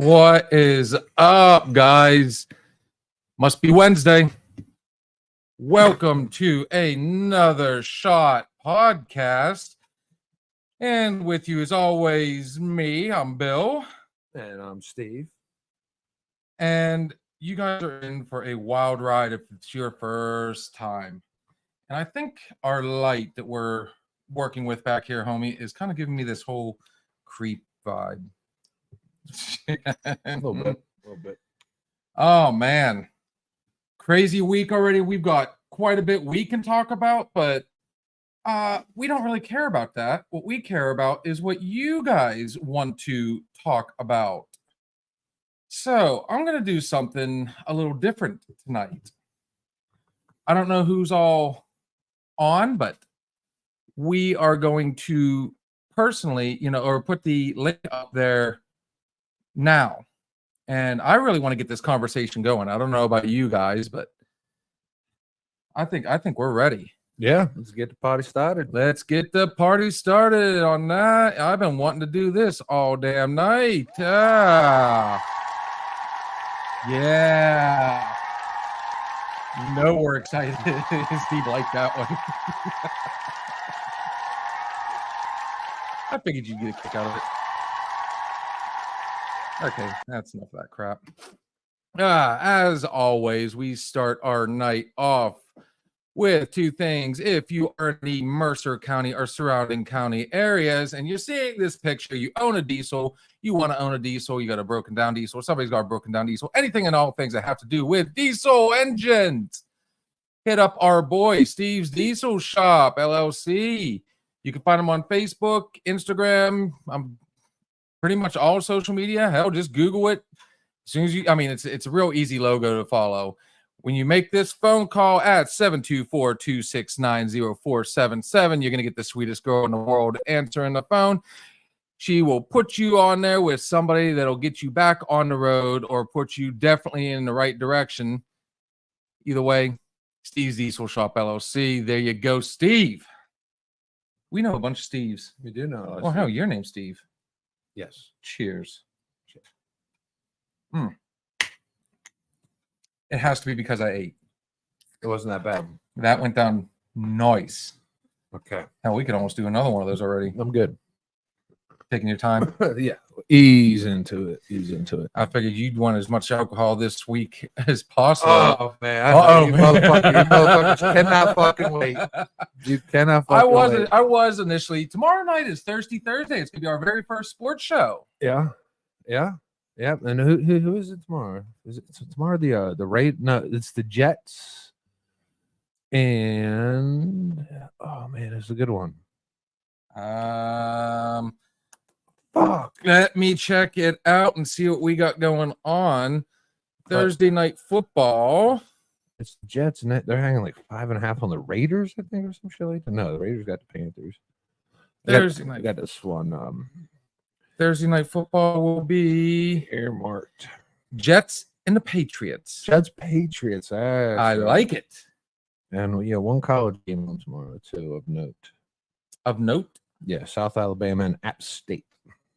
What is up, guys? Must be Wednesday. Welcome to another Shot podcast. And with you, as always, me, I'm Bill. And I'm Steve. And you guys are in for a wild ride if it's your first time. And I think our light that we're working with back here, homie, is kind of giving me this whole creep vibe. A little bit. Oh man, crazy week already. We've got quite a bit we can talk about, but we don't really care about that. What we care about is what you guys want to talk about. So I'm gonna do something a little different tonight. I don't know who's all on, but we are going to personally, or put the link up there now. And I really want to get this conversation going. I don't know about you guys, but I think we're ready. Yeah, let's get the party started. Let's get the party started on that. I've been wanting to do this all damn night. Yeah. You know we're excited. Steve liked that one. I figured you'd get a kick out of it. Okay, that's enough of that crap. As always, we start our night off with two things. If you are in the Mercer County or surrounding county areas and you're seeing this picture, you own a diesel, you want to own a diesel, you got a broken down diesel, somebody's got a broken down diesel, anything and all things that have to do with diesel engines, hit up our boy Steve's Diesel Shop, LLC. You can find him on Facebook, Instagram, pretty much all social media. Hell, just Google it. As soon as it's a real easy logo to follow. When you make this phone call at 724-269-0477, you're going to get the sweetest girl in the world answering the phone. She will put you on there with somebody that'll get you back on the road or put you definitely in the right direction. Either way, Steve's Diesel Shop, LLC. There you go, Steve. We know a bunch of Steves. We do know. Well, hell, your name's Steve. Yes. Cheers. It has to be because I ate. It wasn't that bad. That went down nice. Okay. Hell, we could almost do another one of those already. I'm good. Taking your time. Yeah. Ease into it. I figured you'd want as much alcohol this week as possible. Oh, man. You motherfuckers cannot fucking wait. You cannot fucking wait. I was initially. Tomorrow night is Thursday. It's going to be our very first sports show. Yeah. And who is it tomorrow? Is it tomorrow the Raid? No, it's the Jets. And oh man, it's a good one. Fuck. Let me check it out and see what we got going on. Thursday night football. It's the Jets, and they're hanging like 5.5 on the Raiders, I think, or some shit like that. No, the Raiders got the Panthers. Thursday night. Got this one. Thursday night football will be earmarked. Jets and the Patriots. Patriots. I like it. And one college game on tomorrow too of note. Of note? Yeah, South Alabama and App State.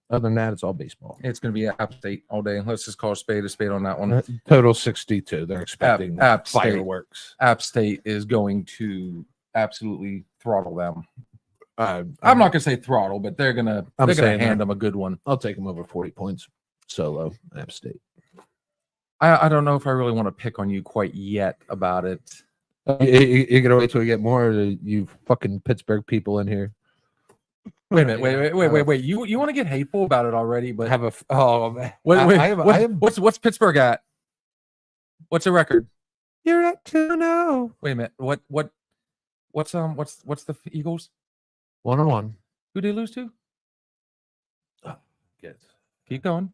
Other than that, it's all baseball. It's going to be App State all day. Let's just call a spade on that one. Total 62. They're expecting App fireworks. App State is going to absolutely throttle them. I'm not going to say throttle, but they're going to hand them a good one. I'll take them over 40 points solo, App State. I don't know if I really want to pick on you quite yet about it. You're going to wait till we get more of you fucking Pittsburgh people in here. Wait a minute. Wait. You want to get hateful about it already, but have a man. What's Pittsburgh at? What's the record? You're at 2-0. Wait a minute. What's the Eagles? 1-1. Who did they lose to? Oh, good. Keep going.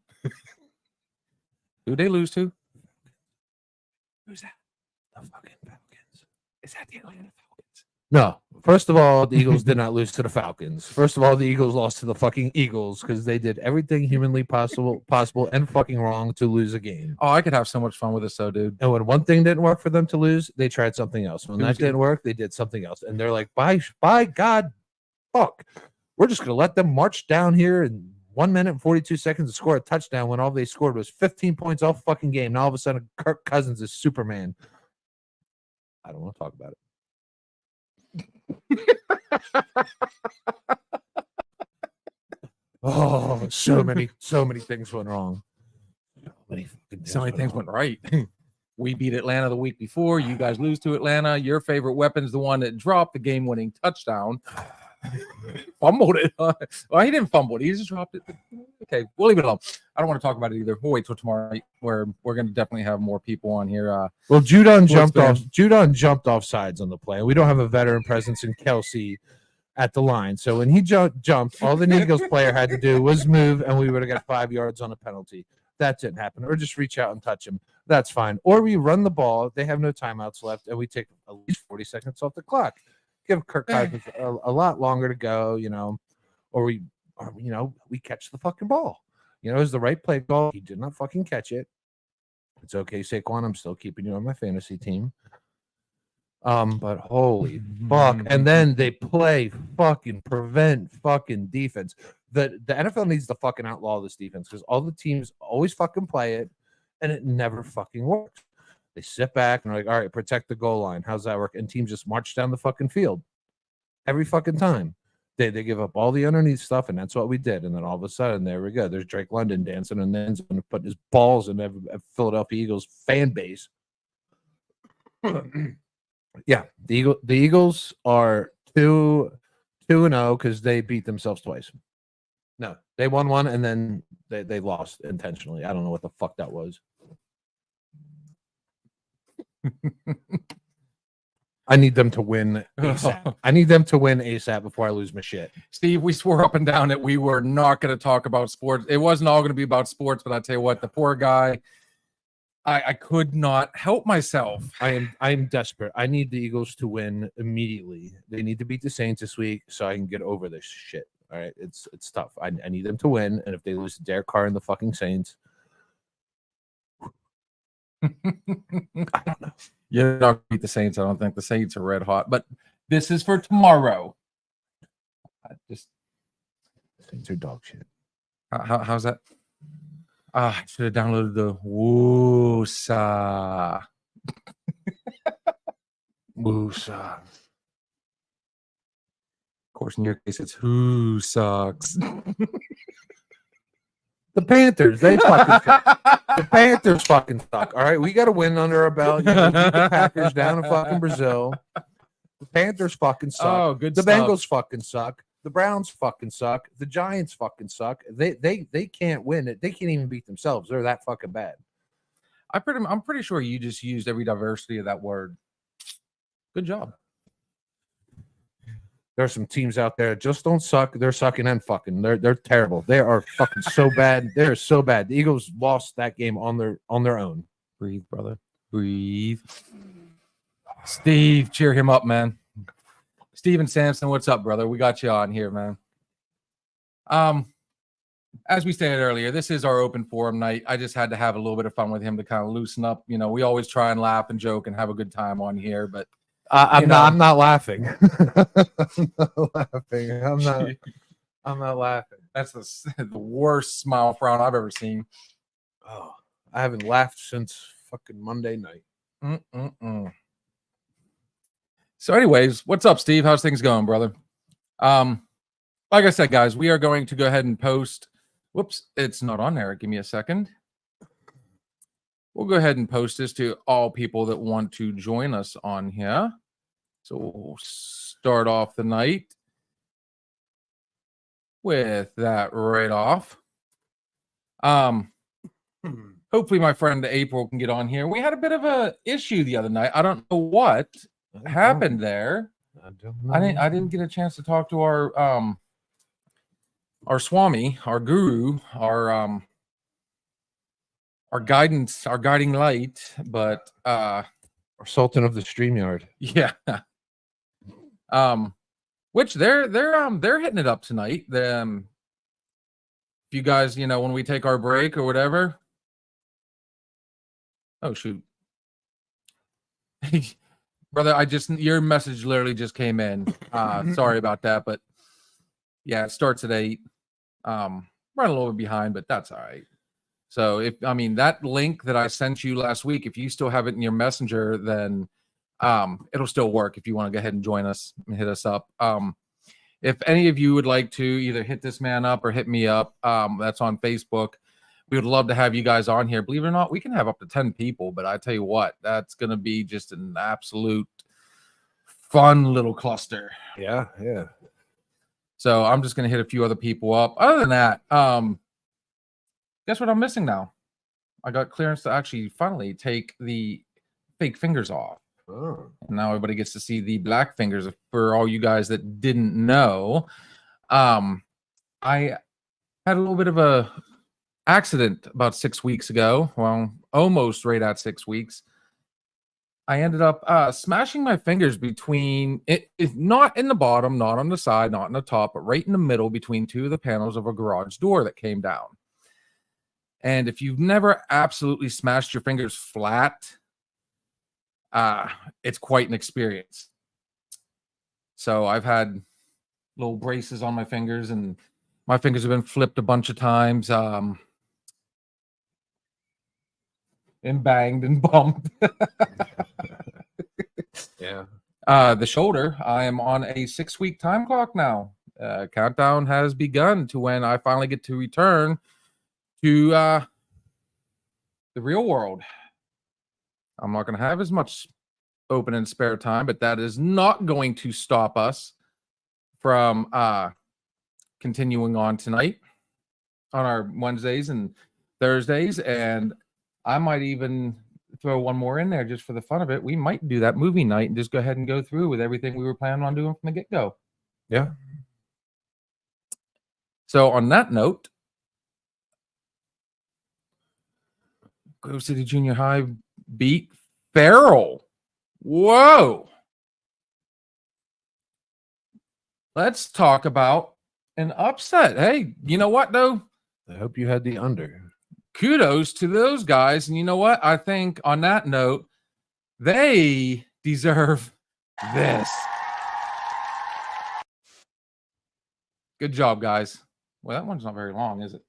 Who they lose to? Who's that? The fucking Falcons. Is that the Atlanta Falcons? No. First of all, the Eagles did not lose to the Falcons. First of all, the Eagles lost to the fucking Eagles because they did everything humanly possible and fucking wrong to lose a game. Oh, I could have so much fun with this, though, dude. And when one thing didn't work for them to lose, they tried something else. When that didn't work, they did something else. And they're like, by God, fuck. We're just going to let them march down here and 1 minute and 42 seconds to score a touchdown when all they scored was 15 points all fucking game. Now all of a sudden, Kirk Cousins is Superman. I don't want to talk about it. Oh, so many things went wrong. So many things went right. We beat Atlanta the week before. You guys lose to Atlanta. Your favorite weapon's the one that dropped the game-winning touchdown. Fumbled it. Well, he didn't fumble it. He just dropped it. Okay, we'll leave it alone. I don't want to talk about it either. We'll wait till tomorrow night where we're going to definitely have more people on here. Well, Judon jumped off. Judon jumped off sides on the play. We don't have a veteran presence in Kelsey at the line. So when he jumped, all the Eagles player had to do was move, and we would have got 5 yards on a penalty. That didn't happen. Or just reach out and touch him. That's fine. Or we run the ball. They have no timeouts left, and we take at least 40 seconds off the clock. Give Kirk Cousins a lot longer to go, or we catch the fucking ball. It was the right play call. He did not fucking catch it. It's okay, Saquon. I'm still keeping you on my fantasy team. But holy fuck. And then they play fucking prevent fucking defense. The NFL needs to fucking outlaw this defense because all the teams always fucking play it and it never fucking works. They sit back and are like, all right, protect the goal line. How's that work? And teams just march down the fucking field every fucking time. They give up all the underneath stuff, and that's what we did. And then all of a sudden, there we go. There's Drake London dancing and then putting his balls in the Philadelphia Eagles fan base. Yeah, the Eagles are 2-0 because they beat themselves twice. No, they won one and then they lost intentionally. I don't know what the fuck that was. I need them to win ASAP. I need them to win ASAP before I lose my shit. Steve, we swore up and down that we were not going to talk about sports. It wasn't all going to be about sports, but I tell you what, the poor guy, I could not help myself. I'm desperate. I need the Eagles to win immediately. They need to beat the Saints this week so I can get over this shit. All right, it's tough. I need them to win, and if they lose to Derek Carr and the fucking Saints, I don't know. You're not going to beat the Saints. I don't think the Saints are red hot, but this is for tomorrow. Saints are dog shit. How's that? I should have downloaded the Woosa. Woosa. Of course, in your case, it's who sucks. The Panthers, they fucking suck. The Panthers fucking suck. All right, we got to win under our belt. Beat the Packers down in fucking Brazil. The Panthers fucking suck. Oh, good The stuff. Bengals fucking suck. The Browns fucking suck. The Giants fucking suck. They can't win it. They can't even beat themselves. They're that fucking bad. I'm pretty sure you just used every diversity of that word. Good job. There are some teams out there that just don't suck. They're sucking and fucking. They're terrible. They are fucking so bad. They're so bad. The Eagles lost that game on their own. Breathe, brother. Breathe. Steve, cheer him up, man. Steven Sampson, what's up, brother? We got you on here, man. As we stated earlier, this is our open forum night. I just had to have a little bit of fun with him to kind of loosen up. We always try and laugh and joke and have a good time on here, but I'm not laughing. I'm not laughing. That's the worst smile frown I've ever seen. Oh, I haven't laughed since fucking Monday night. So anyways, what's up, Steve? How's things going, brother? Like I said, guys, we are going to go ahead and post. Whoops, it's not on there. Give me a second. We'll go ahead and post this to all people that want to join us on here. So we'll start off the night with that right off. Hopefully my friend April can get on here. We had a bit of a issue the other night. I don't know what happened there. I didn't get a chance to talk to our Swami, our guru, our guidance, our guiding light, but our Sultan of the StreamYard. Yeah. Which they're hitting it up tonight. If you guys, when we take our break or whatever. Oh shoot. Brother, your message literally just came in. Sorry about that, but yeah, it starts at 8. running a little bit behind, but that's all right. So that link that I sent you last week, if you still have it in your messenger, then it'll still work if you want to go ahead and join us and hit us up. If any of you would like to either hit this man up or hit me up, that's on Facebook. We would love to have you guys on here. Believe it or not, we can have up to 10 people, but I tell you what, that's going to be just an absolute fun little cluster. Yeah. So I'm just going to hit a few other people up. Other than that, guess what I'm missing now? I got clearance to actually finally take the fake fingers off. Oh. And now everybody gets to see the black fingers. For all you guys that didn't know, I had a little bit of a accident about 6 weeks ago. Well, almost right at 6 weeks. I ended up smashing my fingers between it, not in the bottom, not on the side, not in the top, but right in the middle between two of the panels of a garage door that came down. And if you've never absolutely smashed your fingers flat, it's quite an experience. So I've had little braces on my fingers, and my fingers have been flipped a bunch of times, and banged and bumped. Yeah. The shoulder, I am on a 6-week time clock now. Countdown has begun to when I finally get to return to the real world. I'm not going to have as much open and spare time, but that is not going to stop us from continuing on tonight on our Wednesdays and Thursdays. And I might even throw one more in there just for the fun of it. We might do that movie night and just go ahead and go through with everything we were planning on doing from the get-go. Yeah. So on that note, Grove City Junior High beat Farrell. Whoa. Let's talk about an upset. Hey, you know what, though? I hope you had the under. Kudos to those guys. And you know what? I think on that note, they deserve this. Good job, guys. Well, that one's not very long, is it?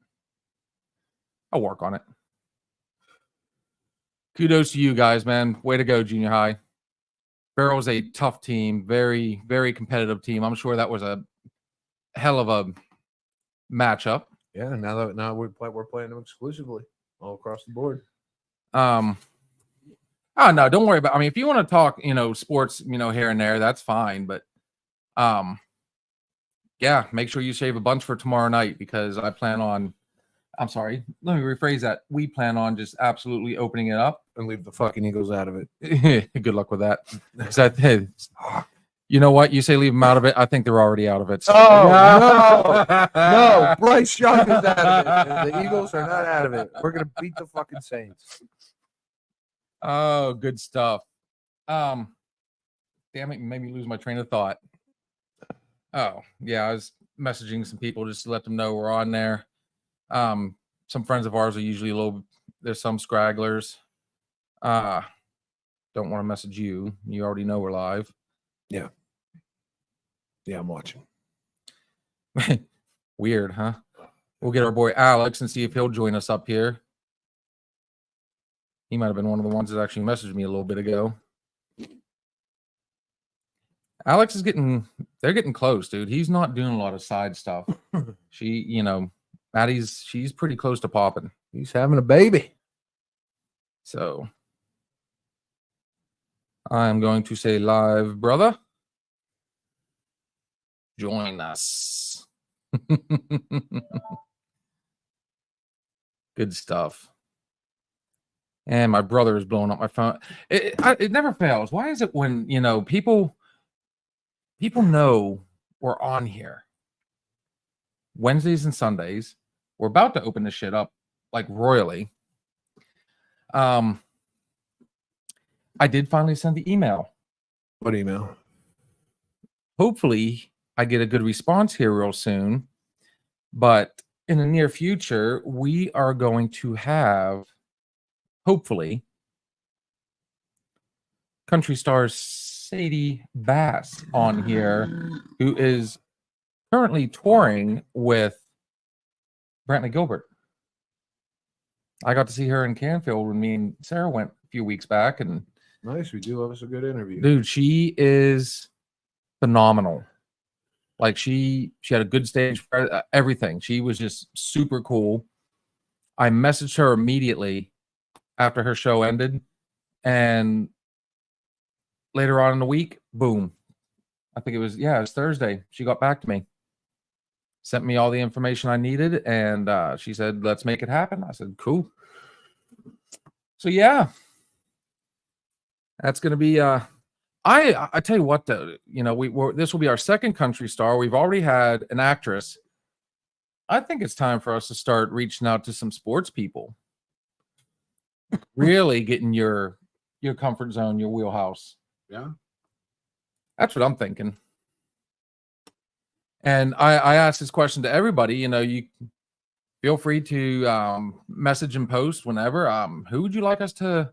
I'll work on it. Kudos to you guys, man. Way to go, junior high. Farrell's a tough team, very, very competitive team. I'm sure that was a hell of a matchup. Yeah, now we're playing them exclusively all across the board. Oh no, don't worry about. I mean, if you want to talk, sports, here and there, that's fine. But yeah, make sure you save a bunch for tomorrow night because I plan on. I'm sorry. Let me rephrase that. We plan on just absolutely opening it up and leave the fucking Eagles out of it. Good luck with that. You know what? You say leave them out of it. I think they're already out of it. So. No, Bryce Young is out of it. The Eagles are not out of it. We're gonna beat the fucking Saints. Oh, good stuff. Damn it, made me lose my train of thought. Oh, yeah, I was messaging some people just to let them know we're on there. Some friends of ours are usually there's some scragglers. Don't want to message you. You already know we're live. Yeah. Yeah, I'm watching. Weird, huh? We'll get our boy Alex and see if he'll join us up here. He might have been one of the ones that actually messaged me a little bit ago. Alex is they're getting close, dude. He's not doing a lot of side stuff. She's pretty close to popping. He's having a baby. So I'm going to say live, brother. Join us. Good stuff. And my brother is blowing up my phone. It never fails. Why is it when, people know we're on here Wednesdays and Sundays? We're about to open this shit up like royally. I did finally send the email. What email? Hopefully I get a good response here real soon. But in the near future, we are going to have, hopefully, country star Sadie Bass on here, who is currently touring with Brantley Gilbert. I got to see her in Canfield when me and Sarah went a few weeks back, and Nice. We do have us a good interview. dude, she is phenomenal. Like she had a good stage, everything. She was just super cool. I messaged her immediately after her show ended, and later on in the week, boom. I think it was Thursday. She got back to me, sent me all the information I needed, and she said, "Let's make it happen." I said, "Cool." So yeah, that's gonna be. I tell you what, though, this will be our second country star. We've already had an actress. I think it's time for us to start reaching out to some sports people. Really getting your comfort zone, your wheelhouse. Yeah. That's what I'm thinking. And I asked this question to everybody. You feel free to message and post whenever. Who would you like us to,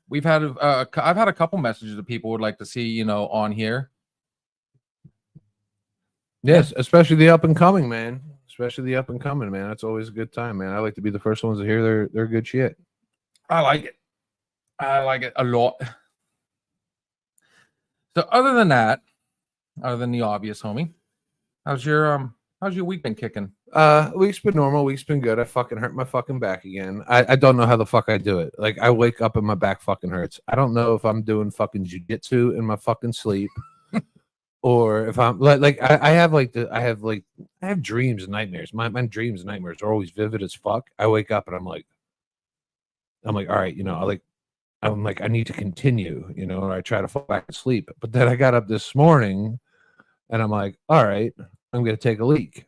we've had I've had a couple messages that people would like to see, on here. Yes, especially the up and coming, man. Especially the up and coming, man. That's always a good time, man. I like to be the first ones to hear their good shit. I like it. I like it a lot. So other than that, other than the obvious, homie, how's your week been kicking? Week's been normal. Week's been good. I fucking hurt my fucking back again. I don't know how the fuck I do it. Like I wake up and my back fucking hurts. I don't know if I'm doing fucking jujitsu in my fucking sleep, or if I'm I have dreams and nightmares. My dreams and nightmares are always vivid as fuck. I wake up and I'm like, all right, I'm like, I need to continue, or I try to fall back asleep. But then I got up this morning and I'm like, all right, I'm going to take a leak.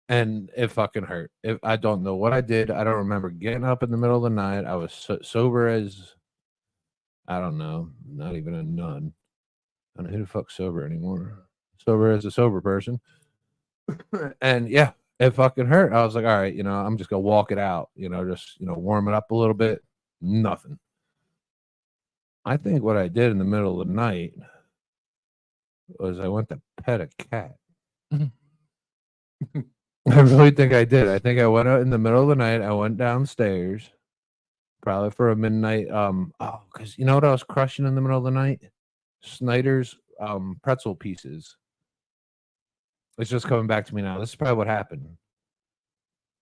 And it fucking hurt. I don't know what I did. I don't remember getting up in the middle of the night. I was sober as, I don't know, not even a nun. I don't know who the fuck's sober anymore. Sober as a sober person. And yeah, it fucking hurt. I was like, all right, I'm just going to walk it out, just, warm it up a little bit. Nothing. I think what I did in the middle of the night was I went to pet a cat. I really think I did. I think I went out in the middle of the night. I went downstairs, probably for a midnight. Because you know what I was crushing in the middle of the night? Snyder's pretzel pieces. It's just coming back to me now. This is probably what happened.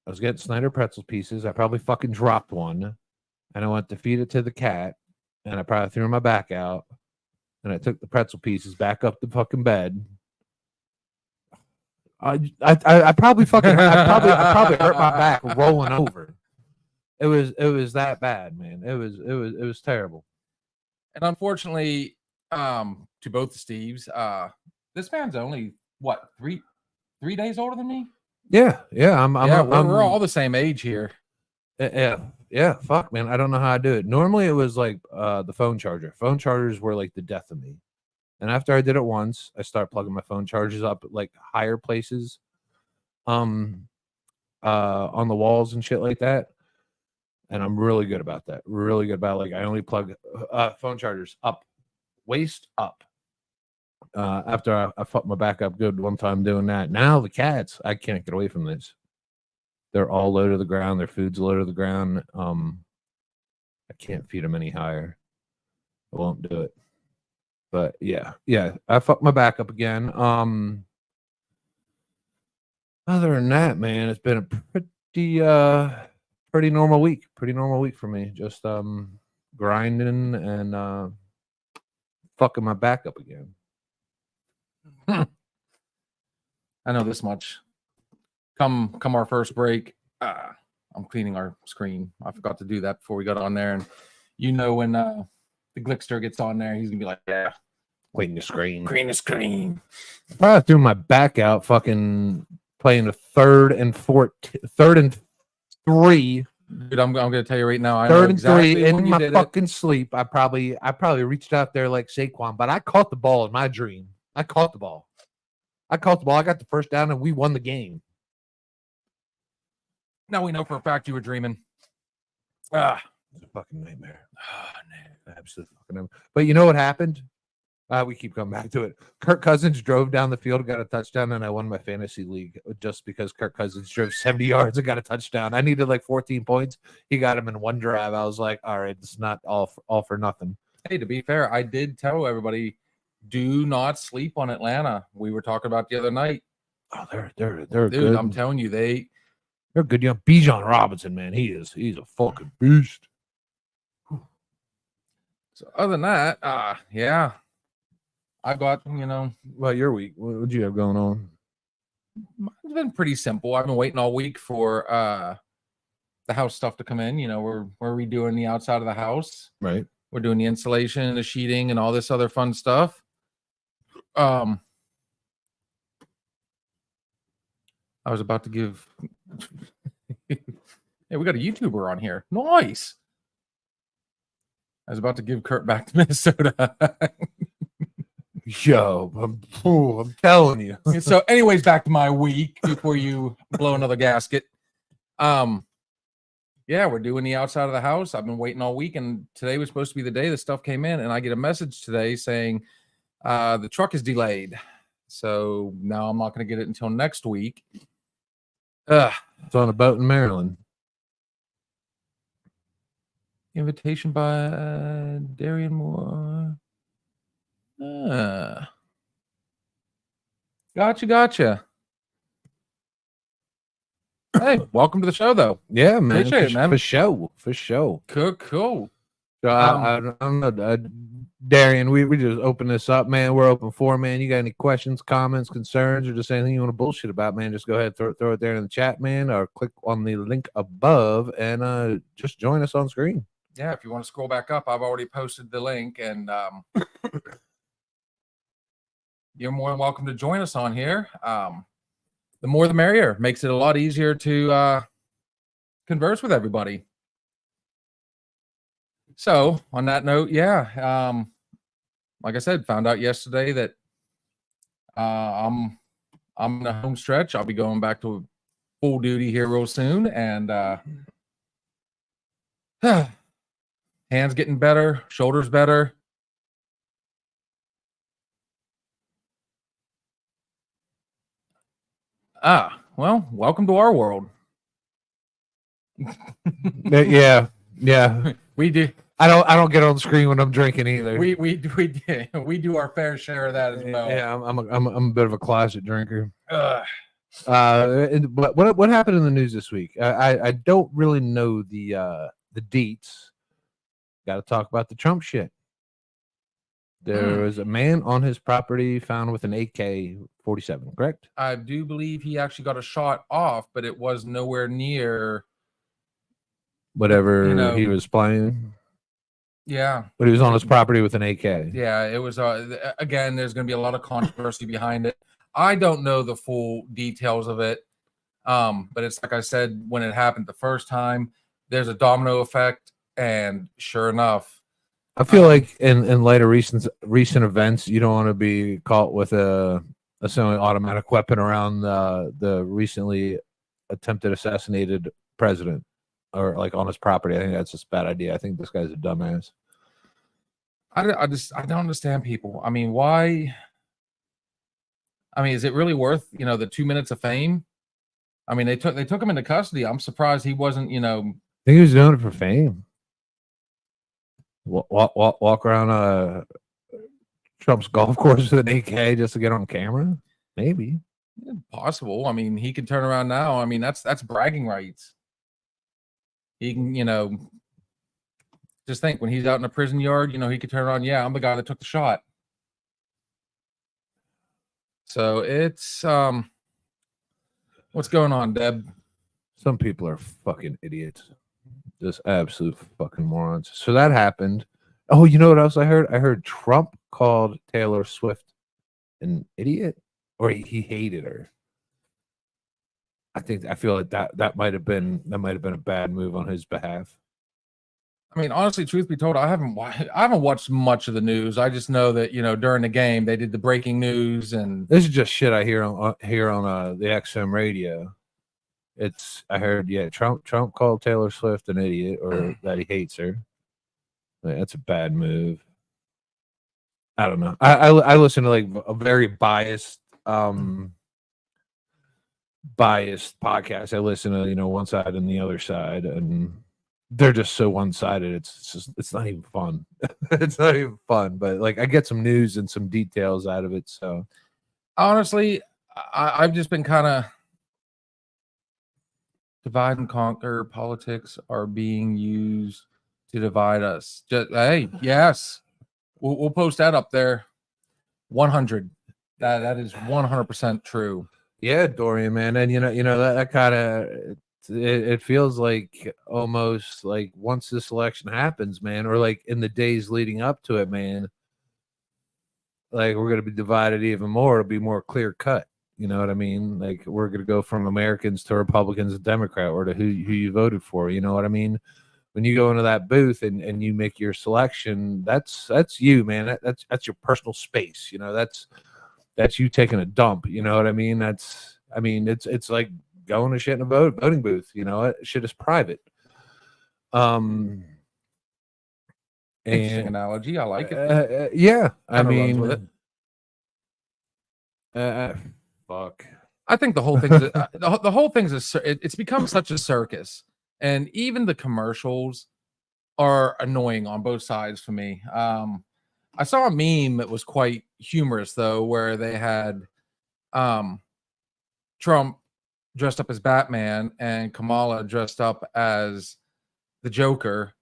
I was getting Snyder pretzel pieces. I probably fucking dropped one, and I went to feed it to the cat, and I probably threw my back out, and I took the pretzel pieces back up the fucking bed. I probably fucking I probably hurt my back rolling over. It was that bad, man. It was terrible. And unfortunately, to both the Steves, this man's only what, three days older than me? Yeah. We're all the same age here. Yeah. Fuck, man. I don't know how I do it. Normally, it was like the phone charger. Phone chargers were like the death of me. And after I did it once, I started plugging my phone chargers up at like higher places, on the walls and shit like that. And I'm really good about that. Really good about I only plug phone chargers up, waist up. After I fucked my back up good one time doing that. Now the cats, I can't get away from this. They're all low to the ground. Their food's low to the ground. I can't feed them any higher. I won't do it. But yeah, I fucked my back up again. Other than that, man, it's been a pretty normal week. Pretty normal week for me. Just grinding and fucking my back up again. I know this much. Come our first break, I'm cleaning our screen. I forgot to do that before we got on there. And when the Glickster gets on there, he's gonna be like, yeah, clean the screen. Clean the screen. I threw my back out fucking playing a third and 3. Dude, I'm gonna tell you right now, I third know and exactly 3 when in you my did fucking sleep. I probably reached out there like Saquon, but I caught the ball in my dream. I caught the ball. I got the first down and we won the game. Now we know for a fact you were dreaming. It's a fucking nightmare. Oh, no. Absolute fucking nightmare. But you know what happened? We keep coming back to it. Kirk Cousins drove down the field, got a touchdown, and I won my fantasy league just because Kirk Cousins drove 70 yards and got a touchdown. I needed like 14 points. He got him in one drive. I was like, all right, it's not all for nothing. Hey, to be fair, I did tell everybody, do not sleep on Atlanta. We were talking about the other night. Oh, they're Dude, good. I'm telling you, they're good. Young Bijan Robinson, man, he's a fucking beast. So other than that, yeah, I got, Well, your week, what do you have going on? It's been pretty simple. I've been waiting all week for the house stuff to come in. We're redoing the outside of the house. Right. We're doing the insulation, the sheeting, and all this other fun stuff. I was about to give. Hey, we got a YouTuber on here. Nice. I was about to give Kurt back to Minnesota. Yo, I'm telling you. So, anyways, back to my week before you blow another gasket. Yeah, we're doing the outside of the house. I've been waiting all week, and today was supposed to be the day the stuff came in, and I get a message today saying the truck is delayed. So now I'm not going to get it until next week. It's on a boat in Maryland. Invitation by Darian Moore. Gotcha. Hey, welcome to the show, though. Yeah, man. Appreciate it, man. For show. Cool. So I don't know, Darian. We just open this up, man. We're open for, man. You got any questions, comments, concerns, or just anything you want to bullshit about, man? Just go ahead, throw it there in the chat, man, or click on the link above and just join us on screen. Yeah, if you want to scroll back up, I've already posted the link, and you're more than welcome to join us on here. The more the merrier. Makes it a lot easier to converse with everybody. So on that note, yeah, like I said, found out yesterday that I'm in the home stretch. I'll be going back to full duty here real soon, and hands getting better, shoulders better. Well, welcome to our world. Yeah. We do. I don't get on the screen when I'm drinking either. We do our fair share of that as well. Yeah, I'm a bit of a closet drinker. But what happened in the news this week? I don't really know the deets. Got to talk about the Trump shit. There was a man on his property found with an AK-47, correct? I do believe he actually got a shot off, but it was nowhere near whatever he was playing. Yeah. But he was on his property with an AK. Yeah, it was again, there's going to be a lot of controversy behind it. I don't know the full details of it. But it's like I said, when it happened the first time, there's a domino effect, and sure enough, I feel like in light of recent events, you don't want to be caught with a semi-automatic weapon around the recently attempted assassinated president, or like on his property. I think that's just a bad idea. I think this guy's a dumbass. I don't understand people. I mean, why? I mean, is it really worth the 2 minutes of fame? I mean, they took him into custody. I'm surprised he wasn't. I think he was doing it for fame. Walk around Trump's golf course with an AK just to get on camera? Maybe. Possible. I mean, he can turn around now. I mean, that's bragging rights. He can, just think when he's out in a prison yard, he could turn around. Yeah, I'm the guy that took the shot. So it's what's going on, Deb? Some people are fucking idiots. Just absolute fucking morons. So that happened. Oh, you know what else I heard? I heard Trump called Taylor Swift an idiot, or he hated her. I feel like that might have been a bad move on his behalf. I mean, honestly, truth be told, I haven't watched much of the news. I just know that during the game they did the breaking news, and this is just shit I hear on the XM radio. I heard, yeah, Trump called Taylor Swift an idiot, or that he hates her. That's a bad move. I don't know. I listen to like a very biased podcast. I listen to, you know, one side and the other side, and they're just so one-sided. It's not even fun. It's not even fun, but like I get some news and some details out of it. So Honestly, I've just been kind of divide and conquer. Politics are being used to divide us. Just hey, yes, we'll post that up there. 100. That is 100% true. yeah, Dorian, man, and you know that kind of it feels like almost like once this election happens, man, or like in the days leading up to it, man, like we're gonna be divided even more. It'll be more clear cut. You know what I mean? Like we're gonna go from Americans to Republicans and Democrat, or to who you voted for. You know what I mean? When you go into that booth and you make your selection, that's you, man. That's your personal space. You know, that's you taking a dump. You know what I mean? It's like going to shit in a voting booth. You know, shit is private. Interesting And analogy. I like it. yeah, I Kinda runs mean, with it. fuck. I think the whole thing's the whole thing's it's become such a circus, and even the commercials are annoying on both sides for me. I saw a meme that was quite humorous though, where they had Trump dressed up as Batman and Kamala dressed up as the Joker,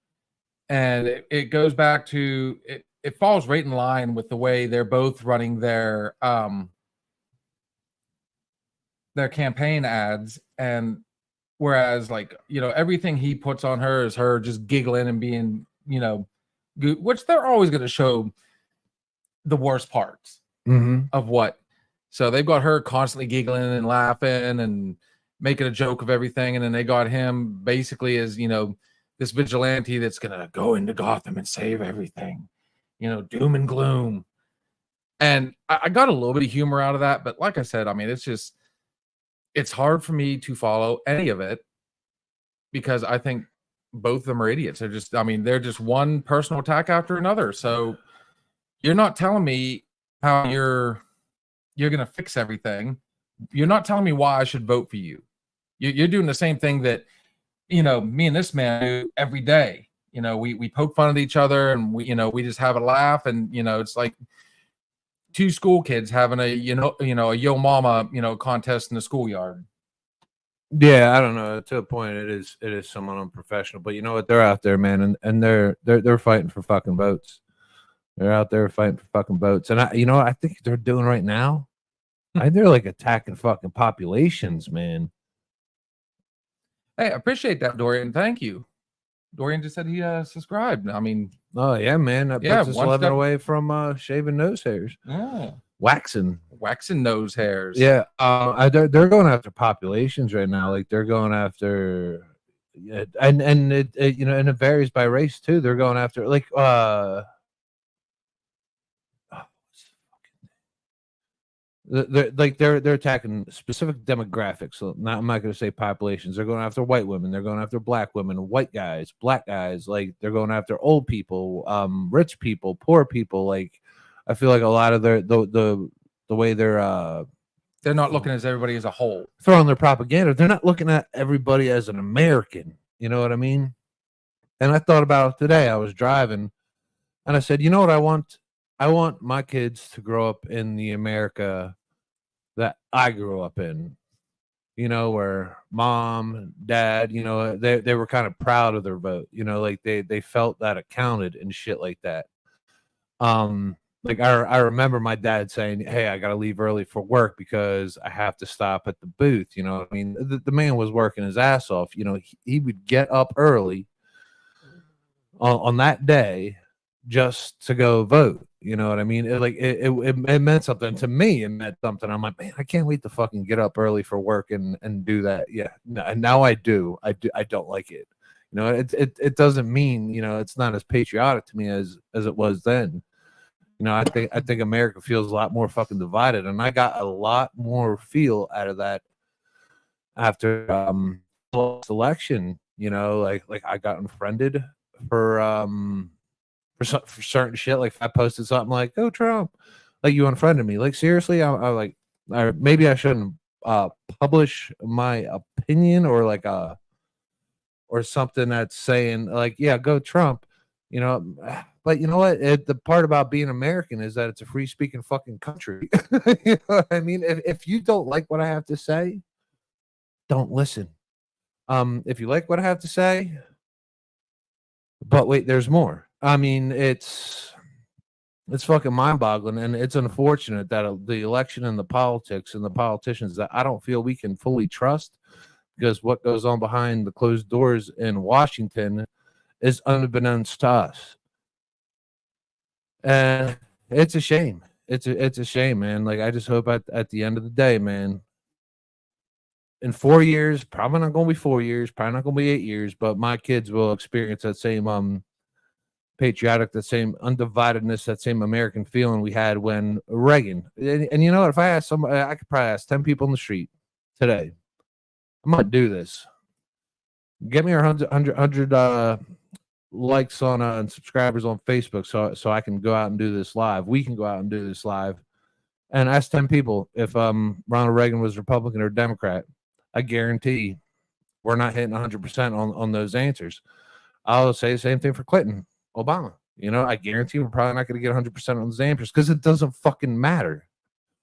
and it goes back to it. It falls right in line with the way they're both running their campaign ads. And whereas, like, you know, everything he puts on her is her just giggling and being, you know, which they're always going to show the worst parts of what. So they've got her constantly giggling and laughing and making a joke of everything, and then they got him basically as, you know, this vigilante that's gonna go into Gotham and save everything, you know, doom and gloom. And I got a little bit of humor out of that, but like I said, I mean, it's hard for me to follow any of it because I think both of them are idiots. They're just, I mean, they're just one personal attack after another. So you're not telling me how you're gonna fix everything. You're not telling me why I should vote for you. You're doing the same thing that, you know, me and this man do every day. You know, we poke fun at each other, and we, you know, we just have a laugh, and, you know, it's like two school kids having a, a yo mama, you know, contest in the schoolyard. Yeah, I don't know. To a point, it is somewhat unprofessional, but you know what? They're out there, man, and they're fighting for fucking votes. They're out there fighting for fucking votes, and you know what I think they're doing right now? They're like attacking fucking populations, man. Hey, I appreciate that, Dorian. Thank you. Dorian just said he subscribed. I mean, Oh yeah, man. That yeah, puts us one 11 step. away from shaving nose hairs, Yeah, waxing. waxing nose hairs. Yeah, they're going after populations right now. Like they're going after, yeah, and it you know, and it varies by race too. They're going after like they're attacking specific demographics. So I'm not going to say populations. They're going after white women. They're going after black women, white guys, black guys. Like they're going after old people, rich people, poor people. Like I feel like a lot of the way They're not looking at everybody as a whole. throwing their propaganda, they're not looking at everybody as an American. You know what I mean? And I thought about it today. I was driving, and I said, you know what I want? I want my kids to grow up in the America that I grew up in, you know, where mom, dad, you know, they were kind of proud of their vote, you know, like they felt that it counted and shit like that. Like I remember my dad saying, "Hey, I got to leave early for work because I have to stop at the booth." You know, I mean, the man was working his ass off. You know, he would get up early on that day just to go vote. You know what I mean? It meant something to me. It meant something. I'm like, man, I can't wait to fucking get up early for work and do that. Yeah, and now I do. I don't like it. You know, it doesn't mean, you know, it's not as patriotic to me as it was then. You know, I think America feels a lot more fucking divided, and I got a lot more feel out of that after election. You know, like I got unfriended for for certain shit. Like if I posted something like "Go Trump," like you unfriended me. Like seriously, I like, maybe I shouldn't publish my opinion or like or something that's saying like, yeah, go Trump, you know. But you know what? The part about being American is that it's a free speaking fucking country. You know what I mean? If you don't like what I have to say, don't listen. If you like what I have to say, but wait, there's more. I mean, it's fucking mind boggling, and it's unfortunate that the election and the politics and the politicians that I don't feel we can fully trust, because what goes on behind the closed doors in Washington is unbeknownst to us. And it's a shame. It's a shame, man. Like I just hope at the end of the day, man, in 4 years, probably not going to be 4 years, probably not going to be 8 years, but my kids will experience that same patriotic, that same undividedness, that same American feeling we had when Reagan. And you know what? If I ask somebody, I could probably ask 10 people in the street today. I might do this. Get me our 100 likes on and subscribers on Facebook, so I can go out and do this live. We can go out and do this live, and ask 10 people if Ronald Reagan was Republican or Democrat. I guarantee we're not hitting 100% on those answers. I'll say the same thing for Clinton, Obama. You know, I guarantee we're probably not going to get 100% on those answers because it doesn't fucking matter.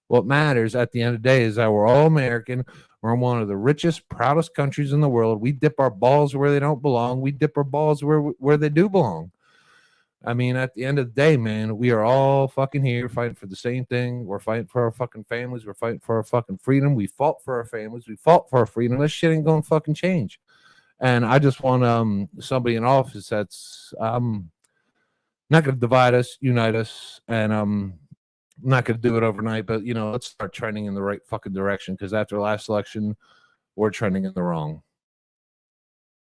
What matters at the end of the day is that we're all American. We're in one of the richest, proudest countries in the world. We dip our balls where they don't belong. We dip our balls where they do belong. I mean, at the end of the day, man, we are all fucking here fighting for the same thing. We're fighting for our fucking families. We're fighting for our fucking freedom. We fought for our families. We fought for our freedom. This shit ain't gonna fucking change. And I just want somebody in office that's not gonna divide us, unite us, and not going to do it overnight, but you know, let's start trending in the right fucking direction, because after last election, we're trending in the wrong.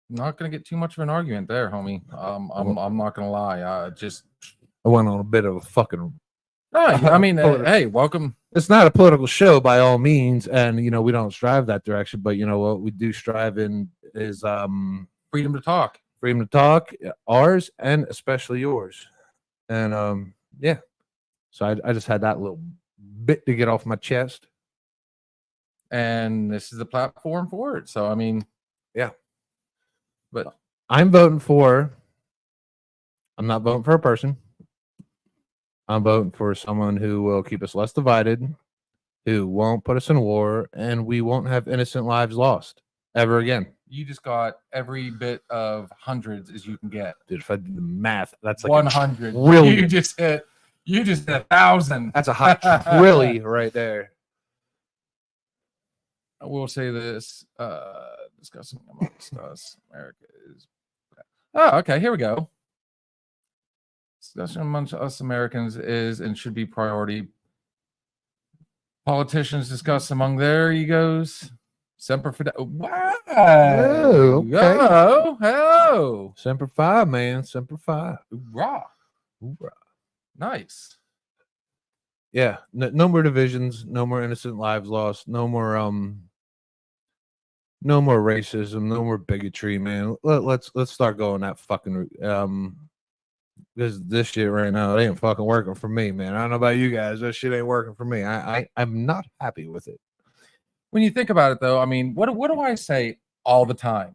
Not going to get too much of an argument there, homie. I'm not going to lie. I went on a bit of a fucking. I mean, hey, welcome. It's not a political show by all means, and you know we don't strive that direction, but you know what we do strive in is freedom to talk. Freedom to talk, ours and especially yours, and yeah. So I just had that little bit to get off my chest. And this is the platform for it. So, I mean, yeah. But I'm not voting for a person. I'm voting for someone who will keep us less divided, who won't put us in war, and we won't have innocent lives lost ever again. You just got every bit of hundreds as you can get. Dude, if I did the math, that's like 100. Really? You just hit 1,000. That's a hot trilly right there. I will say this: discussing amongst us, America is. Oh, okay. Here we go. Discussion amongst us Americans is and should be priority. Politicians discuss among their egos. Semper Fidelis. Wow. Oh, okay. Hello. Semper Fi, man. Semper Fi. Hoorah. Hoorah. Nice. Yeah, no more divisions, no more innocent lives lost, no more racism, no more bigotry, man. Let's start going that fucking this shit right now, it ain't fucking working for me, man. I don't know about you guys, that shit ain't working for me. I'm not happy with it. When you think about it, though, I mean, what do I say all the time?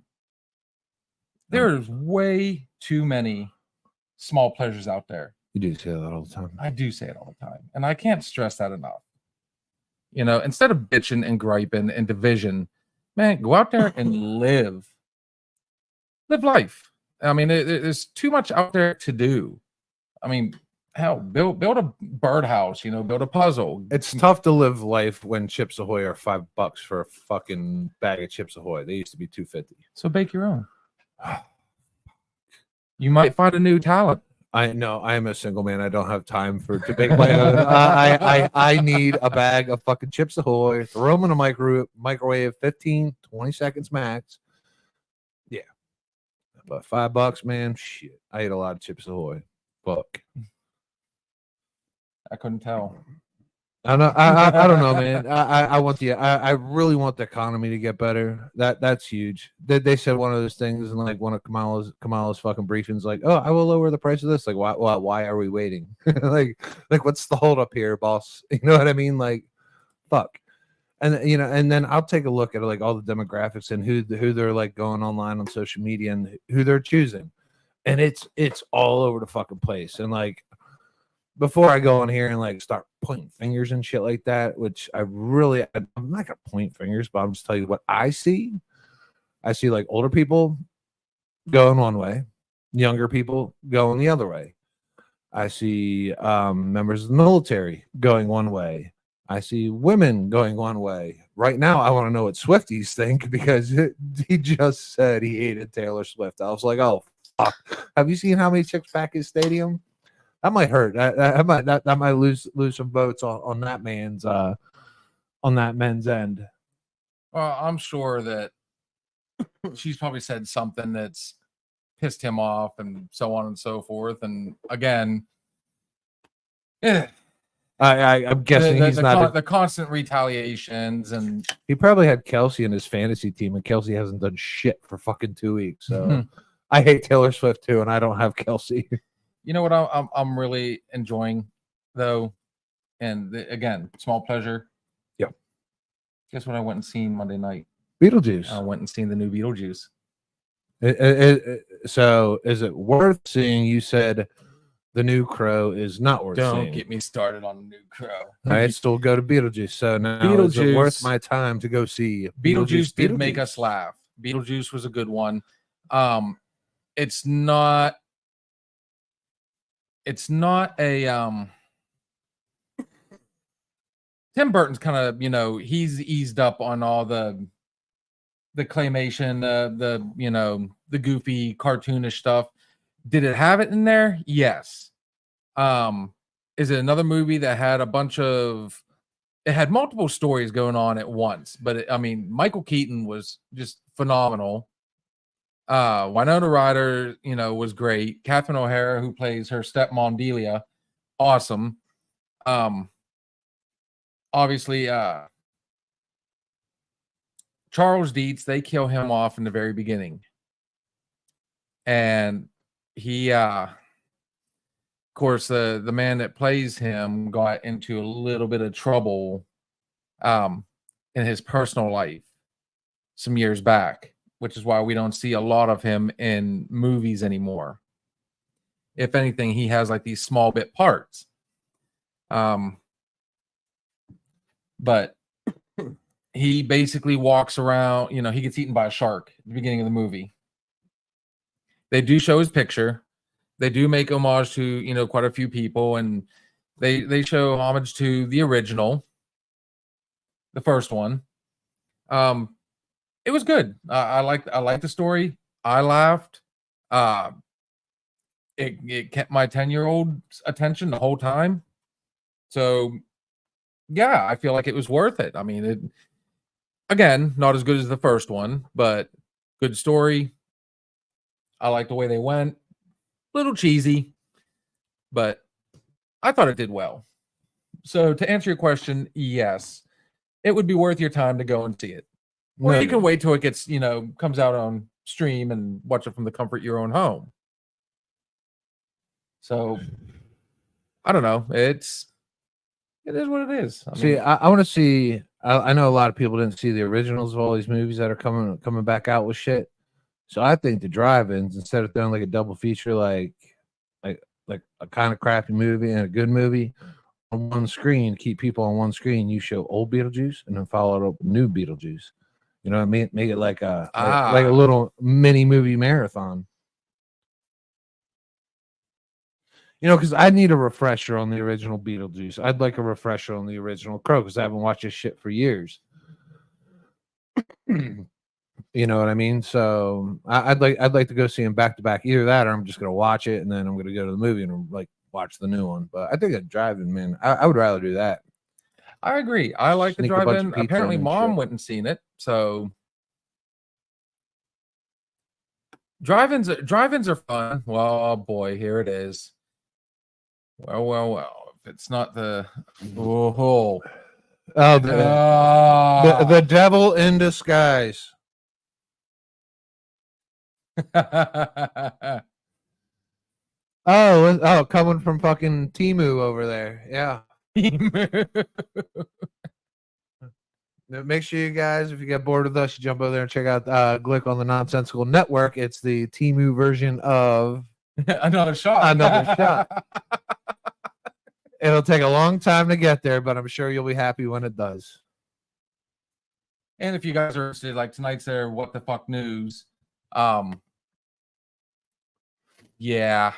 There's way too many small pleasures out there. You do say that all the time. I do say it all the time. And I can't stress that enough. You know, instead of bitching and griping and division, man, go out there and live life. I mean, there's too much out there to do. I mean, hell, build a birdhouse, you know, build a puzzle. It's tough to live life when Chips Ahoy are $5 for a fucking bag of Chips Ahoy. They used to be $2.50. So bake your own. You might find a new talent. I know I am a single man. I don't have time to bake my own. I need a bag of fucking Chips Ahoy, throw them in a microwave 15, 20 seconds max. Yeah. But $5, man, shit. I ate a lot of Chips Ahoy. Fuck. I couldn't tell. I know. I don't know, man. I want I really want the economy to get better. That's huge. They said one of those things in like one of Kamala's fucking briefings, like, oh, I will lower the price of this. Like, why are we waiting? like what's the hold up here, boss? You know what I mean? Like, fuck. And and then I'll take a look at like all the demographics and who they're like going online on social media and who they're choosing, and it's all over the fucking place. And like, before I go on here and like start pointing fingers and shit like that, which I'm not gonna point fingers, but I'm just telling you what I see. I see like older people going one way, younger people going the other way. I see members of the military going one way. I see women going one way. Right now, I want to know what Swifties think because he just said he hated Taylor Swift. I was like, oh, fuck. Have you seen how many chicks pack his stadium? That might hurt. That might lose some votes on that man's end. I'm sure that she's probably said something that's pissed him off and so on and so forth. And again, I'm guessing he's not the constant retaliations, and he probably had Kelsey in his fantasy team, and Kelsey hasn't done shit for fucking 2 weeks. So I hate Taylor Swift too, and I don't have Kelsey. You know what I'm really enjoying though, and again, small pleasure. Yeah. Guess what I went and seen Monday night? Beetlejuice. I went and seen the new Beetlejuice. So is it worth seeing? You said the new Crow is not worth seeing. Don't get me started on the new Crow. All right, still go to Beetlejuice. So now is it worth my time to go see Beetlejuice? Did make us laugh. Beetlejuice was a good one. It's not a Tim Burton's kind of, he's eased up on all the claymation, the goofy cartoonish stuff. Did it have it in there? Yes. Is it another movie that had it had multiple stories going on at once? But Michael Keaton was just phenomenal. Winona Ryder, was great. Catherine O'Hara, who plays her stepmom Delia, awesome. Obviously, Charles Dietz, they kill him off in the very beginning, and he, of course, the man that plays him got into a little bit of trouble, in his personal life some years back, which is why we don't see a lot of him in movies anymore. If anything, he has like these small bit parts. But he basically walks around, he gets eaten by a shark at the beginning of the movie. They do show his picture. They do make homage to, quite a few people, and they show homage to the original, the first one. It was good. I liked the story. I laughed. It kept my 10-year-old's attention the whole time. So yeah, I feel like it was worth it. Again, not as good as the first one, but good story. I like the way they went. Little cheesy, but I thought it did well. So to answer your question, yes, it would be worth your time to go and see it. Or you can wait till it gets, comes out on stream and watch it from the comfort of your own home. So I don't know. It is what it is. I want to see. I know a lot of people didn't see the originals of all these movies that are coming back out with shit. So I think the drive-ins, instead of doing like a double feature, like a kind of crappy movie and a good movie on one screen, keep people on one screen. You show old Beetlejuice and then follow it up with new Beetlejuice. You know what I mean? Make it like a little mini movie marathon. Because I need a refresher on the original Beetlejuice. I'd like a refresher on the original Crow because I haven't watched this shit for years. You know what I mean? So I'd like to go see him back to back. Either that, or I'm just gonna watch it and then I'm gonna go to the movie and like watch the new one. But I think a drive-in, man, I would rather do that. I agree. I like the drive-in. Apparently, Mom went and seen it. So drive-ins are fun. Well, boy, here it is. Well. it's not the oh, Oh, the devil in disguise. Oh, coming from fucking Timu over there. Yeah. Make sure you guys, if you get bored with us, you jump over there and check out Glick on the Nonsensical Network. It's the Timu version of Another shot. Another Shot. It'll take a long time to get there, but I'm sure you'll be happy when it does. And if you guys are interested, like tonight's there, what the fuck news? Yeah.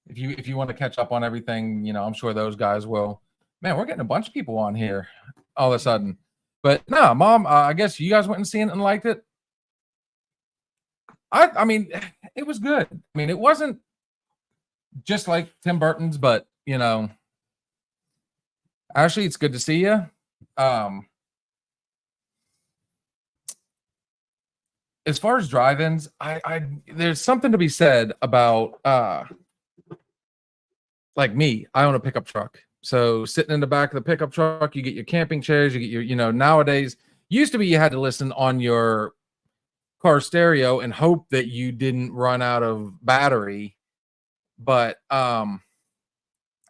If you want to catch up on everything, you know, I'm sure those guys will. Man, we're getting a bunch of people on here all of a sudden. But no, Mom, I guess you guys went and seen it and liked it. I mean, it was good. I mean, it wasn't just like Tim Burton's, but you know, Ashley, it's good to see you. As far as drive-ins, I there's something to be said about like me. I own a pickup truck. So sitting in the back of the pickup truck, you get your camping chairs, you get your, you know, nowadays used to be you had to listen on your car stereo and hope that you didn't run out of battery. But I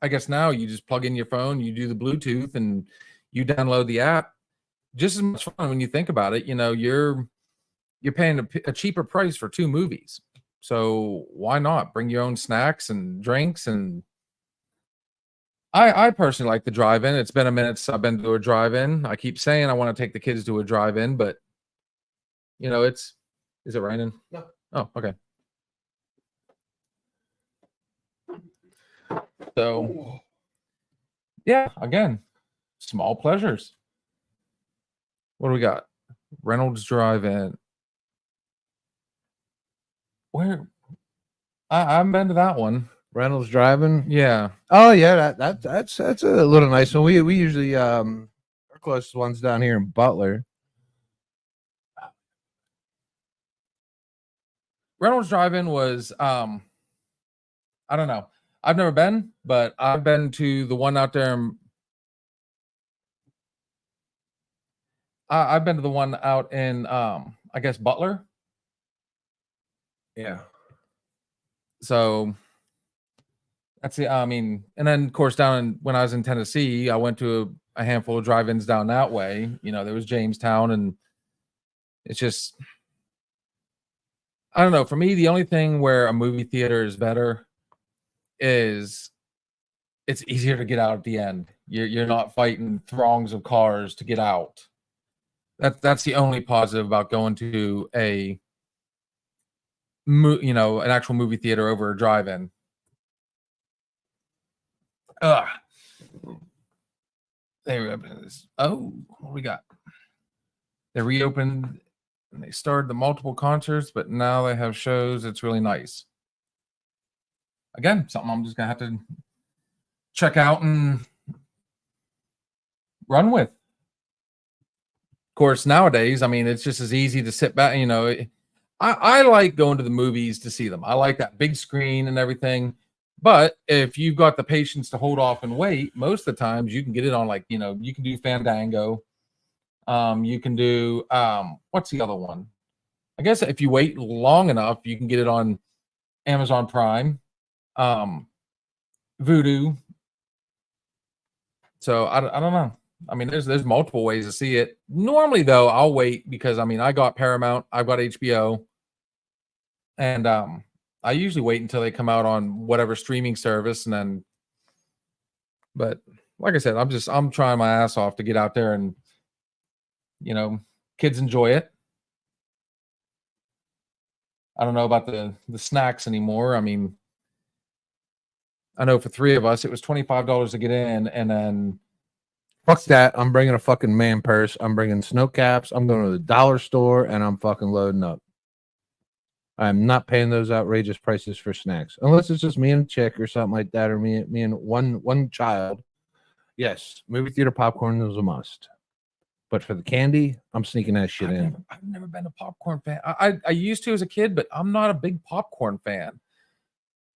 guess now you just plug in your phone, you do the Bluetooth and you download the app. Just as much fun when you think about it. You know, you're paying a cheaper price for 2 movies. So why not bring your own snacks and drinks? And I personally like the drive-in. It's been a minute since I've been to a drive-in. I keep saying I want to take the kids to a drive-in, but you know, is it raining? No. Oh, okay. So yeah, again, small pleasures. What do we got? Reynolds Drive-In. Where? I've been to that one. Reynolds driving. Yeah. Oh yeah, that's a little nice one. We usually our closest one's down here in Butler. Reynolds Drive-In was I don't know. I've never been, but I've been to the one out there. I've been to the one out in I guess Butler. Yeah. So that's it. I mean, and then of course when I was in Tennessee, I went to a handful of drive-ins down that way. You know, there was Jamestown, and it's just I don't know. For me, the only thing where a movie theater is better is it's easier to get out at the end. You're not fighting throngs of cars to get out. That's the only positive about going to an actual movie theater over a drive-in. They reopened this. Oh, what we got? They reopened and they started the multiple concerts, but now they have shows. It's really nice. Again, something I'm just gonna have to check out and run with. Of course, nowadays, I mean, it's just as easy to sit back. You know, I like going to the movies to see them. I like that big screen and everything. But if you've got the patience to hold off and wait, most of the times you can get it on, like, you know, you can do Fandango. You can do what's the other one? I guess if you wait long enough, you can get it on Amazon Prime, Vudu. So I don't know. I mean, there's multiple ways to see it. Normally, though, I'll wait because I mean, I got Paramount, I've got HBO, and I usually wait until they come out on whatever streaming service, and then. But like I said, I'm trying my ass off to get out there and, you know, kids enjoy it. I don't know about the snacks anymore. I mean, I know for 3 of us, it was $25 to get in, and then. Fuck that. I'm bringing a fucking man purse. I'm bringing snow caps. I'm going to the dollar store and I'm fucking loading up. I'm not paying those outrageous prices for snacks. Unless it's just me and a chick or something like that, or me and one child. Yes, movie theater popcorn is a must. But for the candy, I'm sneaking that shit in. I've never been a popcorn fan. I used to as a kid, but I'm not a big popcorn fan.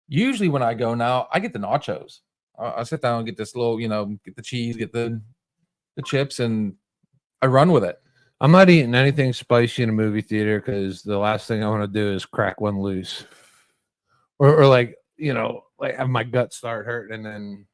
Usually when I go now, I get the nachos. I sit down and get this little, get the cheese, get the chips, and I run with it. I'm not eating anything spicy in a movie theater because the last thing I want to do is crack one loose, or like have my gut start hurting, and then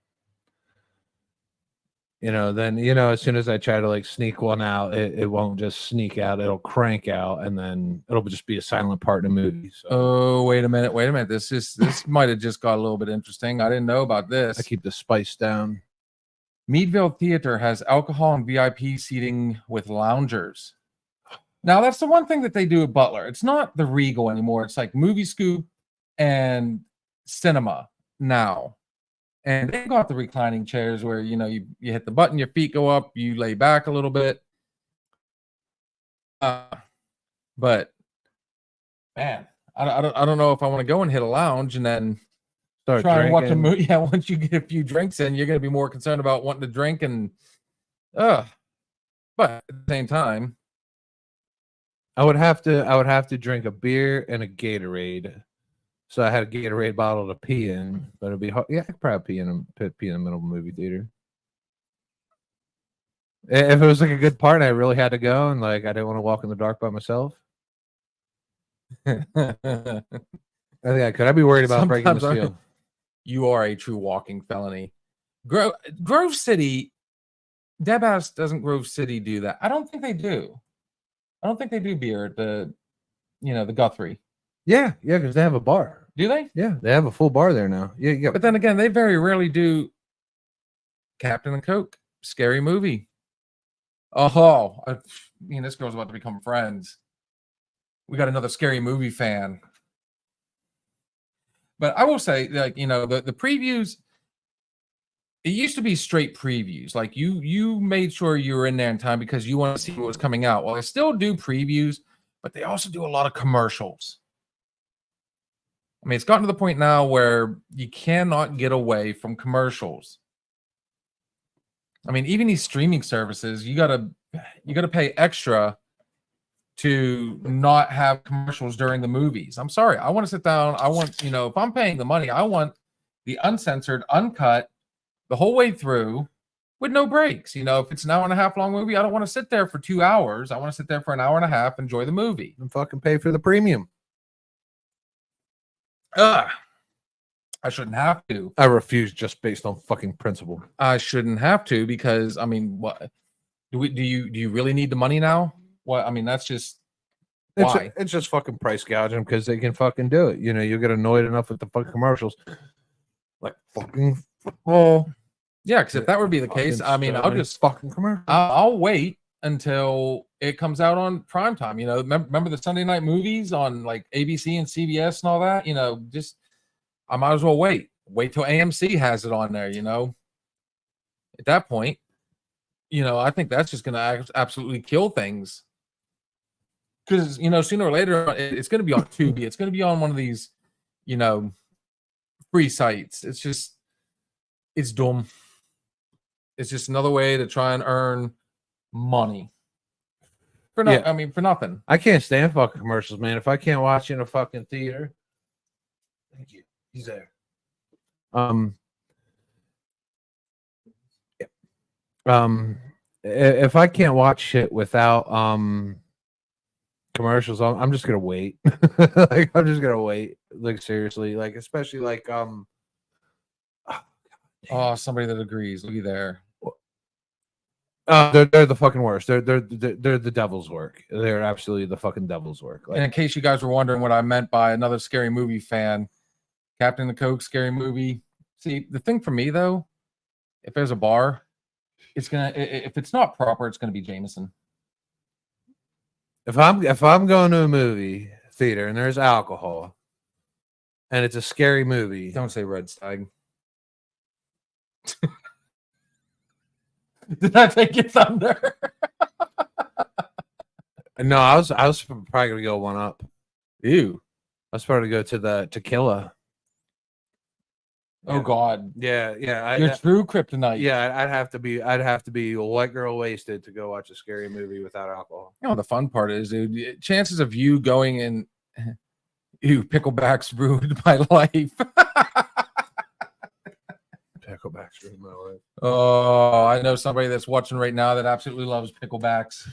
as soon as I try to like sneak one out, it won't just sneak out; it'll crank out, and then it'll just be a silent part in the movie. So. Oh, wait a minute! This might have just got a little bit interesting. I didn't know about this. I keep the spice down. Meadville Theater has alcohol and VIP seating with loungers. Now, that's the one thing that they do at Butler. It's not the Regal anymore. It's like Movie Scoop and Cinema now. And they've got the reclining chairs where, you hit the button, your feet go up, you lay back a little bit. But, man, I don't know if I want to go and hit a lounge and then start try drinking. and watch a movie. Yeah, once you get a few drinks in, you're going to be more concerned about wanting to drink and but at the same time, I would have to drink a beer and a Gatorade. So I had a Gatorade bottle to pee in, but it'd be hard. Yeah, I could probably pee in the middle of a movie theater. If it was like a good part and I really had to go and like I didn't want to walk in the dark by myself. I think I could. I'd be worried about breaking the seal. You are a true walking felony. Grove City, Deb asked, doesn't Grove City do that? I don't think they do. I don't think they do beer at the Guthrie. Yeah, because they have a bar. Do they? Yeah, they have a full bar there now. Yeah. But then again, they very rarely do Captain and Coke, Scary Movie. Oh, this girl's about to become friends. We got another Scary Movie fan. But I will say, like, the previews, it used to be straight previews. Like you made sure you were in there in time because you want to see what was coming out. Well, they still do previews, but they also do a lot of commercials. I mean, it's gotten to the point now where you cannot get away from commercials. I mean, even these streaming services, you gotta pay extra to not have commercials during the movies. I'm sorry. I want to sit down. I want, if I'm paying the money, I want the uncensored, uncut, the whole way through with no breaks. If it's an hour and a half long movie, I don't want to sit there for 2 hours. I want to sit there for an hour and a half, enjoy the movie. And fucking pay for the premium. I shouldn't have to. I refuse just based on fucking principle. I shouldn't have to because, I mean, what do you really need the money now? Well, I mean, that's just why. It's just fucking price gouging because they can fucking do it. You get annoyed enough with the fucking commercials. Like fucking football. Yeah, because if that would be the case, I mean, I'll just fucking commercial. I'll wait until it comes out on primetime. Remember the Sunday night movies on like ABC and CBS and all that? Just I might as well wait till AMC has it on there. At that point, I think that's just going to absolutely kill things. Because, sooner or later, it's going to be on Tubi. It's going to be on one of these, free sites. It's dumb. It's just another way to try and earn money. For nothing. I can't stand fucking commercials, man. If I can't watch in a fucking theater. Thank you. He's there. If I can't watch shit without commercials, I'm just gonna wait. Like I'm just gonna wait. Like seriously, like especially like somebody that agrees. Look there. They're the fucking worst. They're the devil's work. They're absolutely the fucking devil's work. And in case you guys were wondering what I meant by another Scary Movie fan, Captain the Coke, Scary Movie. See, the thing for me though, if there's a bar, if it's not proper, it's gonna be Jameson. If I'm going to a movie theater and there's alcohol and it's a scary movie, don't say Red Stag. Did I take your thunder? No, I was probably gonna go one up. Ew. I was probably gonna go to the tequila. Oh God. Yeah. Your true kryptonite. Yeah, I'd have to be white girl wasted to go watch a scary movie without alcohol. The fun part is, dude, chances of you going in Picklebacks ruined my life. Pickleback. in my life. Oh, I know somebody that's watching right now that absolutely loves picklebacks.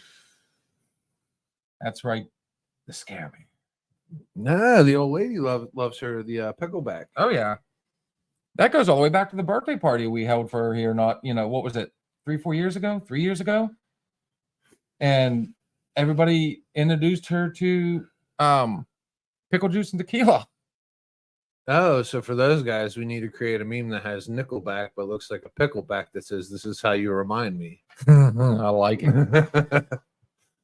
That's right. The scare me. Nah, the old lady loves her the pickleback. Oh yeah. That goes all the way back to the birthday party we held for her here, not, what was it, 3 years ago? And everybody introduced her to pickle juice and tequila. Oh, so for those guys, we need to create a meme that has Nickelback but looks like a pickleback that says, "This is how you remind me." I like it.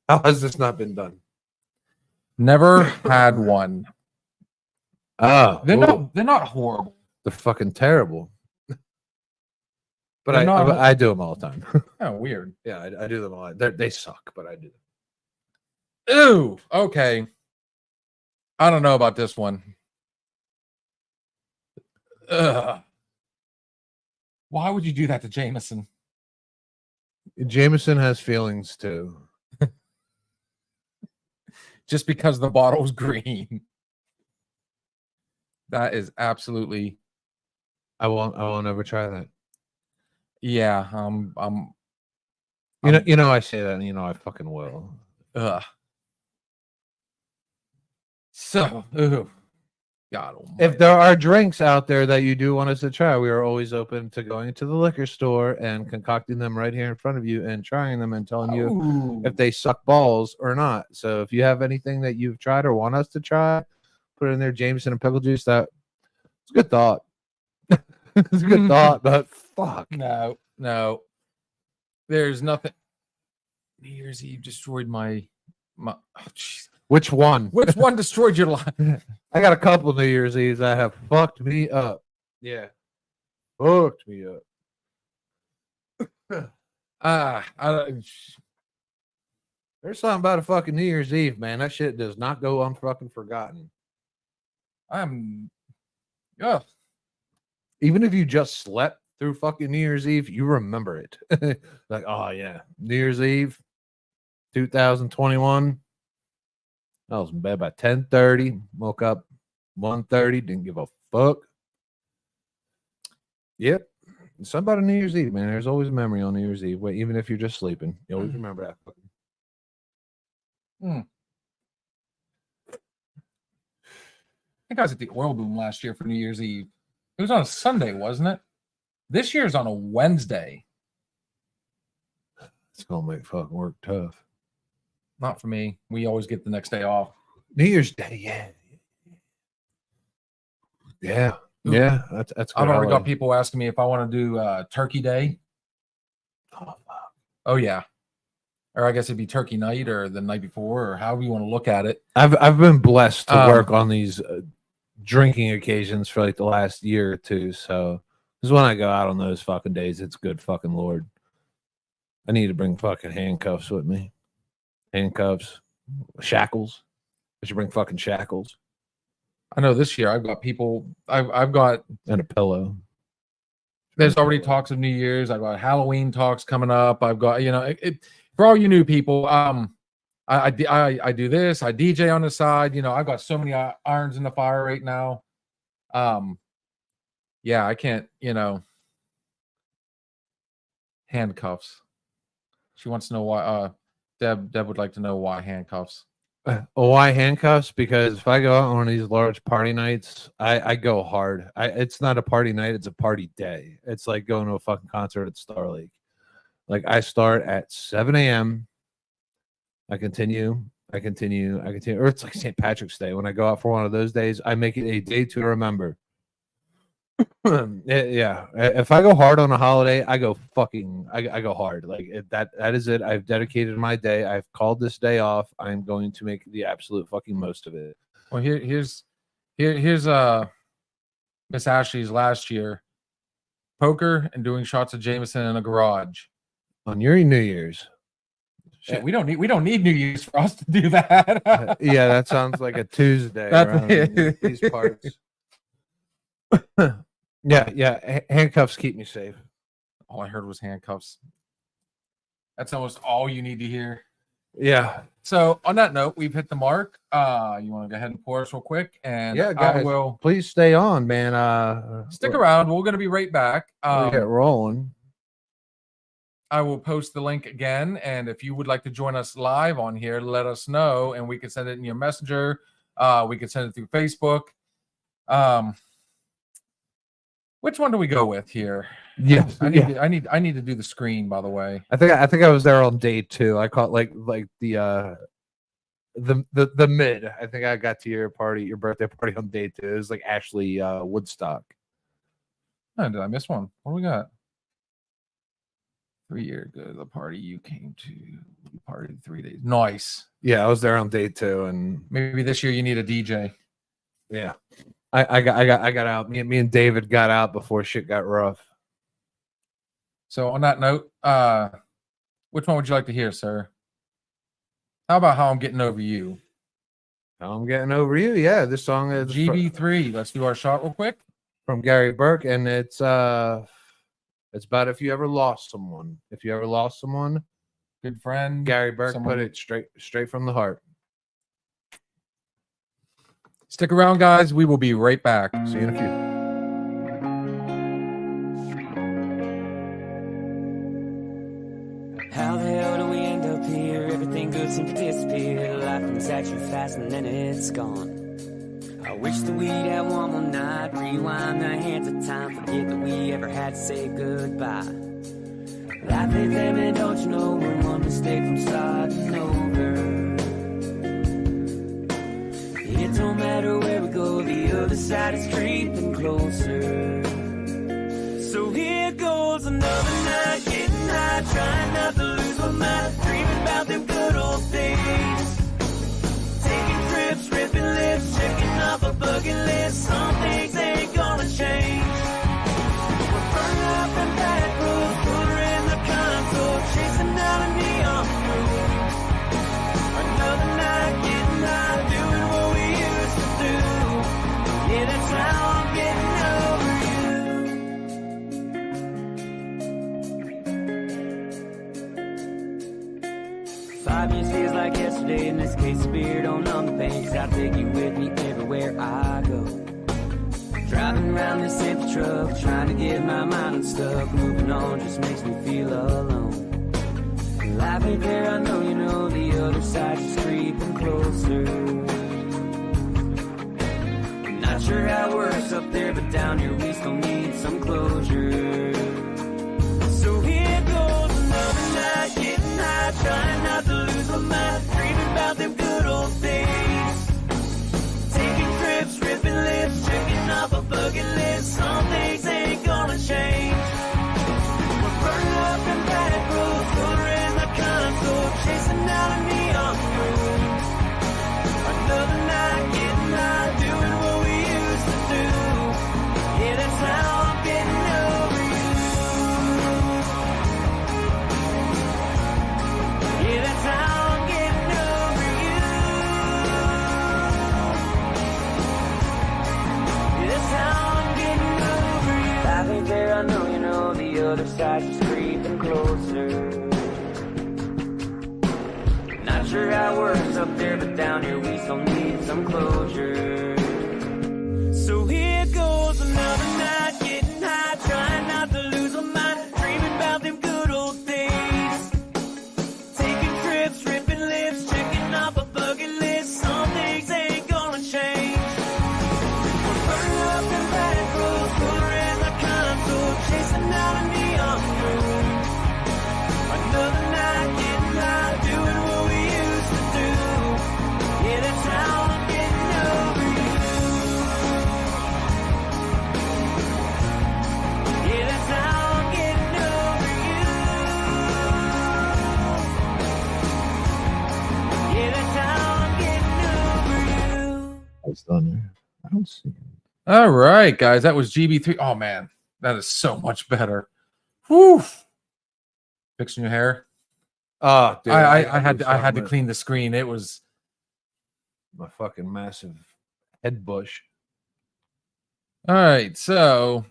How has this not been done? Never had one. Oh, They're not horrible. they're fucking terrible. But They're not I do them all the time. Oh, weird. Yeah, I do them all. They suck, but I do them. Ooh, okay. I don't know about this one. Ugh. Why would you do that to Jameson? Jameson has feelings too. Just because the bottle's green. That is absolutely. I won't ever try that. Yeah, You know I say that, and I fucking will. Ugh. So, God almighty. If there are drinks out there that you do want us to try, we are always open to going to the liquor store and concocting them right here in front of you and trying them and telling you if they suck balls or not. So if you have anything that you've tried or want us to try, put it in there. Jameson and pickle juice. It's a good thought. It's a good thought, but fuck. No. There's nothing. New Year's Eve destroyed my oh, jeez. Which one? Which one destroyed your life? I got a couple New Year's Eves that have fucked me up. Yeah. Fucked me up. There's something about a fucking New Year's Eve, man. That shit does not go unfucking forgotten. Even if you just slept through fucking New Year's Eve, you remember it. Like, oh yeah, New Year's Eve, 2021. I was in bed by 10:30. Woke up 1:30. Didn't give a fuck. Yep. Something about a New Year's Eve, man. There's always a memory on New Year's Eve. Wait, even if you're just sleeping, you always remember that. I think I was at the Oil Boom last year for New Year's Eve. It was on a Sunday, wasn't it? This year's on a Wednesday. It's gonna make fucking work tough. Not for me. We always get the next day off. New Year's Day, yeah. Yeah. That's good. I've already got people asking me if I want to do Turkey Day. Oh, fuck. Oh yeah. Or I guess it'd be Turkey Night or the night before or however you want to look at it. I've been blessed to work on these drinking occasions for like the last year or two. So this is when I go out on those fucking days. It's good fucking Lord. I need to bring fucking handcuffs with me. Handcuffs, shackles. I should bring fucking shackles. I know this year I've got people. I've got and a pillow. There's already talks of New Year's. I've got Halloween talks coming up. I've got for all you new people. I do this. I DJ on the side. I've got so many irons in the fire right now. Yeah, I can't. Handcuffs. She wants to know why. Deb would like to know why handcuffs. Why handcuffs? Because if I go out on one of these large party nights, I go hard. It's not a party night, it's a party day. It's like going to a fucking concert at Star Lake. Like I start at 7 a.m. I continue. Or it's like St. Patrick's Day. When I go out for one of those days, I make it a day to remember. Yeah. If I go hard on a holiday, I go hard. Like that is it. I've dedicated my day. I've called this day off. I'm going to make the absolute fucking most of it. Well, here's Miss Ashley's last year. Poker and doing shots of Jameson in a garage. On your New Year's. Shit, we don't need New Year's for us to do that. Yeah, that sounds like a Tuesday around these parts. Yeah. Handcuffs keep me safe. All I heard was handcuffs. That's almost all you need to hear. Yeah. So on that note, we've hit the mark. You want to go ahead and pour us real quick, and Yeah, I guys, will please stay on, man. stick around. We're going to be right back. We'll get rolling. I will post the link again, and if you would like to join us live on here, let us know, and we can send it in your messenger. We can send it through Facebook. Which one do we go with here? Yeah, I need to do the screen, by the way. I think I was there on day 2. I caught like the mid. I think I got to your birthday party on day 2. It was like Ashley Woodstock. Oh, did I miss one? What do we got? 3 years ago, the party you came to. You partied 3 days. Nice. Yeah, I was there on day 2, and maybe this year you need a DJ. Yeah, I got out. Me and David got out before shit got rough. So on that note, which one would you like to hear, sir? How about How I'm Getting Over You? How I'm Getting Over You. Yeah, this song is GB3. Let's do our shot real quick. From Gary Burke, and it's about if you ever lost someone. If you ever lost someone, good friend. Gary Burke put it straight from the heart. Stick around, guys. We will be right back. See you in a few. How the hell do we end up here? Everything good seems to disappear. Life comes at you fast and then it's gone. I wish that we'd have one more night. Rewind the hands of time. Forget that we ever had to say goodbye. Life is heavy, don't you know? We're one mistake from starting over. It don't matter where we go, the other side is creeping closer. So here goes another night, getting high, trying not to lose my mind, dreaming about them good old days. Taking trips, ripping lips, checking off a bucket list. Some things ain't gonna change. We're burning up in back roads, put her in the console, chasing down a neon road. Another night, getting high, doing what we used to do. Yeah, that's how I'm getting over you. 5 years feels like yesterday. In this case, beer don't numb the pain, 'cause I'll take you with me everywhere I go. Driving around this empty truck, trying to get my mind unstuck. Moving on just makes me feel alone. Life ain't there, I know you know. The other side's just creeping closer. Not sure how it works up there, but down here we still need some closure. So here goes another night, getting high, trying not to lose my mind, dreaming about them good old days. Taking trips, ripping lips, checking off a bucket list. Some things ain't gonna change. We're burning up in back roads, put her in the console, chasing down a neon road. Another night, getting high, doing what we used to do. Yeah, that's how I'm getting over you. Yeah, that's how I'm getting over you. Yeah, that's how I'm getting over you. Life ain't there, I know you know. The other side's just creeping closer. Not sure how it works up there, but down here we still need some closure. So here goes another night, getting high, trying not to lose my mind, dreaming about them good old days. Taking trips, ripping lips, checking off a bucket list. Some things ain't gonna change. We're burning up in back roads, put her in the console, chasing down a neon road. Another night, getting high, doing what we used to do. Yeah, that's how I'm getting over you. Yeah, that's how I'm getting over you. Yeah, that's how I'm getting over you. It's done there. I don't see it. All right, guys. That was GB3. Oh, man. That is so much better. Whew. Fixing your hair. Oh, dude, I had to clean the screen. It was my fucking massive head bush. all right. So,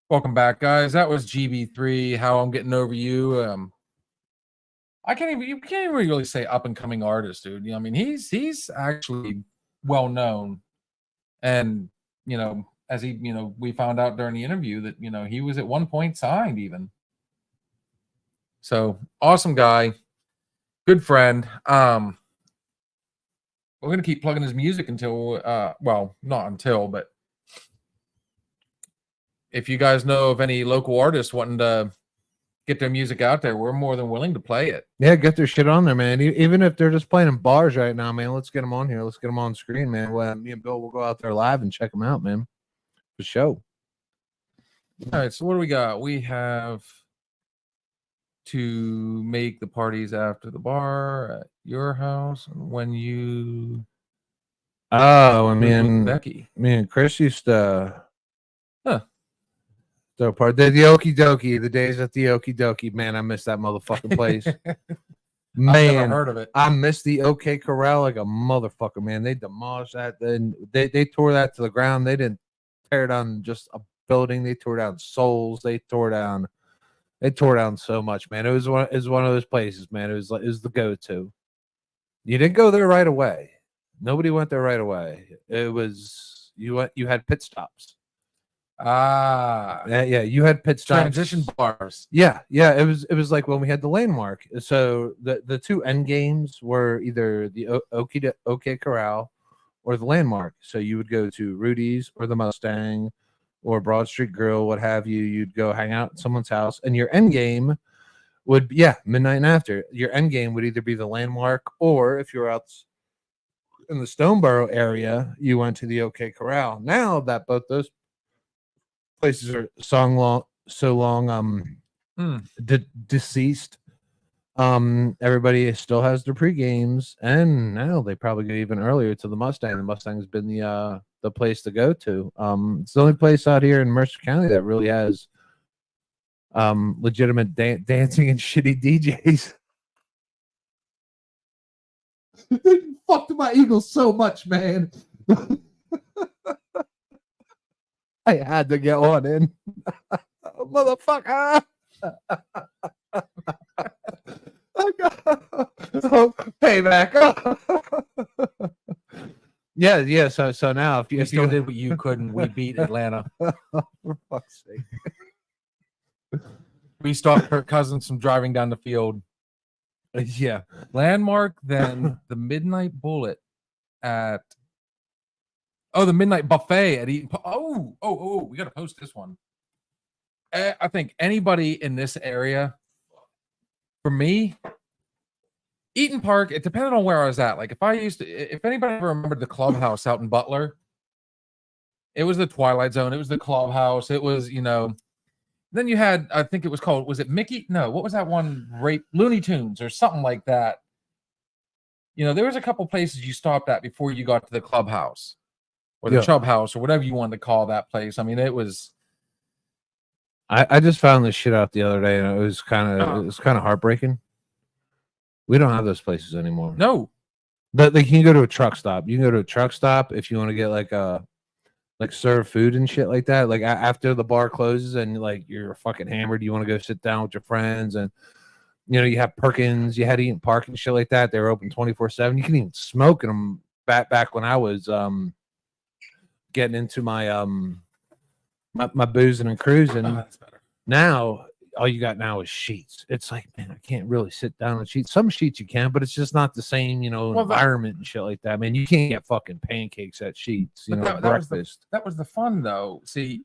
welcome back, guys. That was GB3. How I'm Getting Over You. You can't even really say up and coming artist, dude. You know, I mean, he's actually well known, and you know, as he, you know, we found out during the interview that you know he was at one point signed even. So awesome guy, good friend. We're gonna keep plugging his music until, well, not until, but if you guys know of any local artists wanting to get their music out there, we're more than willing to play it. Yeah, get their shit on there, man. Even if they're just playing in bars right now, man, let's get them on here. Let's get them on screen, man. Well, me and Bill will go out there live and check them out, man. For sure. All right, so what do we got? We have to make the parties after the bar at your house when you Oh, I live with mean, Becky. me and Chris used to Huh. throw a party. The Okie Dokie, the days at the Okie Dokie, man, I miss that motherfucking place. I've never Man, heard of it. I miss the OK Corral like a motherfucker, man. They demolished that. Then they tore that to the ground. They didn't tear down just a building. They tore down souls. They tore down so much, man. It was one of those places, man. It was the go-to. You didn't go there right away. Nobody went there right away. It was you had pit stops. Yeah, you had pit stops. Transition bars. Yeah. It was like when we had the landmark. So the two end games were either the OK Corral or the landmark. So you would go to Rudy's or the Mustang or Broad Street Grill, what have you. You'd go hang out at someone's house, and your end game would be midnight and after. Your end game would either be the landmark, or if you're out in the Stoneboro area, you went to the OK Corral. Now that both those places are so long deceased, everybody still has their pre-games, and now they probably go even earlier to the Mustang. The Mustang's been the place to go to. It's the only place out here in Mercer County that really has legitimate dancing and shitty DJs. You fucked my Eagles so much, man. I had to get one in. Motherfucker. Payback. Yeah. So now, if We you still did what you couldn't. We beat Atlanta. for fuck's sake. We stopped Kirk Cousins from driving down the field. Yeah. Landmark, then the Midnight Bullet at the Midnight Buffet at Eaton. We got to post this one. I think anybody in this area, for me, Eaton Park, it depended on where I was at. Like if anybody ever remembered the clubhouse out in Butler, it was the Twilight Zone. It was the clubhouse. It was, then you had, I think it was called, was it Mickey? No, what was that one? Looney Tunes or something like that. There was a couple places you stopped at before you got to the clubhouse or the Chubb House or whatever you wanted to call that place. I mean, it was. I just found this shit out the other day, and it was kind of heartbreaking. We don't have those places anymore. No. But you can go to a truck stop. You can go to a truck stop if you want to get like serve food and shit like that. Like after the bar closes and like you're fucking hammered, you want to go sit down with your friends, and you have Perkins, you had Eaton Park and shit like that. They were open 24/7. You can even smoke in them back when I was getting into my my boozing and cruising. That's better. Now all you got now is sheets. It's like, man, I can't really sit down on sheets. Some sheets you can, but it's just not the same, environment and shit like that. Man, you can't get fucking pancakes at sheets. Breakfast. That was the fun though. See,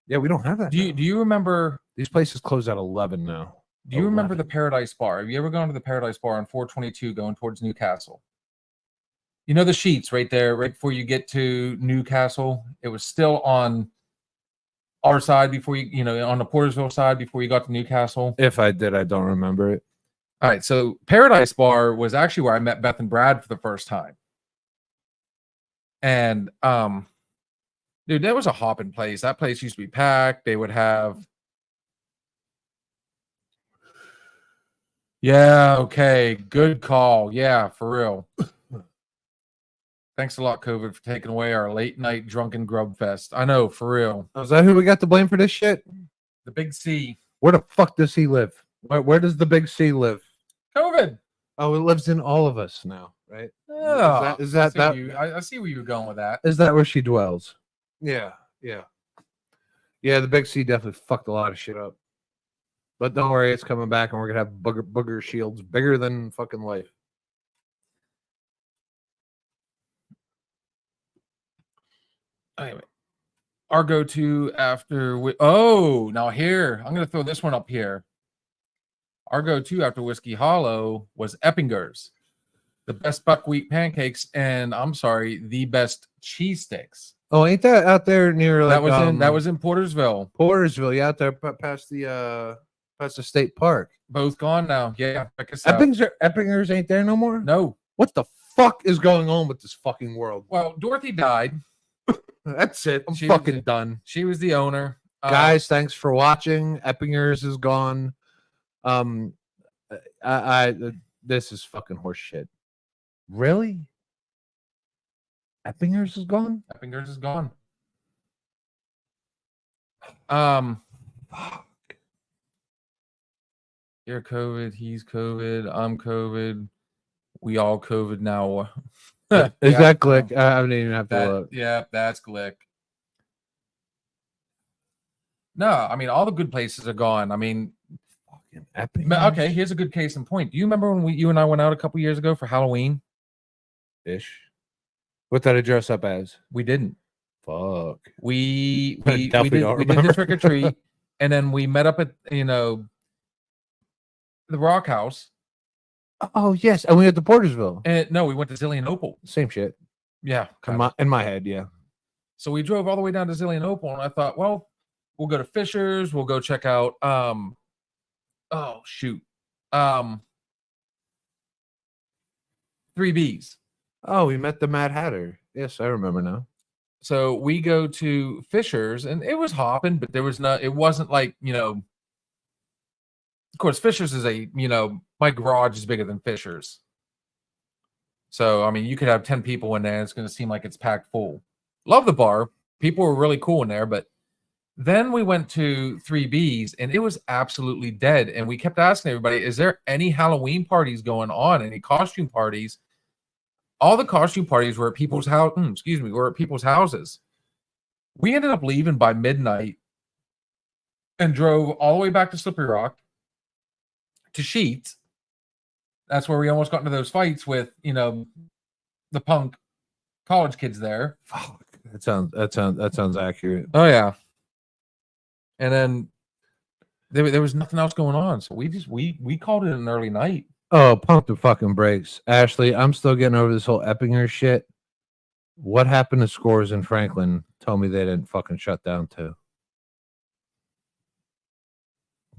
yeah, we don't have that. Do you remember these places close at 11 now? Do you remember the Paradise Bar? Have you ever gone to the Paradise Bar on 422 going towards Newcastle? The sheets right there, right before you get to Newcastle. It was still on our side before you, on the Portersville side before you got to Newcastle. If I did, I don't remember it. All right. So Paradise Bar was actually where I met Beth and Brad for the first time. And, dude, that was a hopping place. That place used to be packed. They would have. Yeah. Okay. Good call. Yeah, for real. Thanks a lot, COVID, for taking away our late night drunken grub fest. I know, for real. Is that who we got to blame for this shit? The Big C. Where the fuck does he live? Where does the Big C live? COVID. Oh, it lives in all of us now, right? Oh, is that I see where I see where you were going with that. Is that where she dwells? Yeah. Yeah, the big C definitely fucked a lot of shit up. But don't worry, it's coming back, and we're gonna have booger shields bigger than fucking life. Anyway, our go-to after now here, I'm gonna throw this one up here. Our go-to after Whiskey Hollow was Eppinger's, the best buckwheat pancakes, and I'm sorry, the best cheese sticks. Oh, ain't that out there near like That was in Portersville. Portersville? Yeah, out there past the state park. Both gone now. Yeah, check us out. Eppinger's ain't there no more. No. What the fuck is going on with this fucking world? Well, Dorothy died. That's it. I'm She fucking was- done. She was the owner. Guys, thanks for watching. Eppinger's is gone. This is fucking horse shit. Really? Eppinger's is gone? Eppinger's is gone. Fuck. You're COVID. He's COVID. I'm COVID. We all COVID now. Is Yeah. that Glick? I don't even have to look. Yeah, that's Glick. No, I mean all the good places are gone. I mean, Fucking Eppinger's. okay, here's a good case in point. Do you remember when you and I went out a couple years ago for Halloween? Ish. What did I dress up as? We didn't. Fuck. We Definitely don't we did the remember. trick or treat, and then we met up at the Rock House. Oh yes, and we went to Portersville. And no, we went to Zillionople. Same shit. Yeah, In my head, yeah. so we drove all the way down to Zillionople, and I thought, well, we'll go to Fisher's. We'll go check out. Oh shoot, 3Bs. Oh, we met the Mad Hatter. Yes, I remember now. So we go to Fisher's, and it was hopping, but there was not. It wasn't like Of course, Fisher's is my garage is bigger than Fisher's. So I mean, you could have 10 people in there, and it's going to seem like it's packed full. Love the bar. People were really cool in there, but then we went to 3Bs, and it was absolutely dead. And we kept asking everybody, "Is there any Halloween parties going on? Any costume parties?" All the costume parties were at people's house. Were at people's houses. We ended up leaving by midnight and drove all the way back to Slippery Rock to Sheets. That's where we almost got into those fights with the punk college kids there. Fuck. That sounds accurate. Oh yeah. And then there was nothing else going on, so we called it an early night. Oh, pump the fucking brakes. Ashley, I'm still getting over this whole Eppinger shit. What happened to Scores in Franklin? Tell me they didn't fucking shut down too.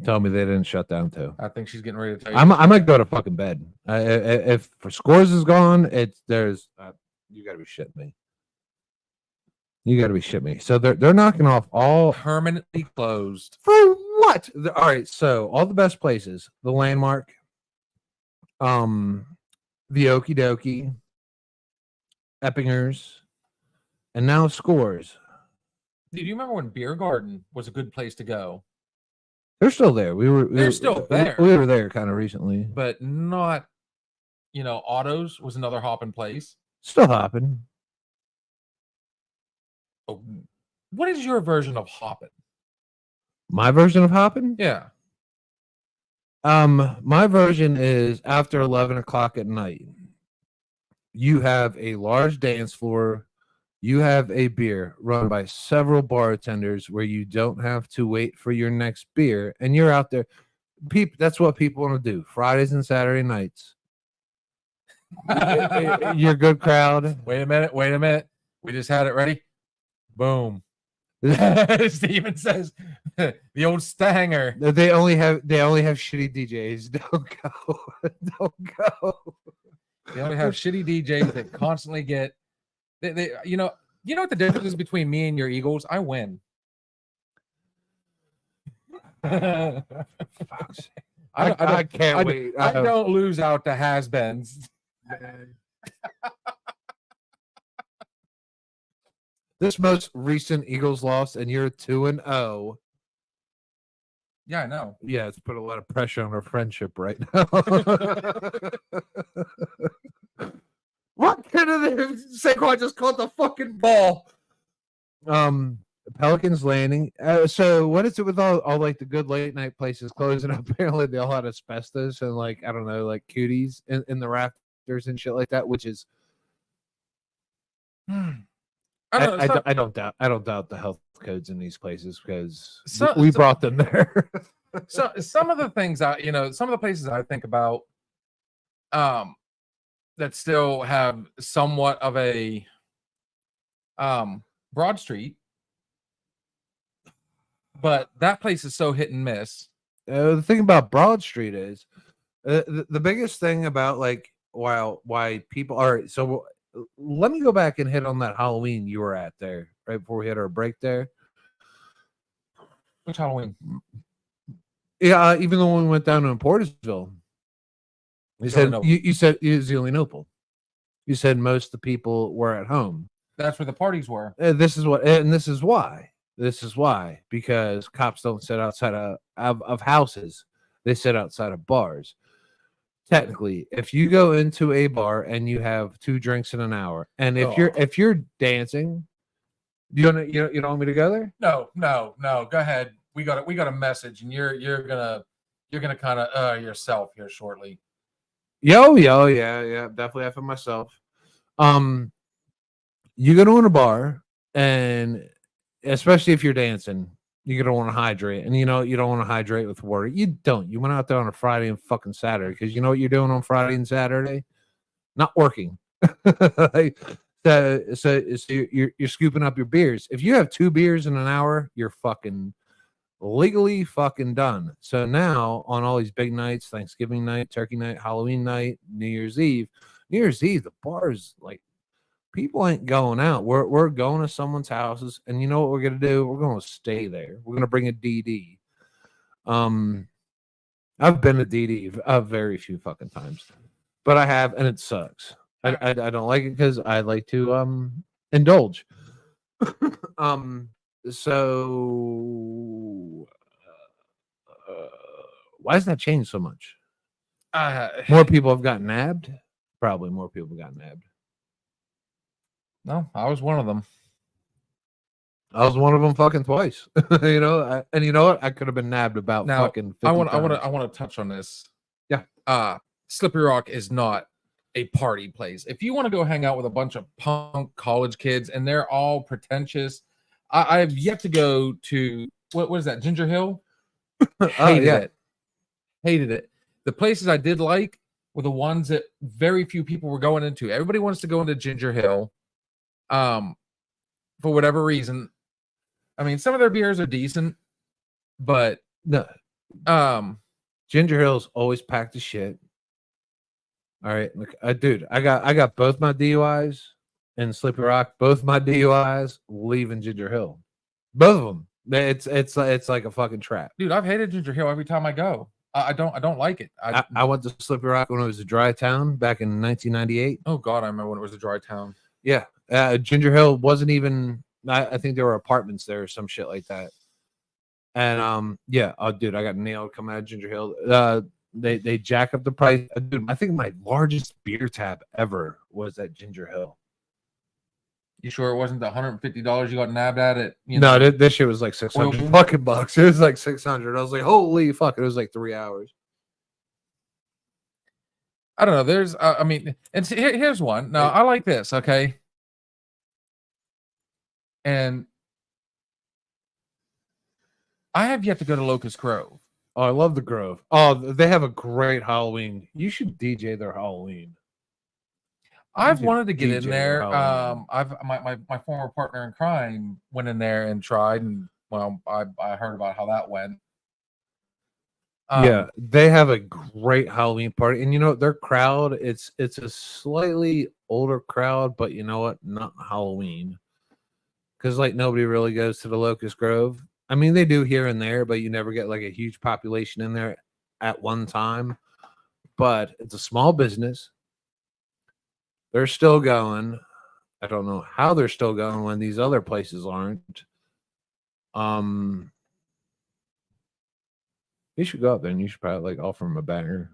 Tell me they didn't shut down too. I think she's getting ready to tell you. I might go to fucking bed. If for Scores is gone, you gotta be shitting me. You gotta be shitting me. So they're knocking off all permanently closed. for what? All right, so all the best places, the Landmark, the Okie Dokie, Eppinger's, and now Scores. Do you remember when Beer Garden was a good place to go? They're still there. They're still there. We were there kind of recently. But not, Autos was another hopping place. Still hopping. Oh, what is your version of hopping? My version of hopping? Yeah. My version is after 11 o'clock at night. You have a large dance floor. You have a beer run by several bartenders where you don't have to wait for your next beer, and you're out there. That's what people want to do. Fridays and Saturday nights. You're a good crowd. Wait a minute. We just had it ready. Boom. Steven says the old stanger. They only have shitty DJs. Don't go. Don't go. They only have shitty DJs that constantly get they you know what the difference is between me and your Eagles? I win. I can't wait. I don't lose out to has-beens. This most recent Eagles loss, and you're 2-0. Yeah, I know. Yeah, it's put a lot of pressure on our friendship right now. What kind of Saquon just caught the fucking ball? Pelicans Landing. So what is it with all like the good late night places closing? Apparently they all had asbestos and like I don't know, like cuties in the rafters and shit like that, which is I don't know. I don't doubt the health codes in these places because So- we so- brought them there. So some of the things some of the places I think about, that still have somewhat of a, Broad Street, but that place is so hit and miss. The thing about Broad Street is the biggest thing about like why people are so. Let me go back and hit on that Halloween you were at there right before we had our break there. Which Halloween? Yeah, even though when we went down to Portisville, you said Zeleenople. you said it was Zeleenople. You said most of the people were at home. That's where the parties were. This is why. This is why because cops don't sit outside of houses; they sit outside of bars. Technically, if you go into a bar and you have 2 drinks in an hour, and if you're dancing, you don't want me to go there? No. Go ahead. We got a message, and you're gonna kind of yourself here shortly. Yeah, definitely have for myself. You go to a bar, and especially if you're dancing, you're gonna want to hydrate, and you don't want to hydrate with water. You don't. You went out there on a Friday and fucking Saturday because you know what you're doing on Friday and Saturday? Not working. So you're scooping up your beers. If you have 2 beers in an hour, you're fucking legally fucking done. So now on all these big nights, Thanksgiving night, Turkey night, Halloween night, New Year's Eve, the bars like people ain't going out. We're going to someone's houses, and you know what we're gonna do? We're gonna stay there. We're gonna bring a DD. I've been to DD a very few fucking times, but I have, and it sucks. I don't like it because I like to indulge. So why has that changed so much? More people have gotten nabbed. Probably more people got nabbed. No, I was one of them. I was one of them fucking twice. And you know what? I could have been nabbed about Now, fucking 50 I want times. to touch on this. Yeah. Slippery Rock is not a party place. If you want to go hang out with a bunch of punk college kids and they're all pretentious, I've yet to go to what is that? Ginger Hill? Hated it. The places I did like were the ones that very few people were going into. Everybody wants to go into Ginger Hill, for whatever reason. I mean, some of their beers are decent, but No, Ginger Hill's always packed as shit. All right, look, dude, I got both my DUIs in Slippery Rock. Both my DUIs leaving Ginger Hill. Both of them. It's like a fucking trap. dude, I've hated Ginger Hill every time I go. I don't like it. I went to Slippery Rock when it was a dry town back in 1998. Oh God, I remember when it was a dry town. Yeah, Ginger Hill wasn't even. I think there were apartments there or some shit like that. And yeah, oh dude, I got nailed coming out of Ginger Hill. They jack up the price. Dude, I think my largest beer tab ever was at Ginger Hill. You sure it wasn't the $150 you got nabbed at it? No, this shit was like 600 Well, fucking bucks. It was like 600. I was like, holy fuck! It was like 3 hours. I don't know. There's, I mean, and here's one. Now, I like this. Okay, and I have yet to go to Locust Grove. Oh, I love the Grove. Oh, they have a great Halloween. You should DJ their Halloween. I've should wanted to get DJ in there. Halloween. I've my former partner in crime went in there and tried, and well, I heard about how that went. Yeah, they have a great Halloween party, and you know their crowd. It's a slightly older crowd, but you know what? Not Halloween, because like nobody really goes to the Locust Grove. I mean, they do here and there, but you never get like a huge population in there at one time. But it's a small business. They're still going. I don't know how they're still going when these other places aren't. You should go up there and you should probably like offer him a banger.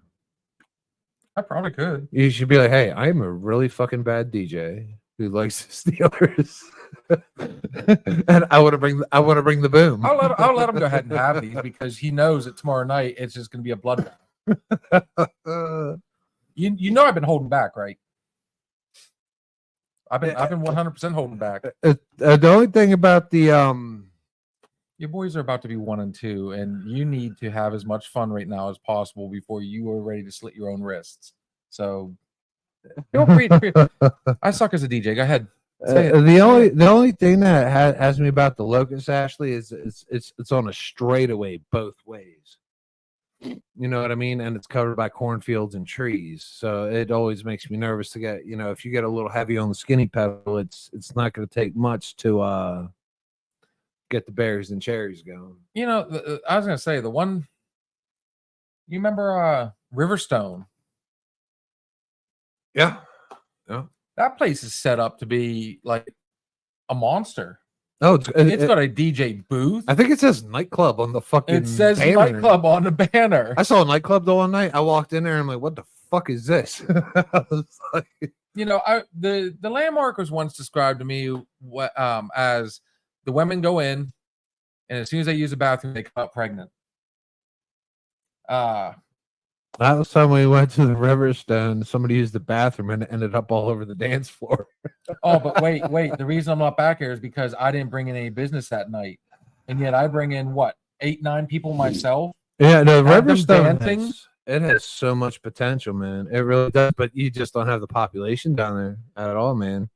I probably could. You should be like, hey, I'm a really fucking bad DJ who likes the Steelers. And I want to bring the boom. I'll let him go ahead and have these because he knows that tomorrow night it's just going to be a bloodbath. You know I've been holding back, right? I've been 100% holding back. The only thing about the Your boys are about to be 1 and 2, and you need to have as much fun right now as possible before you are ready to slit your own wrists. So feel free. I suck as a DJ. Go ahead. Say it. the only thing that has me about the Locust, Ashley, is it's on a straightaway both ways. You know what I mean? And it's covered by cornfields and trees, so it always makes me nervous to get. You know, if you get a little heavy on the skinny pedal, it's not going to take much to get the berries and cherries going. You know, I was going to say the one. You remember Riverstone? Yeah. That place is set up to be like a monster. Oh, It's got a DJ booth. I think it says nightclub on the fucking. It says banner. nightclub on the banner. I saw a nightclub the one night. I walked in there and I'm like, what the fuck is this? I was like, You know, the landmark was once described to me as the women go in, and as soon as they use the bathroom, they come out pregnant. that was time we went to the Riverstone. Somebody used the bathroom and it ended up all over the dance floor. Oh, but wait. The reason I'm not back here is because I didn't bring in any business that night, and yet I bring in what 8-9 people myself. Yeah, no, Have them Riverstone dancing? it has so much potential, man. It really does, but you just don't have the population down there at all, man.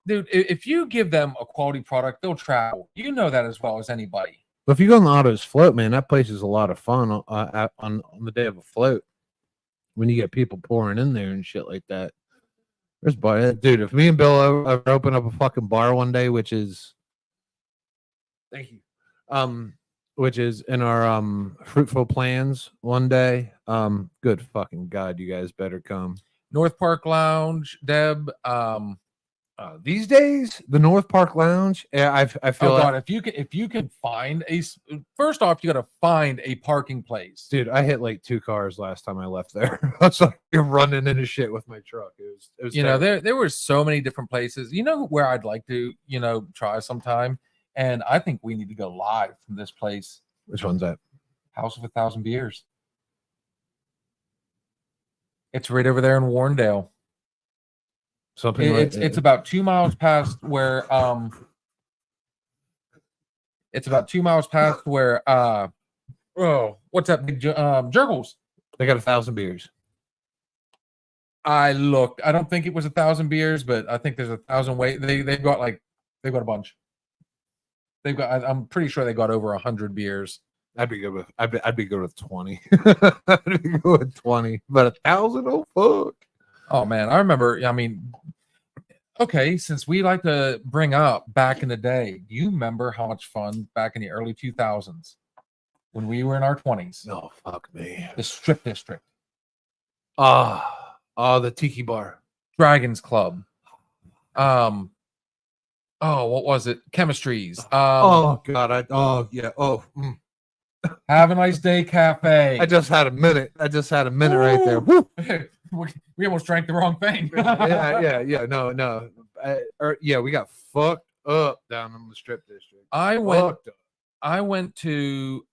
Dude, if you give them a quality product, they'll travel. You know that as well as anybody. But if you go on the Otto's float, man, that place is a lot of fun on the day of a float when you get people pouring in there and shit like that. There's dude. If me and Bill ever open up a fucking bar one day, which is, thank you, which is in our fruitful plans one day, good fucking God, you guys better come. North Park Lounge, Deb. These days, the North Park Lounge, yeah, I feel Oh God, like, if you can find first off, you got to find a parking place. dude, I hit like 2 cars last time I left there. I was like running into shit with my truck. It was You know, terrible. there were so many different places. You know where I'd like to, try sometime, and I think we need to go live from this place, Which one's that? House of 1,000 Beers. It's right over there in Warrendale. Something like It's about 2 miles past where it's about 2 miles past where what's that big Jurgles? they got 1,000 beers. I looked. I don't think it was 1,000 beers, but I think there's 1,000 way. They've got a bunch. I'm pretty sure they got over 100 beers. I'd be good with 20. I'd be good with 20, but 1,000, oh fuck. Oh man, I remember. I mean, okay, since we like to bring up back in the day, do you remember how much fun back in the early 2000s when we were in our 20s? No, fuck me. The Strip District, The Tiki Bar. Dragons Club. What was it? Chemistries. God, Have a Nice Day Cafe. I just had a minute. right there. Woo. We almost drank the wrong thing. yeah. No. We got fucked up down in the Strip District. I went to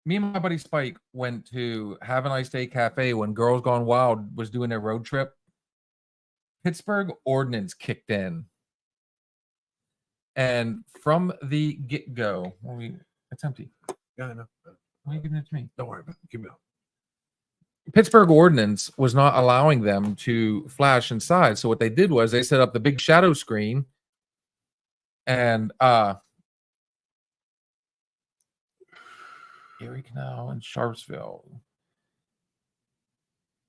me and my buddy Spike went to Have a Nice Day Cafe when Girls Gone Wild was doing their road trip. Pittsburgh Ordinance kicked in. And from the get-go, it's empty. Yeah, I know. Why are you giving it to me? Don't worry about it. Give me a Pittsburgh Ordinance was not allowing them to flash inside. So what they did was they set up the big shadow screen and Erie Canal and Sharpsville.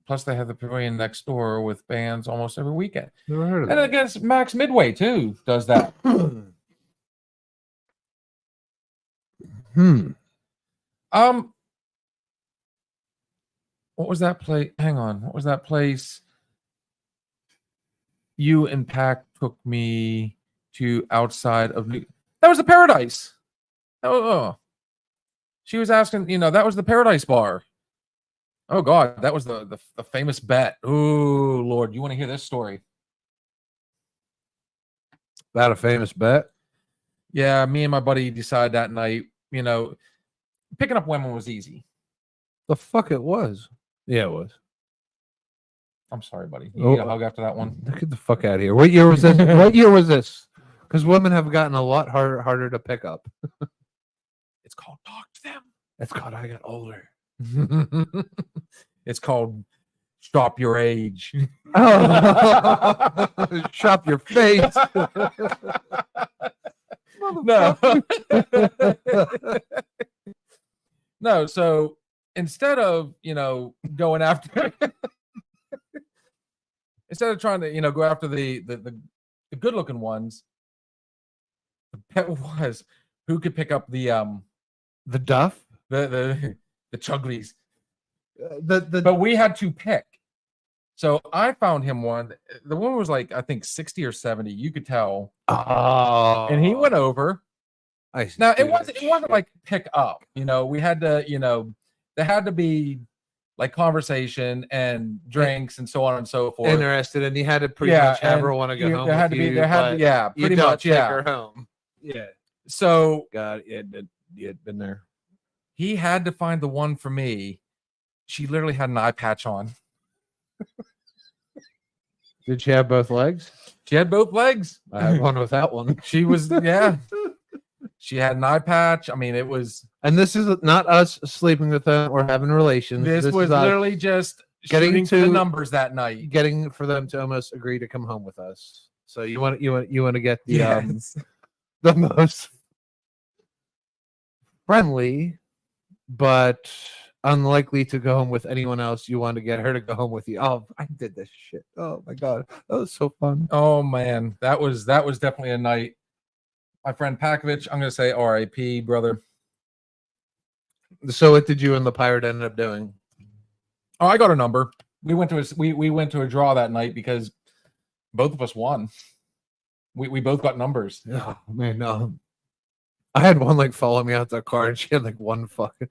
Plus they have the pavilion next door with bands almost every weekend. Never heard of And I that. guess Max Midway too does that. What was that place? Hang on. What was that place? You and Pac took me to outside of New. That was the Paradise. Oh, she was asking, that was the Paradise Bar. Oh God, that was the famous bet. Oh Lord, you want to hear this story? About a famous bet. Yeah, me and my buddy decided that night, picking up women was easy. The fuck it was. Yeah, it was. I'm sorry, buddy. You need a Oh. hug after that one? Get the fuck out of here. What year was this? What year was this? Because women have gotten a lot harder to pick up. It's called Talk to Them. That's called I got older. It's called Stop Your Age. Oh, shop your face. No. No, so instead of, going after instead of trying to, go after the good looking ones, the bet was who could pick up the duff, the chuglies. the But we had to pick. So I found him one. The one was like, I think 60 or 70. You could tell. oh, And he went over. I see Now it that wasn't shit. like pick up. We had to, there had to be like conversation and drinks and so on and so forth. interested, and you had to pretty Yeah, much have and her want to go home. There had with to be, you, there had but to, yeah, you pretty don't much, take yeah. her home. Yeah, So God, you had been there. he had to find the one for me. She literally had an eye patch on. Did she have both legs? She had both legs. I had one without one. She was, yeah. She had an eye patch. I mean, it was. And this is not us sleeping with them or having relations. This was is us literally just getting shooting for the to- numbers that night. getting for them to almost agree to come home with us. So you want to get the Yes. the most friendly, but unlikely to go home with anyone else. You want to get her to go home with you. Oh, I did this shit. Oh my God, that was so fun. Oh man, that was definitely a night. My friend Pakovich, I'm gonna say R.I.P. brother. So what did you and the pirate end up doing? Oh, I got a number. We went to a draw that night because both of us won. We both got numbers. Oh man, no. I had one like follow me out the car, and she had like one fucking.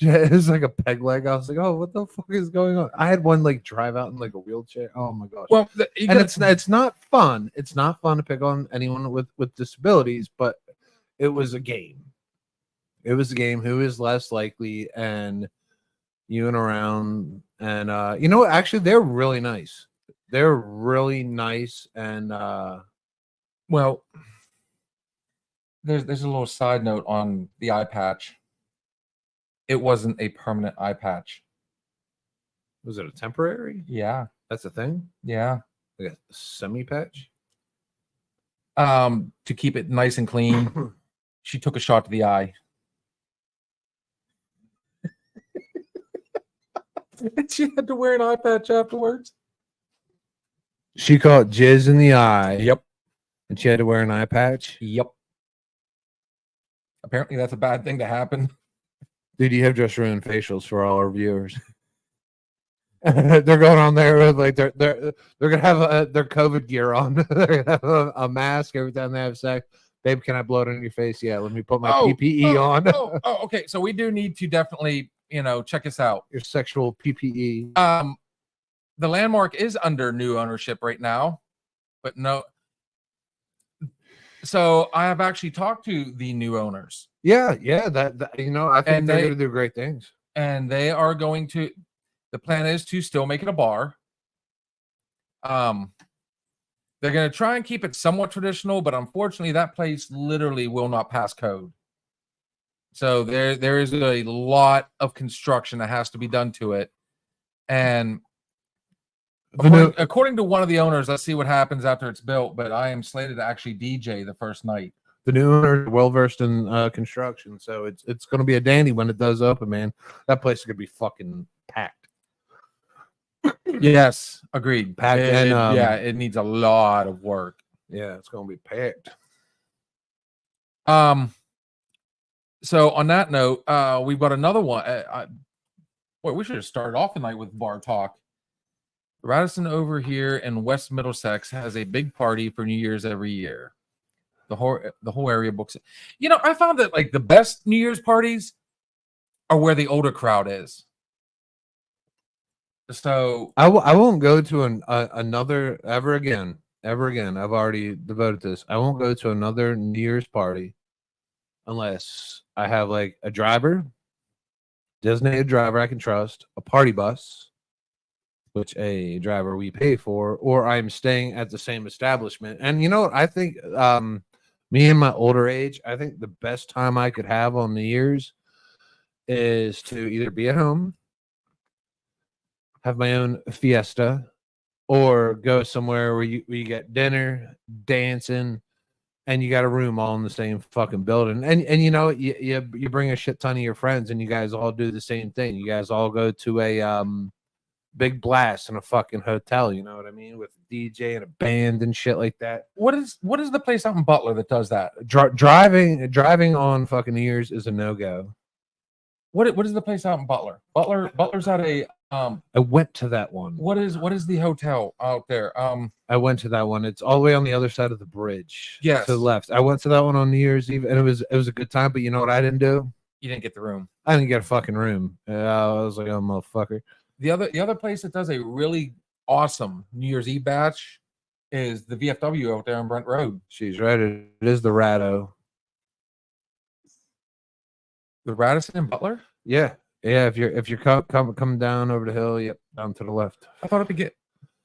It was like a peg leg. I was like, "Oh, what the fuck is going on?" I had one like drive out in like a wheelchair. Oh my gosh! Well, and it's not fun. It's not fun to pick on anyone with disabilities, but it was a game. It was a game. Who is less likely, and you and around, and actually, they're really nice. They're really nice, and well, there's a little side note on the eye patch. It wasn't a permanent eye patch. was it a temporary? Yeah, That's a thing. yeah. Like a semi patch. To keep it nice and clean, she took a shot to the eye. And she had to wear an eye patch afterwards. She caught jizz in the eye. Yep. And she had to wear an eye patch. Yep. Apparently that's a bad thing to happen. Dude, you have just ruined facials for all our viewers. They're going on there with like they're gonna have their COVID gear on. They're gonna have a mask every time they have sex. Babe, can I blow it in your face? Yeah, let me put my PPE on. Okay. So we do need to definitely, check this out. Your sexual PPE. The Landmark is under new ownership right now, but no. So I have actually talked to the new owners. Yeah, that I think And they're they- gonna do great things. And they are going to. The plan is to still make it a bar. They're going to try and keep it somewhat traditional, but unfortunately, that place literally will not pass code. So there is a lot of construction that has to be done to it, and according to one of the owners, let's see what happens after it's built. But I am slated to actually DJ the first night. The new owner is well versed in construction, so it's going to be a dandy when it does open, man. That place is going to be fucking packed. Yes, agreed. Packed and, it needs a lot of work. Yeah, it's going to be packed. So on that note, we've got another one. Boy, we should have started off the night with bar talk. Radisson over here in West Middlesex has a big party for New Year's every year. The whole area books it. You know, I found that like the best New Year's parties are where the older crowd is. So I won't go to another ever again. Ever again. I've already devoted this. I won't go to another New Year's party unless I have like a driver, designated driver I can trust, a party bus, which a driver we pay for, or I'm staying at the same establishment. And you know what? I think me in my older age, I think the best time I could have on New Year's is to either be at home, have my own fiesta, or go somewhere where you get dinner, dancing, and you got a room all in the same fucking building. And you know, you bring a shit ton of your friends and you guys all do the same thing. You guys all go to a big blast in a fucking hotel, you know what I mean? With a DJ and a band and shit like that. what is the place out in Butler that does that? Driving on fucking New Year's is a no-go. What is the place out in Butler? Butler's at a I went to that one. what is the hotel out there? I went to that one. It's all the way on the other side of the bridge. Yes. To the left. I went to that one on New Year's Eve, and it was a good time. But you know what I didn't do? You didn't get the room. I didn't get a fucking room. I was like, oh motherfucker. The other place that does a really awesome New Year's Eve batch is the VFW out there on Brent Road. She's right. It is the Ratto. The Radisson in Butler? Yeah. Yeah, if you're coming down over the hill, yep, down to the left. I thought it began.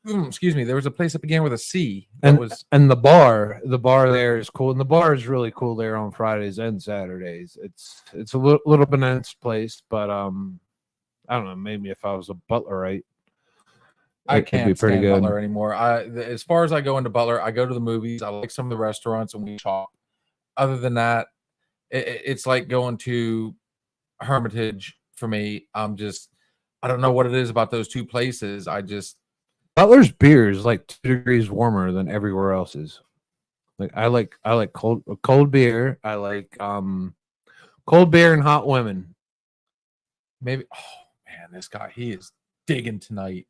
Excuse me. There was a place that began with a C. That was And the bar there is cool, and the bar is really cool there on Fridays and Saturdays. It's a little bonanza place, but I don't know. Maybe if I was a Butlerite, I it could can't be pretty stand good. Butler anymore. As far as I go into Butler, I go to the movies. I like some of the restaurants and we shop. Other than that, it's like going to Hermitage for me. I don't know what it is about those two places. Butler's beer is like 2 degrees warmer than everywhere else's. Like I like cold beer. I like cold beer and hot women. Maybe. Oh man, this guy, he is digging tonight.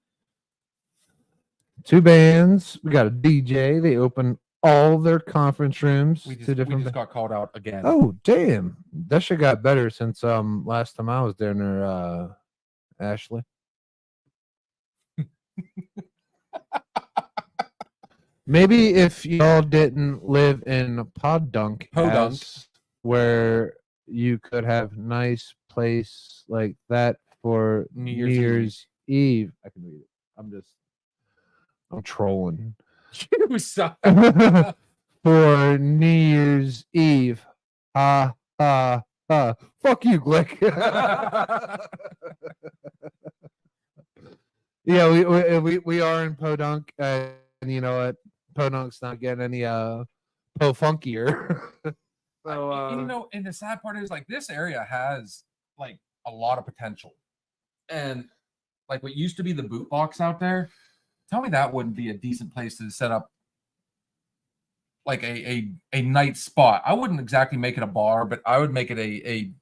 2 bands. We got a DJ. They open all their conference rooms We to different. just got called out again. Oh damn, that shit got better since last time I was there near Ashley. Maybe if y'all didn't live in Podunk, where you could have nice place like that for New Year's Eve. I can read it. I'm trolling. You suck. For New Year's Eve. Ha ha ha. Fuck you, Glick. Yeah, we are in Podunk, and you know what? Podunk's not getting any po-funkier. So you know, and the sad part is like this area has like a lot of potential. And like what used to be the boot box out there, tell me that wouldn't be a decent place to set up like a night spot. I wouldn't exactly make it a bar, but I would make it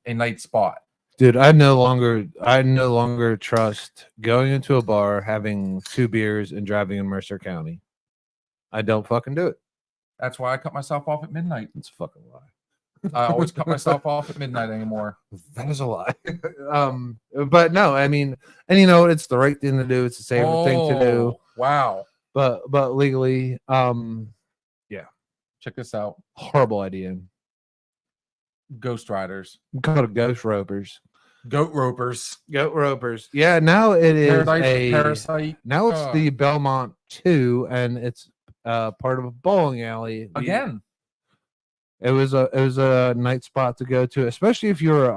a night spot. dude, I no longer trust going into a bar, having 2 beers, and driving in Mercer County. I don't fucking do it. That's why I cut myself off at midnight. It's a fucking lie. I always cut myself off at midnight anymore. That is a lie. But no, I mean, and you know, it's the right thing to do. It's the safe thing to do. Wow. But legally, Check this out. horrible idea. Ghost Riders. Called it Ghost Ropers. Goat Ropers. Goat Ropers. Yeah, now it is Parasite. now it's the Belmont 2, and it's part of a bowling alley. Again. It was a night spot to go to, especially if you're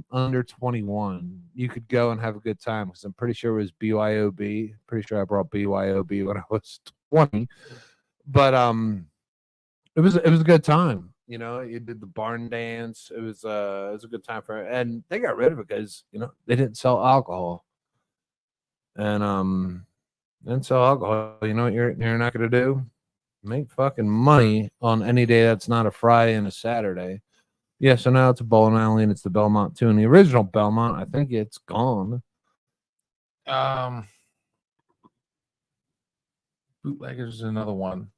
under 21. You could go and have a good time, because I'm pretty sure it was BYOB. Pretty sure I brought BYOB when I was 20. But it was a good time. You know, you did the barn dance. It was a good time for it. And they got rid of it because, you know, they didn't sell alcohol. And didn't sell alcohol. You know what you're not gonna do? Make fucking money on any day that's not a Friday and a Saturday. Yeah, so now it's a bowling alley and it's the Belmont 2. And the original Belmont, I think it's gone. Bootleggers is another one.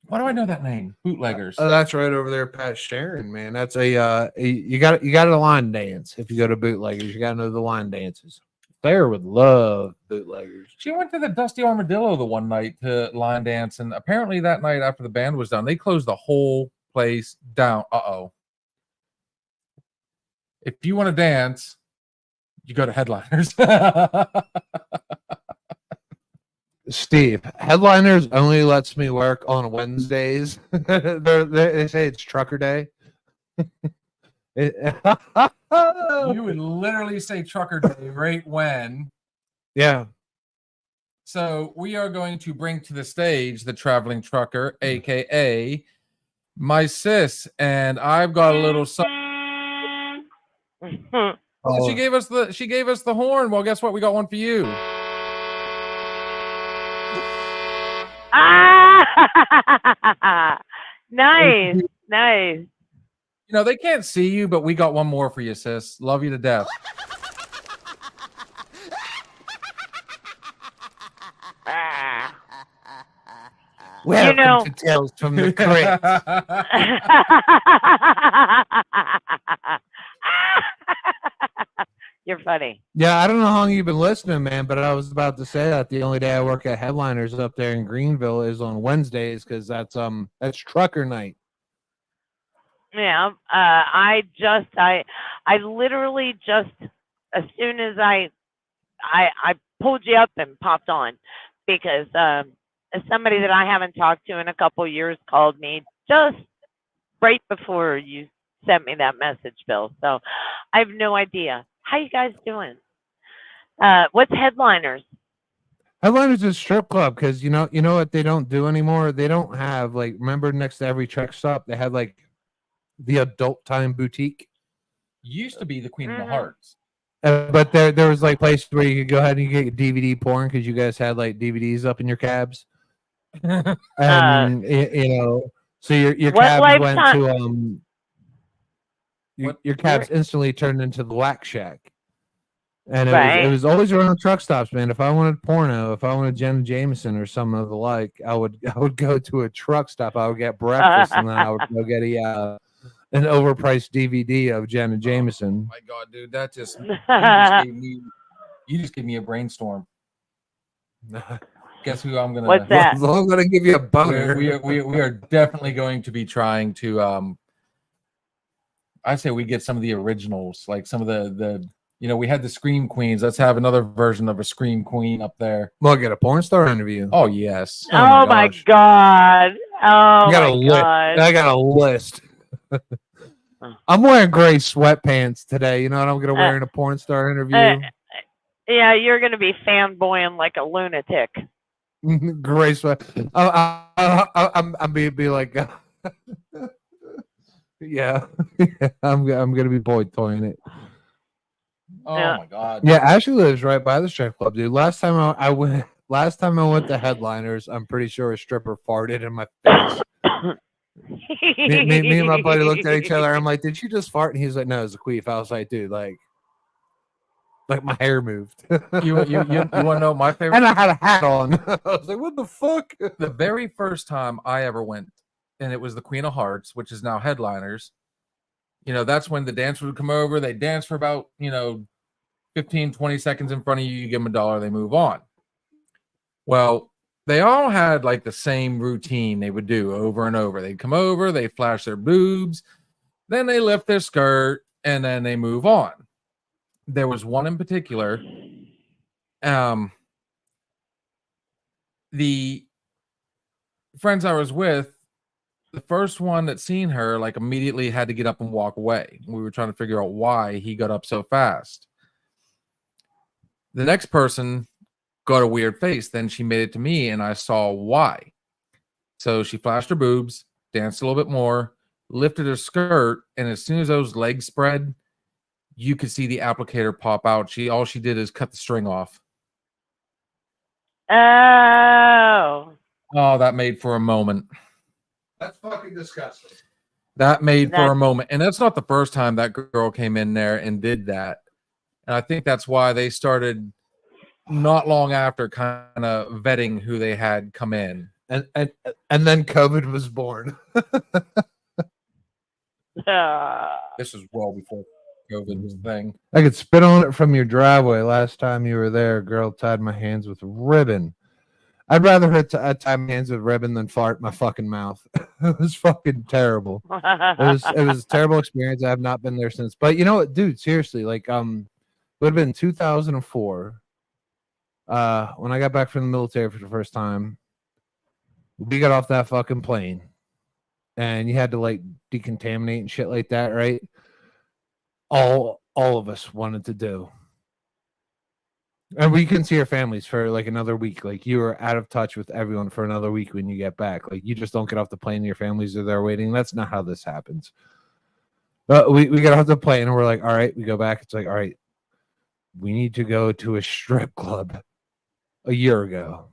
Why do I know that name? Bootleggers. Oh, that's right over there, Pat Sharon, man. That's you got a line dance if you go to Bootleggers. You got to know the line dances. Sarah would love Bootleggers. She went to the Dusty Armadillo the one night to line dance, and apparently that night after the band was done, they closed the whole place down. Uh-oh. If you want to dance, you go to Headliners. Steve, Headliners only lets me work on Wednesdays. They say it's trucker day. You would literally say trucker day right when. Yeah. So we are going to bring to the stage the traveling trucker, aka my sis, and I've got a little something. Oh. She gave us the horn. Well, guess what? We got one for you. Ah, nice. You know, they can't see you, but we got one more for you, sis. Love you to death. Welcome to Tales from the Crypt. You're funny. Yeah, I don't know how long you've been listening, man, but I was about to say that the only day I work at Headliners up there in Greenville is on Wednesdays because that's trucker night. Yeah, I literally just, as soon as I pulled you up and popped on, because somebody that I haven't talked to in a couple years called me just right before you sent me that message, Bill. So I have no idea. How you guys doing? What's Headliners? Headliners is a strip club because you know what they don't do anymore? They don't have, like, remember next to every truck stop they had like the adult time boutique. Used to be the Queen of the Hearts. But there was like places where you could go ahead and get DVD porn because you guys had like DVDs up in your cabs. And you know, so your cabs went to your cabs instantly turned into the Whack Shack. And it was always around truck stops, man. If I wanted porno, if I wanted Jenna Jameson or some of the like, I would go to a truck stop. I would get breakfast and then I would go get an overpriced DVD of Jenna Jameson. Oh my God, dude, that just you just gave me a brainstorm. Guess who I'm gonna? What's that? I'm gonna give you a boner. We are definitely going to be trying to. I say we get some of the originals, like some of the. You know, we had the Scream Queens. Let's have another version of a Scream Queen up there. We'll get a porn star interview. Oh yes. Oh my God. Oh my God. I got a list. I'm wearing gray sweatpants today. You know what I'm gonna wear in a porn star interview? Yeah, you're gonna be fanboying like a lunatic. Gray sweat. I'm be like, yeah. I'm gonna be boy toying it. Oh Yeah. my God. Yeah, Ashley lives right by the strip club, dude. Last time I went to Headliners, I'm pretty sure a stripper farted in my face. me and my buddy looked at each other. I'm like, "Did you just fart?" And he's like, "No, it was a queef." I was like, "Dude, like my hair moved." You want to know my favorite? And I had a hat on. I was like, "What the fuck?" The very first time I ever went, and it was the Queen of Hearts, which is now Headliners. You know, that's when the dancers would come over. They dance for about 15, 20 seconds in front of you. You give them $1, they move on. Well, they all had like the same routine they would do over and over. They'd come over, they flash their boobs, then they lift their skirt, and then they move on. There was one in particular. The friends I was with, the first one that seen her, like, immediately had to get up and walk away. We were trying to figure out why he got up so fast. The next person got a weird face. Then she made it to me, and I saw why. So she flashed her boobs, danced a little bit more, lifted her skirt, and as soon as those legs spread, you could see the applicator pop out. All she did is cut the string off. Oh, that made for a moment. That's fucking disgusting. That made for a moment. And that's not the first time that girl came in there and did that. And I think that's why they started not long after kind of vetting who they had come in. and then COVID was born. This was well before COVID was a thing. I could spit on it from your driveway. Last time you were there, a girl tied my hands with ribbon. I'd rather her tie my hands with ribbon than fart in my fucking mouth. It was fucking terrible. It was a terrible experience. I have not been there since. But you know what, dude? Seriously, like it would have been 2004. When I got back from the military for the first time, we got off that fucking plane, and you had to like decontaminate and shit like that, right? All of us wanted to do. And we couldn't see our families for like another week. Like you were out of touch with everyone for another week when you get back. Like you just don't get off the plane and your families are there waiting. That's not how this happens. But we got off the plane and we're like, all right, we go back. It's like, all right, we need to go to a strip club. A year ago,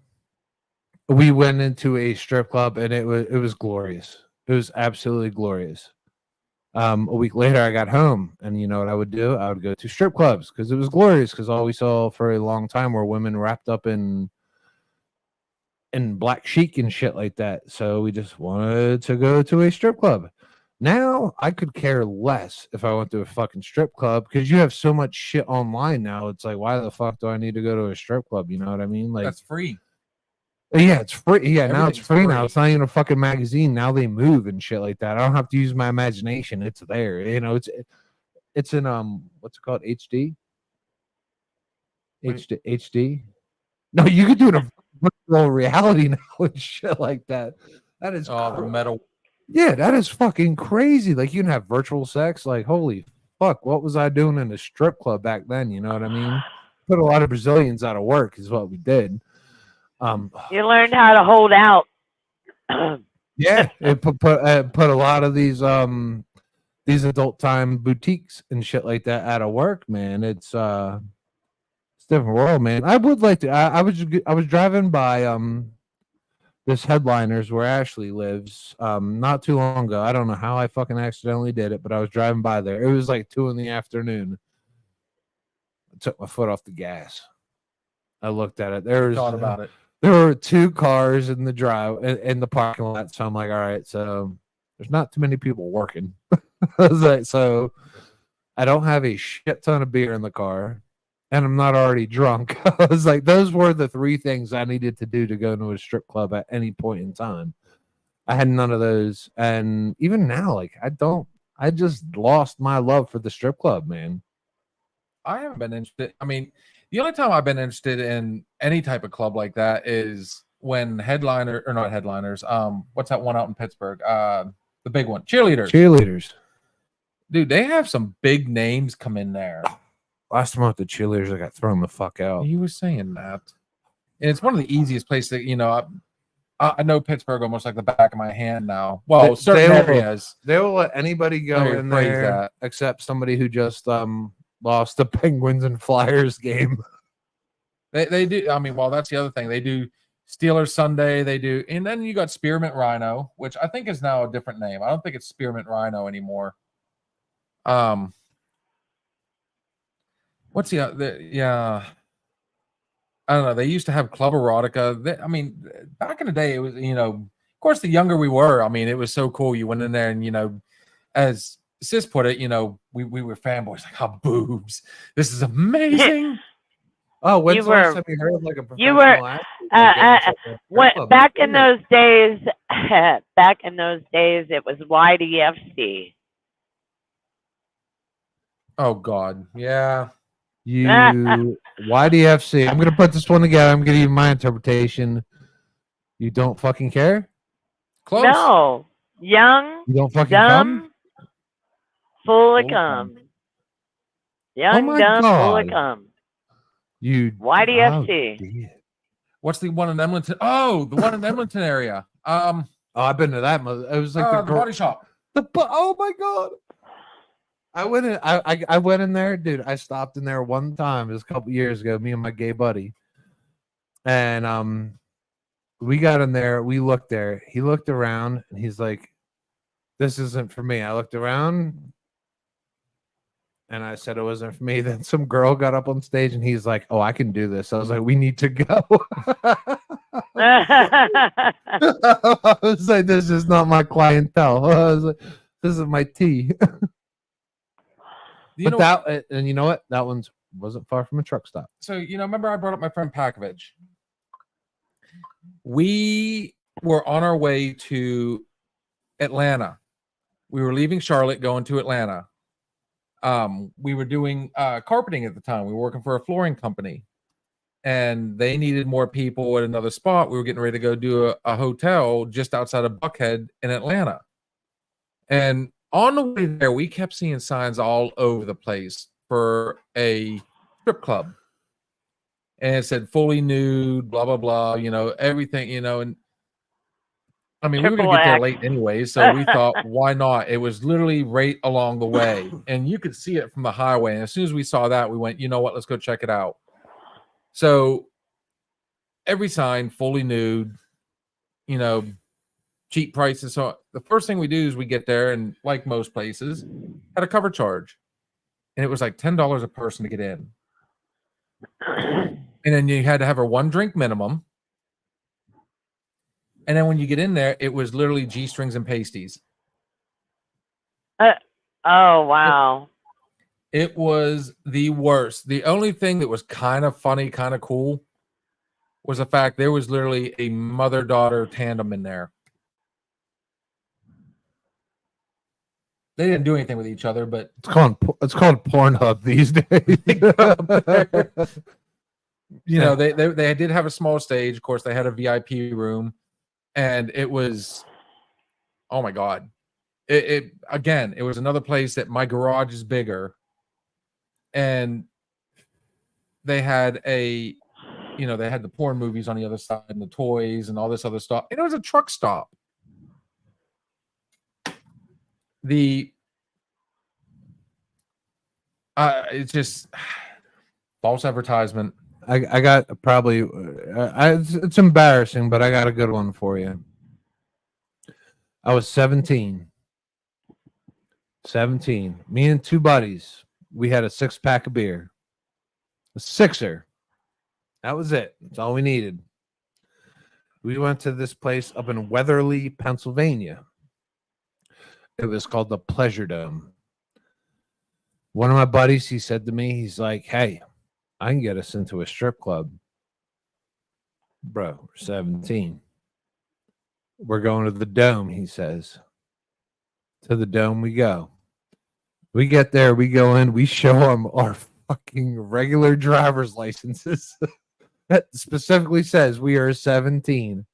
we went into a strip club and it was glorious. It was absolutely glorious. A week later, I got home, and you know what I would do? I would go to strip clubs because it was glorious. Because all we saw for a long time were women wrapped up in black chic and shit like that. So we just wanted to go to a strip club. Now I could care less if I went to a fucking strip club because you have so much shit online now. It's like, why the fuck do I need to go to a strip club? You know what I mean? Like That's free. Yeah, it's free. Yeah, now it's Everything's free now. free. It's not even a fucking magazine. Now they move and shit like that. I don't have to use my imagination. It's there. You know, it's in what's it called? HD? HD? No, you could do it in virtual reality now and shit like that. That is The metal. Yeah, that is fucking crazy. Like you can have virtual sex. Like, holy fuck, what was I doing in a strip club back then? You know what I mean? Put a lot of Brazilians out of work is what we did. You learned how to hold out. Yeah, it put a lot of these adult time boutiques and shit like that out of work, man. It's a different world, man. I would like to. I was driving by this Headliners where Ashley lives not too long ago. I don't know how I fucking accidentally did it, but I was driving by there. It was like 2 PM. I took my foot off the gas. I looked at it. Thought about it. There were 2 cars in the parking lot. So I'm like, all right, so there's not too many people working. I was like, so I don't have a shit ton of beer in the car and I'm not already drunk. I was like, those were the 3 things I needed to do to go to a strip club at any point in time. I had none of those. And even now, like I just lost my love for the strip club, man. I haven't been interested. I mean, the only time I've been interested in any type of club like that is when not headliners. What's that one out in Pittsburgh? The big one, Cheerleaders. Dude, they have some big names come in there. Last time I went to Cheerleaders, I got thrown the fuck out. He was saying that, and it's one of the easiest places. That, I know Pittsburgh almost like the back of my hand now. Well, certain areas they will let anybody go in there except somebody who just lost the Penguins and Flyers game. They do. I mean, well, that's the other thing. They do Steelers Sunday. They do, and then you got Spearmint Rhino, which I think is now a different name. I don't think it's Spearmint Rhino anymore. What's yeah? I don't know. They used to have Club Erotica. I mean, back in the day, it was of course, the younger we were. I mean, it was so cool. You went in there, and as Sis put it, we were fanboys, like, oh, boobs. This is amazing. Oh, when's the last time you heard of like a professional athlete? Back in those days, it was YDFC. Oh God, yeah. YDFC. I'm gonna put this one together. I'm gonna give you my interpretation. You don't fucking care? Close. No. Young. You don't fucking dumb. come? Full of cum. Young, dumb, full of cum. YDFC. What's the one in Edmonton? Oh, the one in Edmonton area. Oh, I've been to that. It was like the body shop. Oh my God. I went in. I went in there, dude. I stopped in there one time. It was a couple years ago. Me and my gay buddy, and we got in there. We looked there. He looked around, and he's like, "This isn't for me." I looked around, and I said it wasn't for me. Then some girl got up on stage, and he's like, "Oh, I can do this." I was like, "We need to go." I was like, this is not my clientele. I was like, this is my tea. You But know, and you know what? That one's wasn't far from a truck stop. so remember I brought up my friend Pakovich. We were on our way to Atlanta. We were leaving Charlotte, going to Atlanta. We were doing carpeting at the time. We were working for a flooring company, and they needed more people at another spot. We were getting ready to go do a hotel just outside of Buckhead in Atlanta. And on the way there, we kept seeing signs all over the place for a strip club. And it said fully nude, blah, blah, blah, everything, and I mean, we were going to get there Triple late anyway, so we thought, why not? It was literally right along the way, and you could see it from the highway. And as soon as we saw that, we went, you know what? Let's go check it out. So every sign, fully nude, cheap prices. So the first thing we do is we get there, and like most places, had a cover charge, and it was like $10 a person to get in, and then you had to have a 1 drink minimum. And then when you get in there, it was literally G-strings and pasties. Oh, wow. It was the worst. The only thing that was kind of funny, kind of cool, was the fact there was literally a mother-daughter tandem in there. They didn't do anything with each other, but It's called Pornhub these days. they did have a small stage. Of course, they had a VIP room, and it was, oh my God. It was another place that my garage is bigger, and they had they had the porn movies on the other side and the toys and all this other stuff. And it was a truck stop. It's just false advertisement. I got probably it's embarrassing, but I got a good one for you. I was 17. Me and 2 buddies, we had a 6-pack of beer. A 6er. That was it. That's all we needed. We went to this place up in Weatherly, Pennsylvania. It was called the Pleasure Dome. One of my buddies, he said to me, he's like, hey, I can get us into a strip club. Bro, we're 17. We're going to the Dome, he says. To the Dome we go. We get there, we go in, we show them our fucking regular driver's licenses. That specifically says we are 17.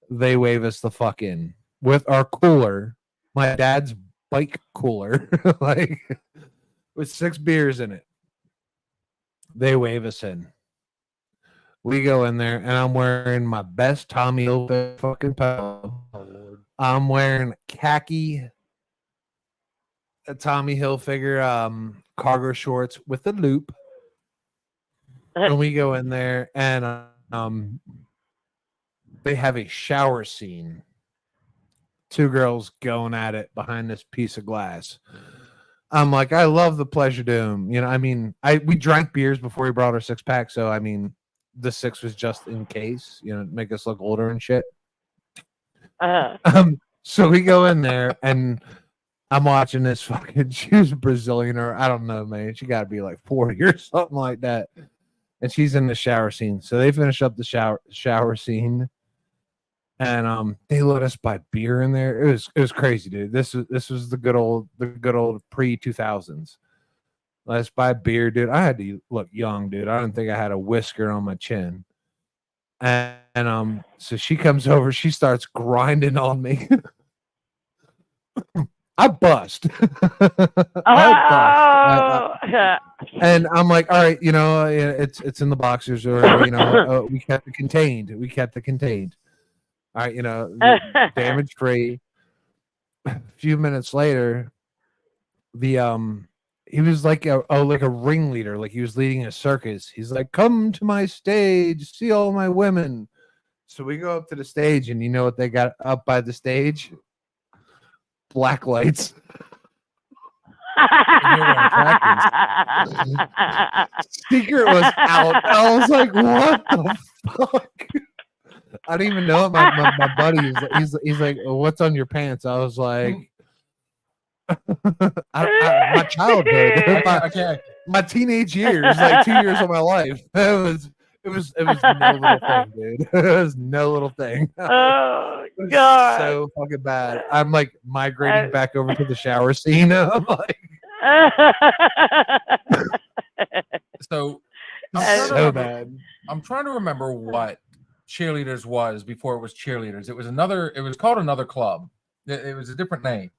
They wave us the fuck in with our cooler, my dad's bike cooler, like with 6 beers in it. They wave us in. We go in there, and I'm wearing my best Tommy Hilfiger fucking polo. I'm wearing khaki Tommy Hilfiger cargo shorts with a loop. And we go in there, and they have a shower scene. 2 girls going at it behind this piece of glass. I'm like, I love the Pleasure Dome. We drank beers before we brought our 6-pack, so I mean, the 6 was just in case, to make us look older and shit. So we go in there, and I'm watching this fucking. She was Brazilian, or I don't know, man. She got to be like 40 or something like that. And she's in the shower scene. So they finish up the shower scene, and they let us buy beer in there. It was crazy, dude. This was the good old pre-2000s. Let's buy beer, dude. I had to look young, dude. I didn't think I had a whisker on my chin. And so she comes over, she starts grinding on me. I bust. And I'm like, all right, it's in the boxers, or we kept it contained. All right, damage free. A few minutes later, he was like a ringleader, like he was leading a circus. He's like, come to my stage, see all my women. So we go up to the stage, and you know what they got up by the stage? Black lights. Secret was out. I was like, what the fuck? I didn't even know it. My buddy he's like, "Oh, what's on your pants?" I was like, my childhood, my teenage years, like 2 years of my life. It was no little thing, dude. It was no little thing. Oh It was God. so fucking bad. I'm like migrating back over to the shower scene. I'm like, So That's so bad. I'm trying to remember what Cheerleaders was before it was Cheerleaders. It was called another club. It was a different name.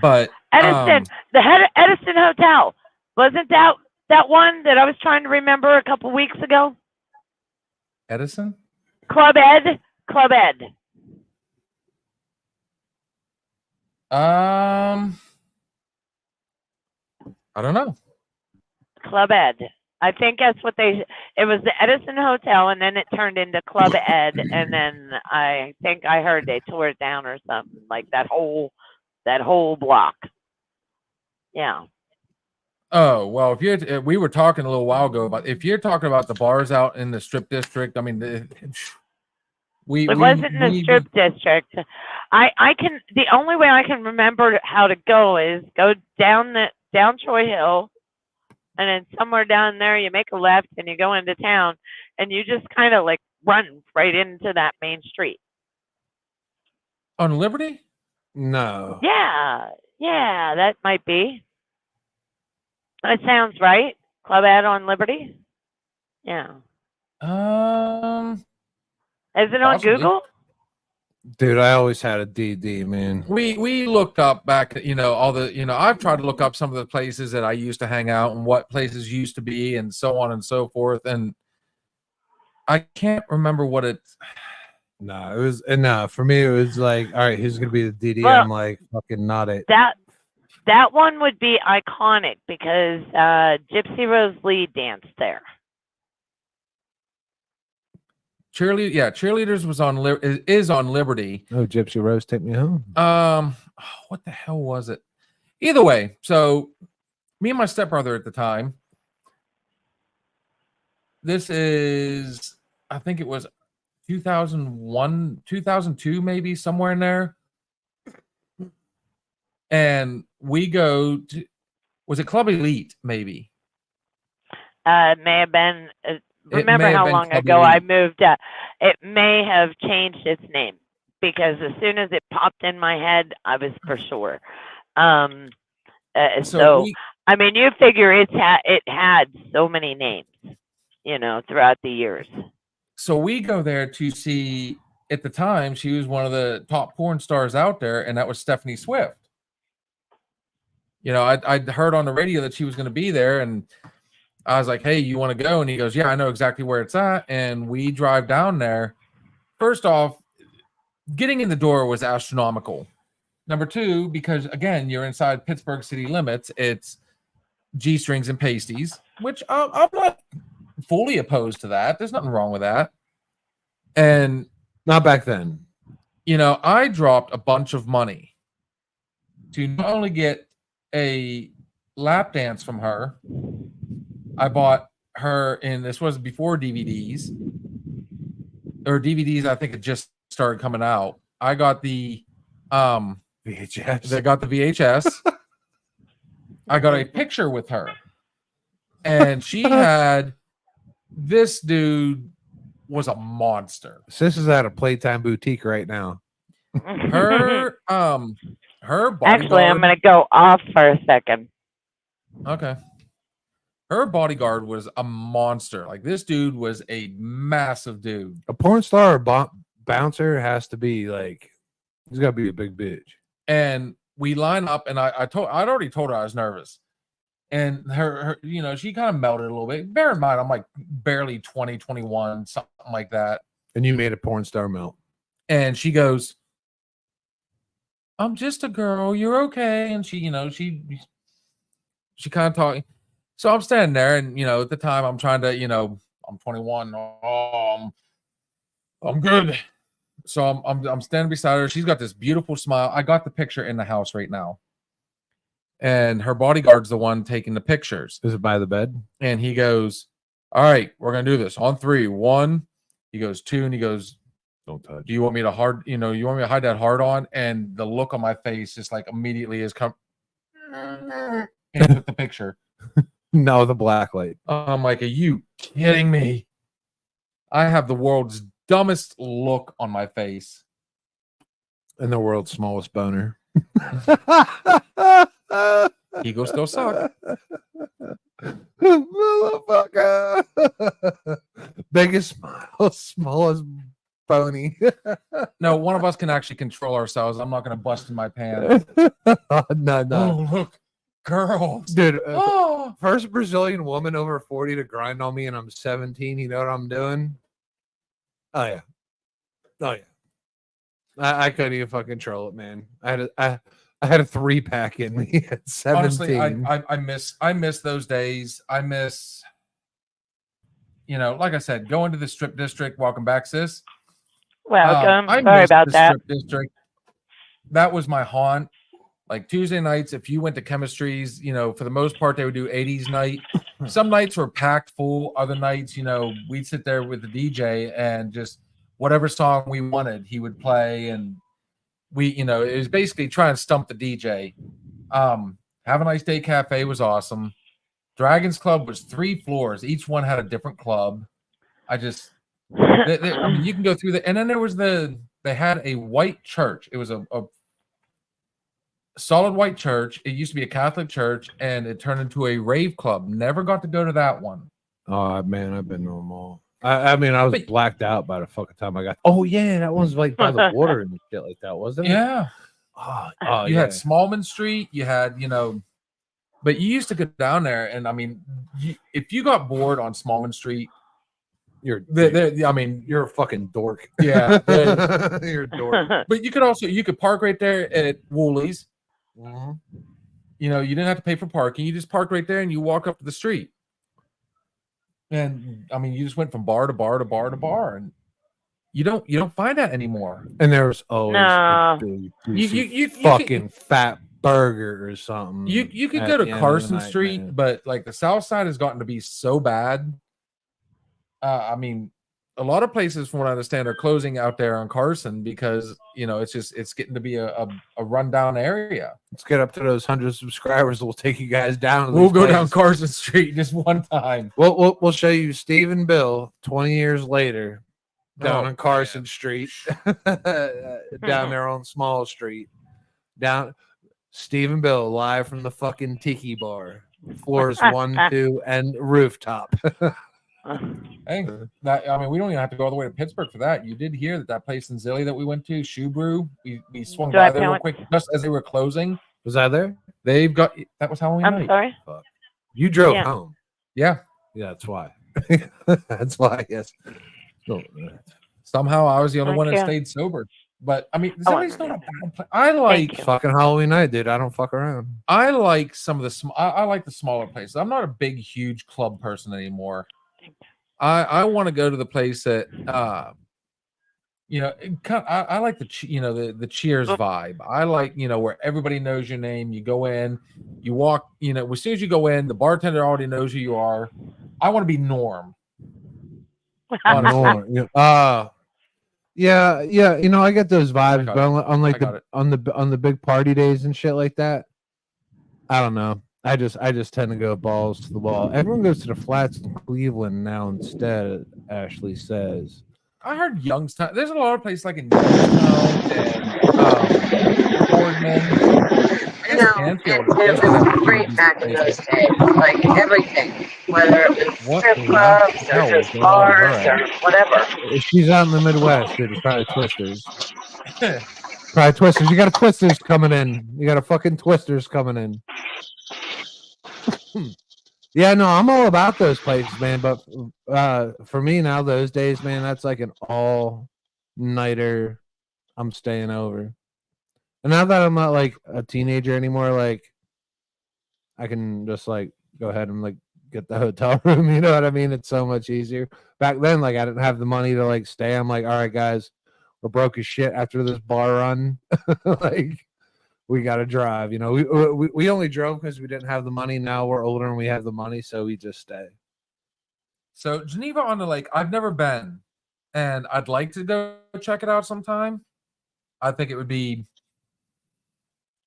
But Edison, Edison Hotel. Wasn't that one that I was trying to remember a couple weeks ago? Edison? Club Ed. I don't know. Club Ed. I think that's what it was, the Edison Hotel, and then it turned into Club Ed, and then I think I heard they tore it down or something, like that whole block. Yeah. Oh, well, if we were talking a little while ago about, if you're talking about the bars out in the strip district, I mean, It wasn't in the strip district. The only way I can remember how to go is go down Troy Hill, and then somewhere down there you make a left and you go into town, and you just kind of like run right into that main street. On Liberty? No. Yeah, that might be. That sounds right. Club Ed on Liberty. Yeah. Is Is it on possibly. Google? Dude, I always had a DD, man. We looked up back, all the, I've tried to look up some of the places that I used to hang out and what places used to be and so on and so forth. And I can't remember what it. No, it was enough for me. It was like, all right, who's gonna be the DD? Well, I'm like, fucking not it. That one would be iconic because Gypsy Rose Lee danced there. Cheerleaders was is on Liberty. Oh, Gypsy Rose, take me home. What the hell was it? Either way, so me and my stepbrother at the time. This is, I think it was 2001, 2002, maybe somewhere in there. And we go to, was it Club Elite? Maybe. It may have been. Remember how long ago I moved? It may have changed its name because as soon as it popped in my head, I was for sure. So I mean, you figure it had so many names, throughout the years. So we go there to see. At the time, she was one of the top porn stars out there, and that was Stephanie Swift. I'd heard on the radio that she was going to be there, and I was like, hey, you want to go? And he goes, yeah, I know exactly where it's at. And we drive down there. First off, getting in the door was astronomical. Number two, because again, you're inside Pittsburgh city limits, it's G-strings and pasties, which I'm not fully opposed to that. There's nothing wrong with that. And not back then. I dropped a bunch of money to not only get a lap dance from her. I bought her this was before DVDs or DVDs. I think it just started coming out. I got the VHS. I got the VHS. I got a picture with her, and she had this dude was a monster. This is at a Playtime boutique right now. Her bodyguard. Actually, I'm gonna go off for a second. Okay. Her bodyguard was a monster. Like this dude was a massive dude. A porn star or bouncer has to be like, he's got to be a big bitch. And we line up, and I'd already told her I was nervous. And her she kind of melted a little bit. Bear in mind, I'm like barely 20, 21, something like that. And you made a porn star melt. And she goes, I'm just a girl. You're okay. And she kind of talking. So I'm standing there, and at the time I'm trying to, I'm 21. I'm good. So I'm standing beside her. She's got this beautiful smile. I got the picture in the house right now, and her bodyguard's the one taking the pictures. Is it by the bed? And he goes, "All right, we're gonna do this on 3. 1." He goes, 2, and he goes, Don't touch. do you want me to you want me to hide that hard on? And the look on my face just like immediately is come and with the picture. No, the black light. I'm like, are you kidding me? I have the world's dumbest look on my face. And the world's smallest boner. Eagles still suck. Motherfucker. Biggest smile, smallest bony. No, one of us can actually control ourselves. I'm not going to bust in my pants. No. Oh, look, girls. Dude, Oh, first Brazilian woman over 40 to grind on me, and I'm 17. You know what I'm doing? Oh, yeah. I couldn't even fucking control it, man. I had a 3-pack in me at 17. honestly, I miss those days. I miss, like I said, going to the strip district. Welcome back, sis. Welcome. I Sorry miss about the that. strip district. That was my haunt. Like Tuesday nights, if you went to Chemistries, for the most part, they would do 80s night. Some nights were packed full. Other nights, we'd sit there with the DJ and just whatever song we wanted, he would play. And it was basically try and stump the DJ. Have a Nice Day Cafe was awesome. Dragons Club was 3 floors. Each one had a different club. I mean, you can go through and then there was they had a white church. It was a solid white church. It used to be a Catholic church, and it turned into a rave club. Never got to go to that one. Oh, man, I've been to them all. I mean, I was But- blacked out by the fucking time I got. Oh, yeah, that one's like by the water and shit like that, wasn't it? Yeah. Oh, You yeah. had Smallman Street. You had, but you used to go down there, and I mean, if you got bored on Smallman Street, You're I mean, you're a fucking dork. yeah. You're a dork. But you could park right there at Woolies. Mhm. You didn't have to pay for parking. You just parked right there and you walk up to the street. And I mean, you just went from bar to bar to bar to bar, and you don't find that anymore. And there was always No. a big, You juicy could- fucking fat burger or something. You could at go the to end of the Carson night, Street, man. but like the South Side has gotten to be so bad. I mean, a lot of places, from what I understand, are closing out there on Carson because it's getting to be a rundown area. Let's get up to those 100 subscribers. We'll take you guys down. to We'll these go down places. Carson Street just one time. We'll show you Steve and Bill 20 years later down Oh, on Carson Street, down there on Small Street, down Steve and Bill live from the fucking tiki bar, floors 1, 2, and rooftop. Hey, I mean, we don't even have to go all the way to Pittsburgh for that. You did hear that place in Zilly that we went to, Shoe Brew. We swung Do I by there real count- quick just as they were closing. Was that there? That was Halloween I'm night. sorry. You drove Yeah. home. Yeah. Yeah, that's why. That's why. Yes. No, Somehow I was the only one that Okay. stayed sober. But I mean, Oh, Zilly's not a bad place. I like you. fucking Halloween night, dude. I don't fuck around. I like some of the I like the smaller places. I'm not a big, huge club person anymore. I want to go to the place that I like the Cheers vibe. I like where everybody knows your name. You go in, you walk. As soon as you go in, the bartender already knows who you are. I want to be Norm. Honestly. Yeah. I get those vibes, got but on like I got it. on the big party days and shit like that. I don't know. I just tend to go balls to the wall. Everyone goes to the flats in Cleveland now instead. Ashley says. I heard Youngstown. There's a lot of places like in Youngstown and Boardman. You know, it was great back in those days. Like everything, whether it was What strip the clubs hell or is just going on with bars her? or whatever. If she's out in the Midwest, dude, it's probably Twisters. Probably Twisters. You got a Twisters coming in. You got a fucking Twisters coming in. Yeah, no, I'm all about those places, man. But for me now, those days, man, that's like an all-nighter. I'm staying over. And now that I'm not like a teenager anymore, like I can just like go ahead and like get the hotel room. You know what I mean? It's so much easier. Back then, like I didn't have the money to like stay. I'm like, all right, guys, we're broke as shit after this bar run. Like we got to drive. We only drove because we didn't have the money. Now we're older and we have the money, so we just stay. So Geneva on the Lake, I've never been, and I'd like to go check it out sometime. I think it would be.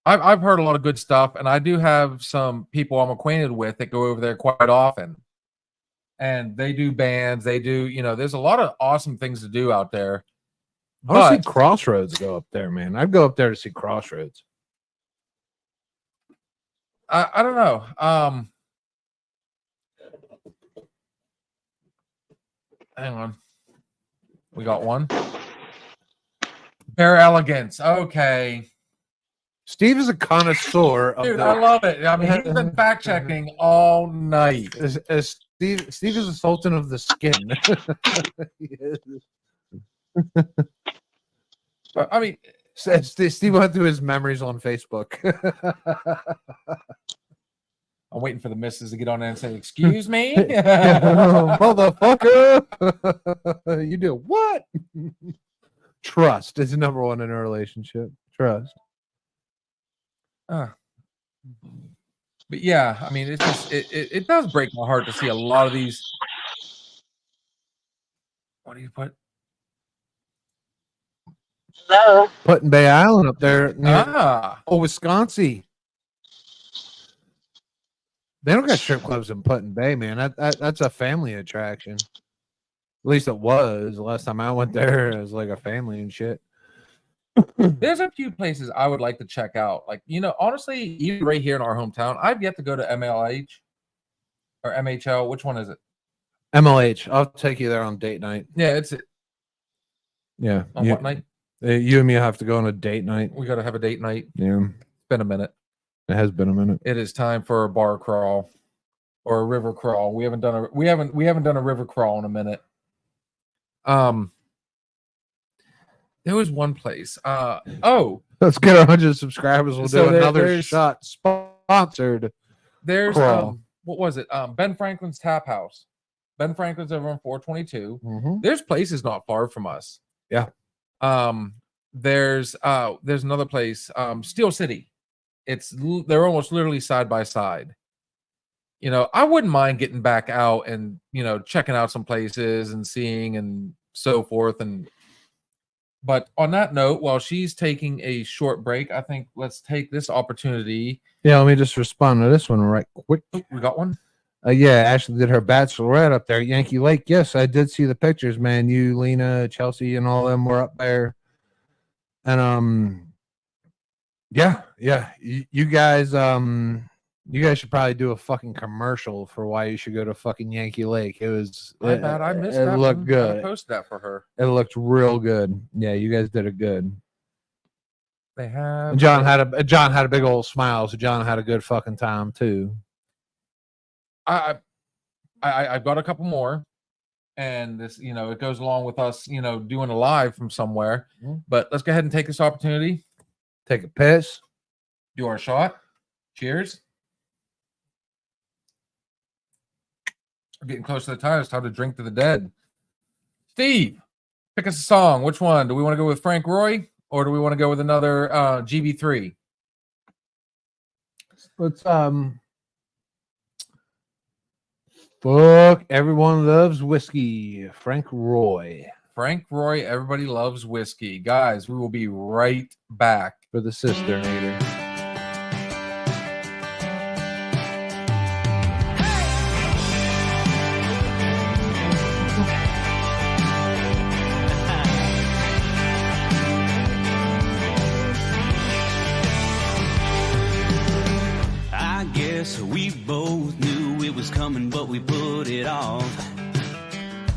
I've heard a lot of good stuff, and I do have some people I'm acquainted with that go over there quite often. And they do bands. They do, there's a lot of awesome things to do out there. I want to But see Crossroads go up there, man. I'd go up there to see Crossroads. I don't know. Hang on. We got one. Bare Elegance. Okay. Steve is a connoisseur of Dude, the, I love it. I mean, he's been fact checking all night. as Steve is the sultan of the skin. He is. I mean, Steve went through his memories on Facebook. I'm waiting for the missus to get on there and say, "Excuse me, motherfucker." You do what? Trust is number one in a relationship. Trust. But yeah, I mean, it's just it does break my heart to see a lot of these. What do you put? Hello. Put-in Bay Island up there near Wisconsin. They don't got strip clubs in Put-in Bay, man. That's a family attraction. At least it was. The last time I went there, it was like a family and shit. There's a few places I would like to check out. Like, honestly, even right here in our hometown, I've yet to go to MLH or MHL. Which one is it? MLH. I'll take you there on date night. Yeah, it's Yeah. on what night? You and me have to go on a date night. We got to have a date night. Yeah. It's been a minute. It has been a minute. It is time for a bar crawl or a river crawl. We haven't done a river crawl in a minute. There was one place. Let's get 100 subscribers. We'll So do another there's- shot sponsored. There's Crawl. what was it? Ben Franklin's Tap House. Ben Franklin's over on 422. Mhm. There's places not far from us. Yeah. There's another place, Steel City. They're almost literally side by side. I wouldn't mind getting back out and checking out some places and seeing and so forth. But on that note, while she's taking a short break, I think let's take this opportunity. Yeah, let me just respond to this one right quick. Oh, we got one. Yeah, Ashley did her bachelorette up there at Yankee Lake. Yes, I did see the pictures, man. You, Lena, Chelsea, and all of them were up there. And yeah. You guys should probably do a fucking commercial for why you should go to fucking Yankee Lake. It was My bad, I missed it that. looked one. good. I posted that for her. It looked real good. Yeah, you guys did it good. They have And John had a big old smile, so John had a good fucking time too. I've got a couple more, and this, it goes along with us, doing a live from somewhere. Mhm. But let's go ahead and take this opportunity, Take a piss. do our shot. Cheers. We're getting close to the time. It's time to drink to the dead. Steve, pick us a song. Which one? Do we want to go with Frank Roy, or do we want to go with another GB3? Let's fuck everyone loves whiskey. Frank Roy Frank Roy, everybody loves whiskey. Guys, we will be right back. for the sister nader. I guess we both knew it was coming, but we put it off.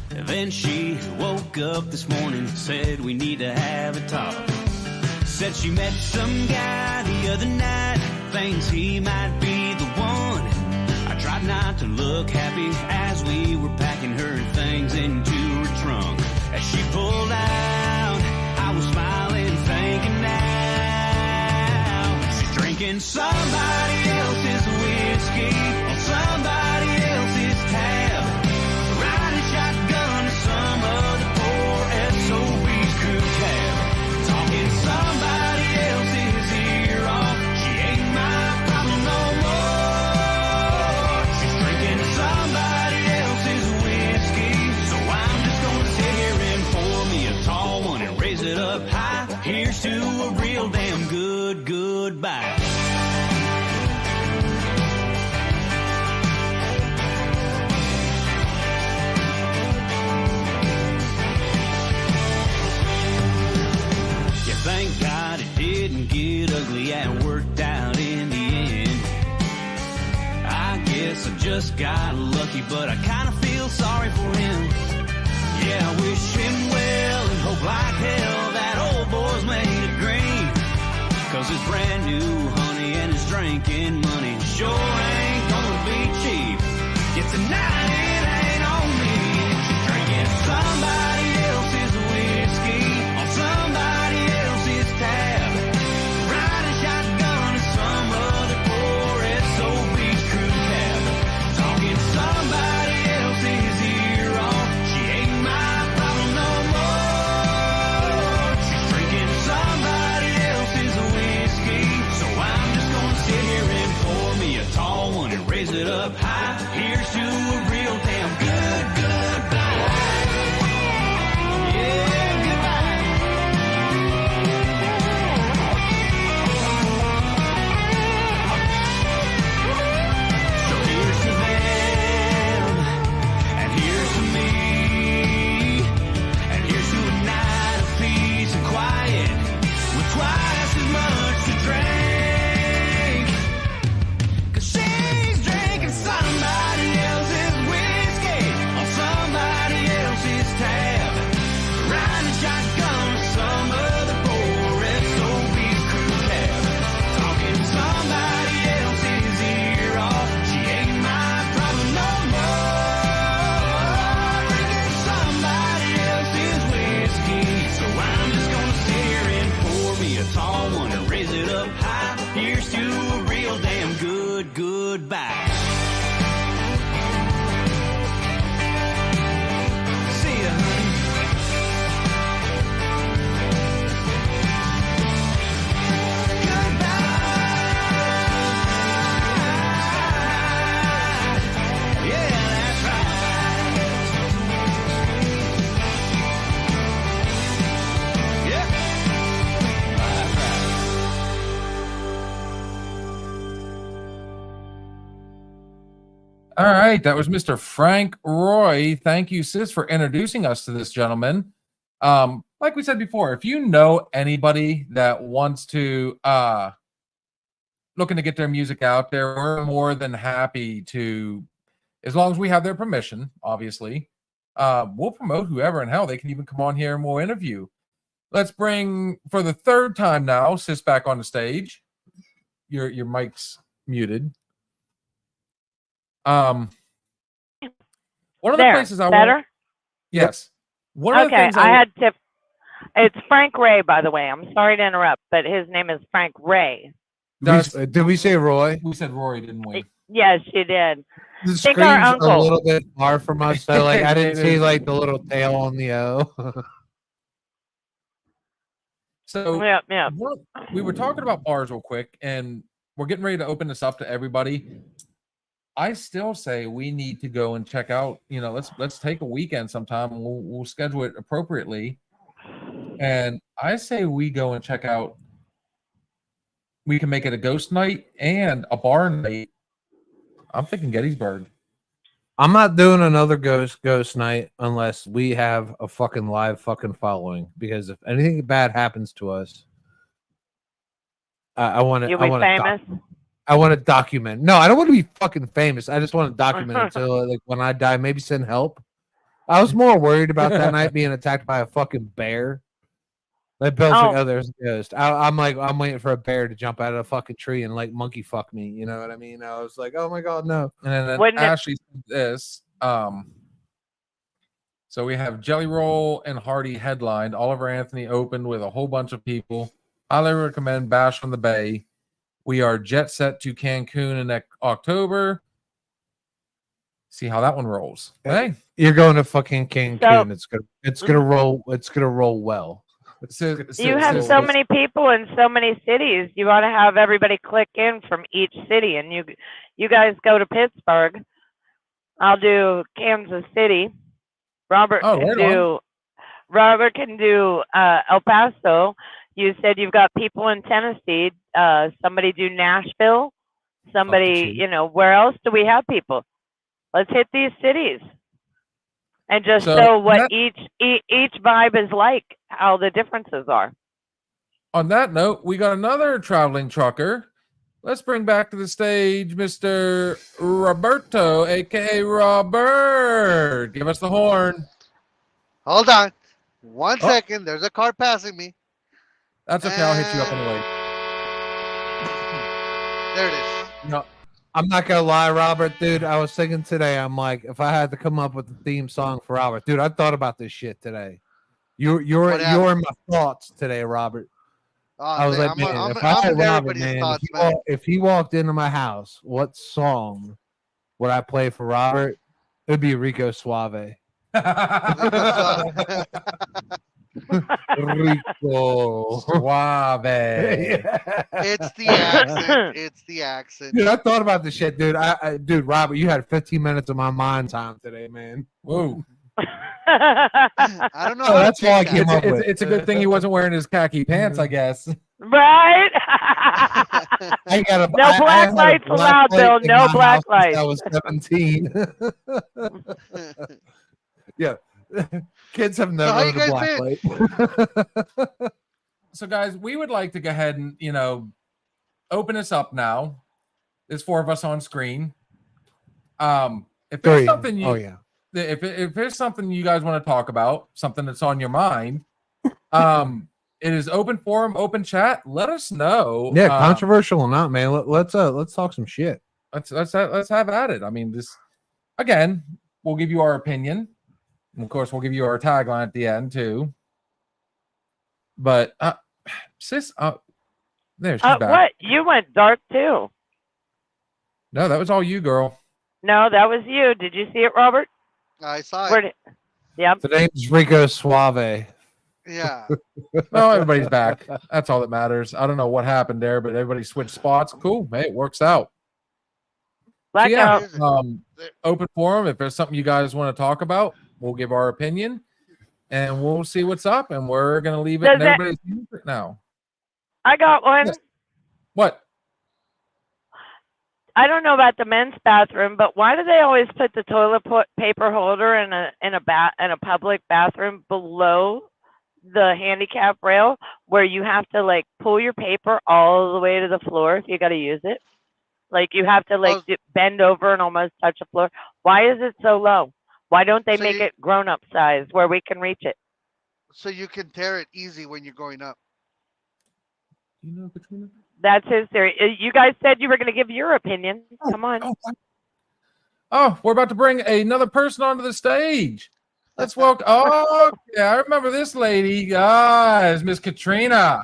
Then she woke up this morning, said we need to have a talk. Said she met some guy the other night, thinks he might be the one. I tried not to look happy as we were packing her things into her trunk. As she pulled out, I was smiling, thinking now she's drinking somebody else's whiskey on somebody else's tab, riding shotgun to some other poor SOB's crew cab, talking somebody else's ear off. She ain't my problem no more. She's drinking somebody else's whiskey, so I'm just gonna sit here and pour goodbye. Yeah, thank God it didn't get ugly and worked out in the end. I guess I just got lucky, but I kind of feel sorry for him. Yeah, I wish him well and hope like hell that old boy's made of green. Cause his brand new honey and his drinking money sure ain't gonna be cheap. Yeah, tonight it ain't on me. She's drinking somebody else's whiskey on somebody else's tab. Riding shotgun in some other poor SOB crew cab. Talking somebody else's ear off. She ain't my problem no more. She's drinking somebody else's whiskey. So I'm just gonna sit here and pour me a tall one and raise it up high. Here's to a real damn good goodbye. Yeah, goodbye. So here's to them, and here's to me, and here's to a night of peace and quiet, with twice as much to drink. 'Cause she's drinking somebody else's whiskey on somebody else's tab, riding shotgun with some other poor SOB crew cab, talking somebody else's ear off. She ain't my problem no more. Drinking somebody else's whiskey, so I'm just gonna sit here and pour me a tall one and raise it up high. Here's to a real damn good goodbye. See ya, honey. Goodbye. Yeah, that's right. Yeah. That's right. All right, that was Mr. Frank Roy. Thank you, sis, for introducing us to this gentleman. Like we said before, if you know anybody that wants to looking to get their music out there, we're more than happy to, as long as we have their permission, obviously. We'll promote whoever, and hell, they can even come on here and we'll interview. Let's bring, for the third time now, sis back on the stage. Your mic's muted. One of the There, places I better? want, yes. One of the Okay, things I had tip. It's Frank Ray, by the way. I'm sorry to interrupt, but his name is Frank Ray. Did we say Roy? we said Rory, didn't we? Yes, you did. The Think our screen's a uncle. little bit far from us, so like I didn't It see is. like the little tail on the O. So Yeah, yeah. we were talking about bars real quick, and we're getting ready to open this up to everybody. I still say we need to go and check out. You know, let's take a weekend sometime, and we'll schedule it appropriately. And I say we go and check out. We can make it a ghost night and a bar night. I'm thinking Gettysburg. I'm not doing another ghost night unless we have a fucking live fucking following. Because if anything bad happens to us, I want to. You'll be famous. I want to document. No, I don't want to be fucking famous. I just want to document it so like when I die, maybe send help. I was more worried about that night being attacked by a fucking bear. Like Bill's like, oh, there's a ghost. I'm waiting for a bear to jump out of a fucking tree and like monkey fuck me. You know what I mean? I was like, oh my god, no. And then Wouldn't it- Ashley said this. So we have Jelly Roll and Hardy headlined. Oliver Anthony opened with a whole bunch of people. Highly recommend Bash from the Bay. We are jet set to Cancun in October. See how that one rolls. Hey, You're going to fucking Cancun. So- it's gonna roll. It's gonna roll well. You have so many people in so many cities. You ought to have everybody click in from each city, and you guys go to Pittsburgh. I'll do Kansas City. Robert can do El Paso. You said you've got people in Tennessee. Somebody do Nashville. Somebody, chief. where else do we have people? Let's hit these cities and just So, show what that- each vibe is like, how the differences are. On that note, we got another traveling trucker. Let's bring back to the stage Mr. Roberto, aka Robert. Give us the horn. Hold on. One Oh. second. There's a car passing me. That's okay. I'll hit you up anyway. There it is. No, I'm not gonna lie, Robert, dude. I was thinking today, I'm like, if I had to come up with a theme song for Robert, dude, I thought about this shit today. You're What happened? in my thoughts today, Robert. I was like, man, if I had in Robert, everybody's man, thoughts, man. if he walked into my house, what song would I play for Robert? It would be Rico Suave. Rico. Suave. It's the accent. It's the accent. Dude, I thought about this shit, dude. Dude, Robert, you had 15 minutes of my mind time today, man. Whoa. I don't know. Oh, how to that's why I take came that. up with. It's a good thing he wasn't wearing his khaki pants, I guess. Right? I got a, No I black had a lights black allowed, light Bill. in No my black house since lights. I was 17. Kids have never how you heard a guys black light. So, guys, we would like to go ahead and, open this up now. There's 4 of us on screen. If there's something you, Oh yeah. if there's something you guys want to talk about, something that's on your mind, it is open forum, open chat. Let us know. Yeah, controversial or not, man. Let's talk some shit. Let's have at it. I mean, this again, we'll give you our opinion. And of course, we'll give you our tagline at the end too. But sis, there she's back. What? You went dark too. No, that was all you, girl. No, that was you. Did you see it, Robert? I saw Where it. did, yep. The name's Rico Suave. Yeah. Well, everybody's back. That's all that matters. I don't know what happened there, but everybody switched spots. Cool. Hey, it works out. So, yeah, Blackout. open forum. If there's something you guys want to talk about, we'll give our opinion and we'll see what's up. And we're going to leave it in Does that- everybody's music now. I got one. Yes. What? I don't know about the men's bathroom, but why do they always put the toilet paper holder in a public bathroom below the handicap rail, where you have to like pull your paper all the way to the floor if you got to use it? Like you have to like bend over and almost touch the floor. Why is it so low? Why don't they So make you- it grown-up size where we can reach it? So you can tear it easy when you're going up. You know, Katrina? That's his theory. You guys said you were going to give your opinion. Come on. Oh, we're about to bring another person onto the stage. Let's welcome. Oh, yeah, I remember this lady, guys, Miss Katrina.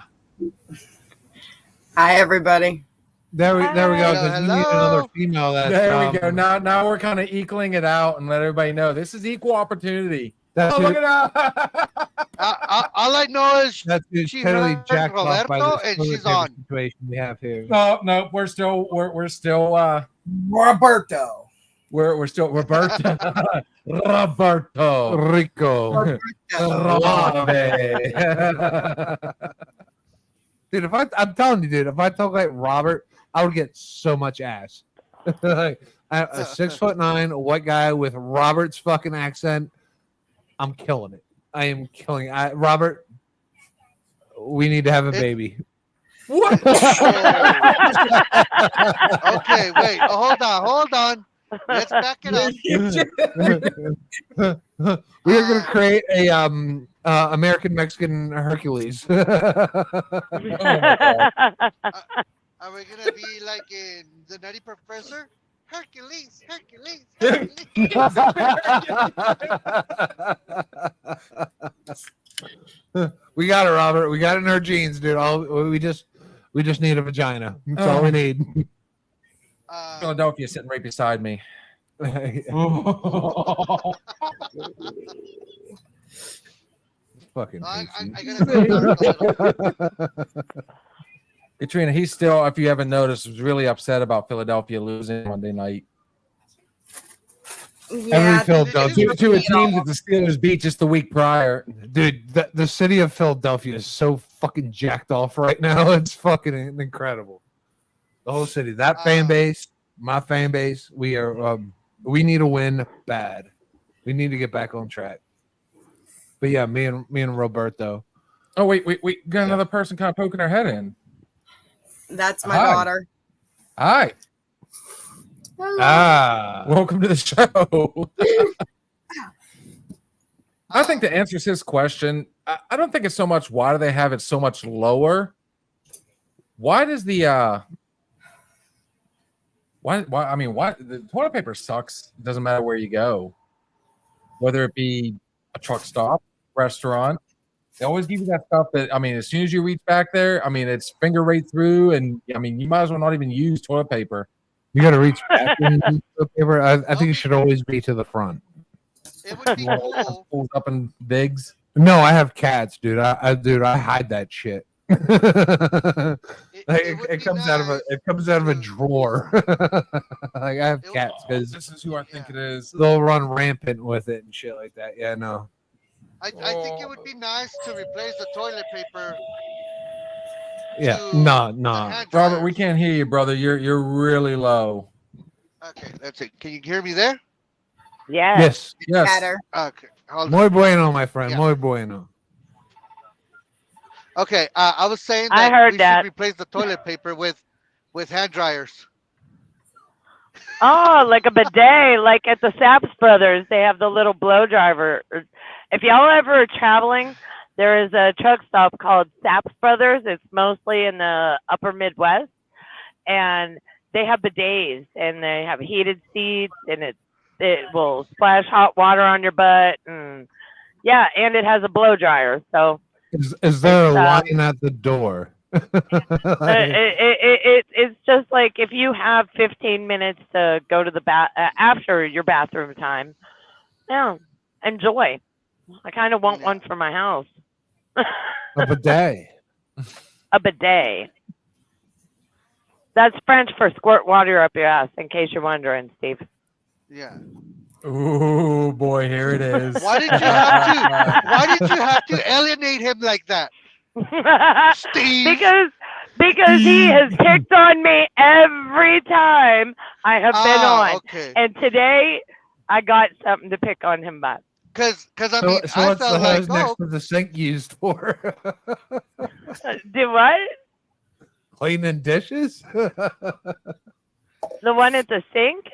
Hi, everybody. There we go. Hello, 'Cause we need another hello. female. That's, There we go. Now we're kind of equaling it out and let everybody know this is equal opportunity. That's Oh, who, look at that. All I know is that's who's she totally heard jacked off by Roberto this and toilet she's paper on. situation we have here. No, we're still Roberto. we're still Roberto. Roberto. Rico. Suave. Dude, I'm telling you, dude, if I talk like Robert, I would get so much ass. Like, a 6'9" white guy with Robert's fucking accent. I'm killing it. I am killing it. Robert, we need to have a baby. What? Okay, wait. Oh, hold on. Let's back it up. We are going to create a American Mexican Hercules. Are we gonna be like in the Nutty Professor? Hercules. We got it, Robert. We got it in our genes, dude. We just need a vagina. That's all we need. Philadelphia sitting right beside me. Fucking. I hate gotta you. Katrina, he's still, if you haven't noticed, was really upset about Philadelphia losing Monday night. Every Philadelphia, To a team that the Steelers beat just the week prior. dude, the city of Philadelphia is so fucking jacked off right now. It's fucking incredible. The whole city, that fan base, my fan base, we are. We need a win bad. We need to get back on track. But yeah, me and Roberto. Oh wait, got another person kind of poking their head in. That's my Hi. daughter. Hi, welcome to the show. I think that answers his question. I don't think it's so much why do they have it so much lower. Why does the why I mean why the toilet paper sucks. It doesn't matter where you go, whether it be a truck stop, restaurant. They always give you that stuff that, I mean, as soon as you reach back there, I mean, it's finger right through, and I mean, you might as well not even use toilet paper. You got to reach back. When you use toilet paper. I think it should always be to the front. It would be cool. Pulls up and digs. No, I have cats, dude. I hide that shit. It It comes out of a drawer. Like I have cats because This is who I think it is. they'll run rampant with it and shit like that. Yeah, no. I think it would be nice to replace the toilet paper. Yeah, to no. the hand Robert, dryer. we can't hear you, brother. You're really low. Okay, let's see. Can you hear me there? Yes. Yes. Better. Okay, hold on. Muy bueno, my friend. Yeah. Muy bueno. Okay, I was saying I that heard we that. should replace the toilet paper with hand dryers. Oh, like a bidet, like at the Saps Brothers, they have the little blow driver. If y'all ever are traveling, there is a truck stop called Saps Brothers. It's mostly in the upper Midwest, and they have bidets and they have heated seats, and it will splash hot water on your butt, and yeah, and it has a blow dryer. So Is there a It's, line at the door? it's just like if you have 15 minutes to go to the after your bathroom time, yeah, enjoy. I kind of want one for my house. A bidet. A bidet. That's French for squirt water up your ass, in case you're wondering, Steve. Yeah. Ooh, boy, here it is. Why did you have to alienate him like that? Steve. Because he has picked on me every time I have been on. Okay. And today I got something to pick on him about. Because I So, mean, so I what's the felt like, hose next to the sink used for? Do what? Cleaning dishes? The one at the sink?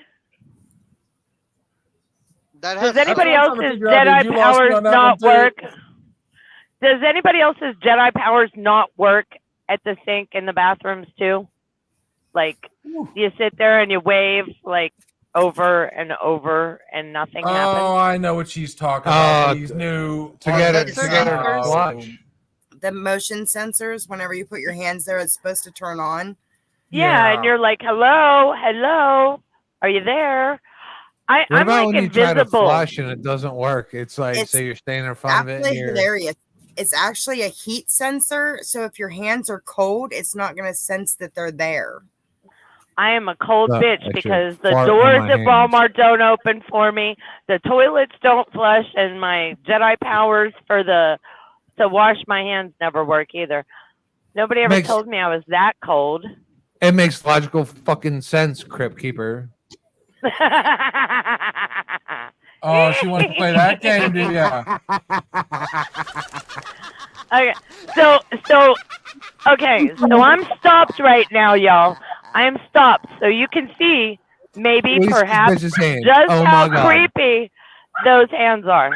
that Does has anybody I'm trying to else's figure out, Jedi dude, you lost me powers on that not one, too. work? Does anybody else's Jedi powers not work at the sink in the bathrooms too? Like you sit there and you wave like over and over and nothing happens. Oh, I know what she's talking about. Uh, These new to get it- to get her to watch. The motion sensors, whenever you put your hands there, it's supposed to turn on. Yeah, and you're like, hello, are you there? What I'm about like when you try to invisible. flush and it doesn't work? It's like, It's so you're standing in front of it. And Absolutely you're, hilarious. It's actually a heat sensor, so if your hands are cold, it's not going to sense that they're there. I am a cold Look, bitch I should because the fart on doors my at hands. Walmart don't open for me. The toilets don't flush, and my Jedi powers for to wash my hands never work either. Nobody ever Makes- told me I was that cold. it makes logical fucking sense, Crypt Keeper. Oh, she wants to play that game, do ya? Okay, so I'm stopped right now, y'all. I am stopped, so you can see maybe Please, perhaps bitch's hand. just Oh how my God. creepy those hands are.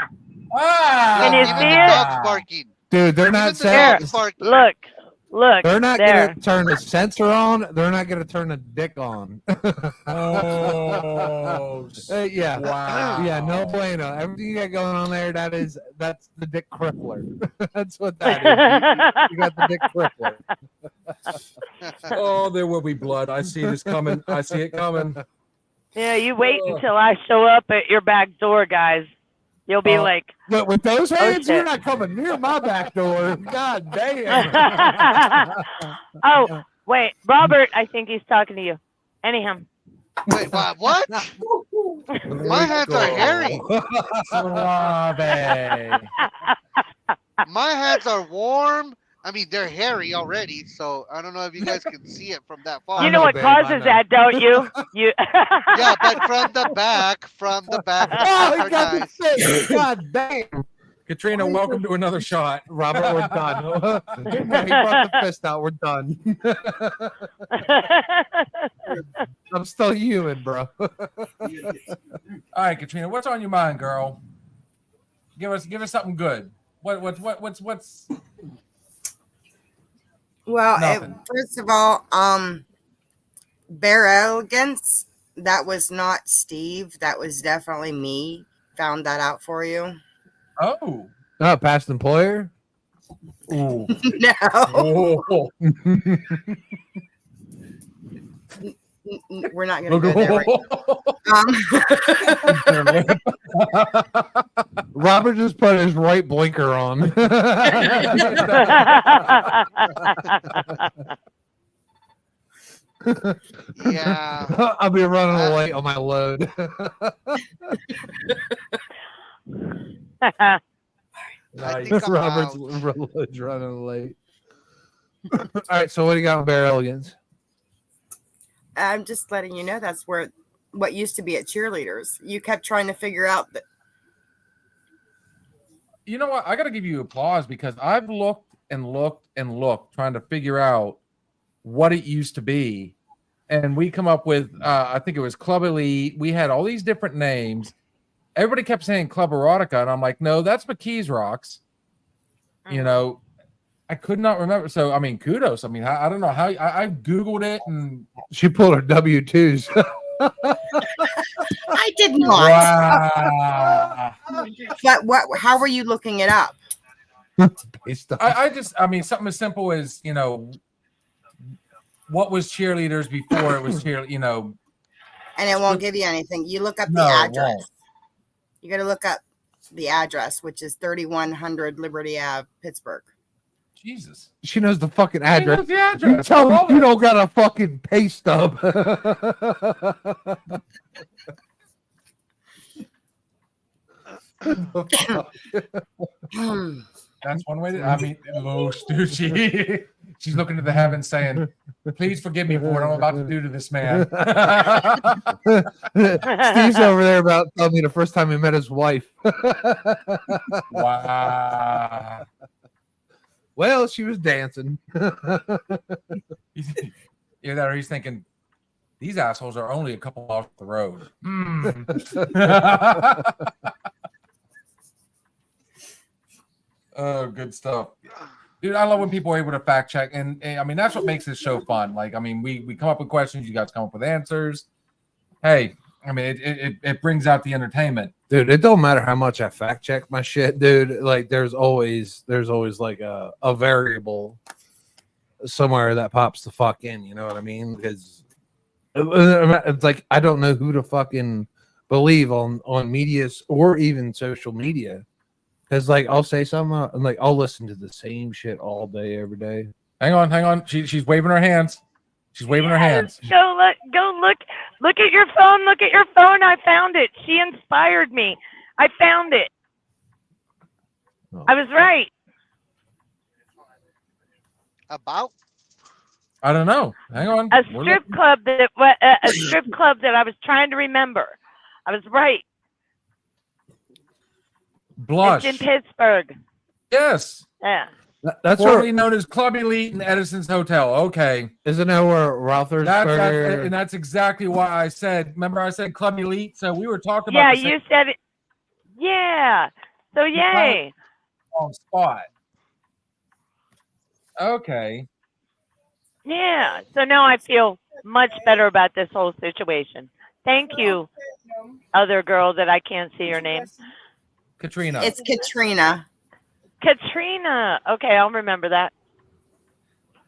Ah! Can you even see the it? dog's barking. Dude, they're Even not the saying. dog's barking. Look, They're not there. gonna turn the sensor on. They're not gonna turn the dick on. Oh, Yeah. wow. Yeah, no bueno. Everything you got going on there, that's the dick crippler. That's what that is. You got the dick crippler. Oh, there will be blood. I see this coming. I see it coming. Yeah, you wait until I show up at your back door, guys. You'll be like, But with those hands, shit. you're not coming near my back door. God damn. oh, wait, Robert, I think he's talking to you. Anyhow, Wait, what? My hands are hairy. Suave. My hands are warm. I mean, they're hairy already, so I don't know if you guys can see it from that far. You know know, what babe, I causes know. that, don't you? You. Yeah, but from the back, Oh, he are got the nice. fish. God damn. Katrina, welcome to another shot. Robert, we're done. No, he brought the fist out. We're done. I'm still human, bro. All right, Katrina, what's on your mind, girl? Give us something good. What's Well, Nothing. first of all, Bare Elegance, that was not Steve. That was definitely me. Found that out for you. oh. Oh, past employer? Ooh. No, Oh. we're not going to go there right Robert just put his right blinker on. Yeah. I'll be running late on my load. I think I'm Robert's out. load's running late. All right, so what do you got on Bare Elegance? I'm just letting you know that's where what used to be at cheerleaders. You kept trying to figure out that. You know what? I got to give you applause because I've looked and looked and looked trying to figure out what it used to be. And we come up with, I think it was Club Elite. We had all these different names. Everybody kept saying Club Erotica. And I'm like, no, that's McKees Rocks. You know, I could not remember. So, I mean, kudos. I mean, I don't know how I Googled it and She pulled her W-2s. I did not. wow. But what? How were you looking it up? Based on- I mean, something as simple as, you know, what was cheerleaders before it was cheer, you know. And it won't give you anything. You look up No, the it address. won't. You got to look up the address, which is 3100 Liberty Ave, Pittsburgh. Jesus. She knows the fucking She address. knows the You address. tell me All you that. don't got a fucking pay stub. That's one way. I mean, oh, Stucci. She's looking to the heavens saying, please forgive me for what I'm about to do to this man. Steve's over there about telling me the first time he met his wife. Wow. Well, she was dancing. Either that or he's thinking, these assholes are only a couple off the road. Hmm. Oh, good stuff. Dude, I love when people are able to fact check. And I mean, that's what makes this show fun. Like, I mean, we come up with questions, you guys come up with answers. Hey, I mean, it brings out the entertainment. Dude, it don't matter how much I fact check my shit, dude. Like there's always like a variable somewhere that pops the fuck in, you know what I mean? Because it's like I don't know who to fucking believe on medias or even social media. Because like I'll say something and like I'll listen to the same shit all day, every day. Hang on. She's waving her hands. She's waving her hands. Go look at your phone. Look at your phone. I found it. She inspired me. I found it. Oh. I was right. About? I don't know. Hang on. A We're strip looking. club a strip club that I was trying to remember. I was right. Blush. It's in Pittsburgh. Yes. Yeah. That's Formerly where known as Club Elite in Edison's Hotel. Okay. isn't that where Rothersberger? And that's exactly why I said, remember I said Club Elite? So we were talking Yeah, about the same you said it. Yeah. So yay. spot. Okay. Yeah. So now I feel much better about this whole situation. Thank you, other girl that I can't see her name. Katrina. It's Katrina. Katrina. Okay, I'll remember that.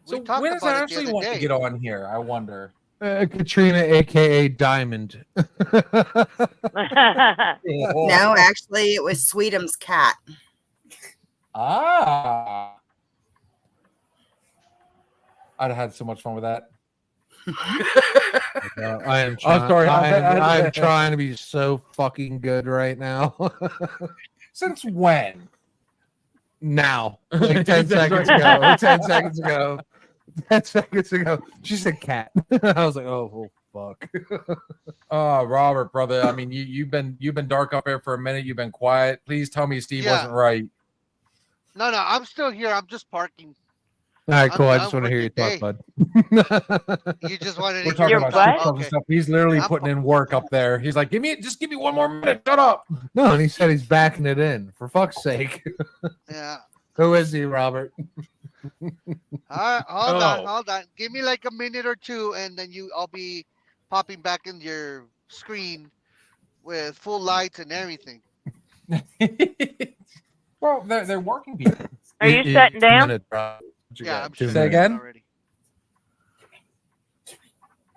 So We talked when does about it the Ashley other want to day. get on here? I wonder. Katrina, aka Diamond. No, actually, it was Sweetum's cat. Ah. I'd have had so much fun with that. I am. Oh, sorry, I'm trying to be so fucking good right now. Since when? Now, like 10 seconds ago. 10 seconds ago. 10 seconds ago. She said cat. I was like, oh fuck. Oh, Robert, brother. I mean, you've been dark up there for a minute. You've been quiet. Please tell me Steve Yeah. wasn't right. No, I'm still here. I'm just parking. All right, cool. I I'm just want to hear you working talk, bud. You just wanted We're to talking hear You're about me strip what? talk. clubs and Okay. stuff. He's literally I'm putting in work up there. He's like, give me 1 more minute. Shut up. No, and he said he's backing it in. For fuck's sake. Yeah. Who is he, Robert? All right, hold Oh. on. Give me like a minute or two, and then I'll be popping back in your screen with full lights and everything. Well, they're working people. Are you shutting down? Minute, Rob. What you Yeah, got? I'm 2 shutting Say minutes. down again? already.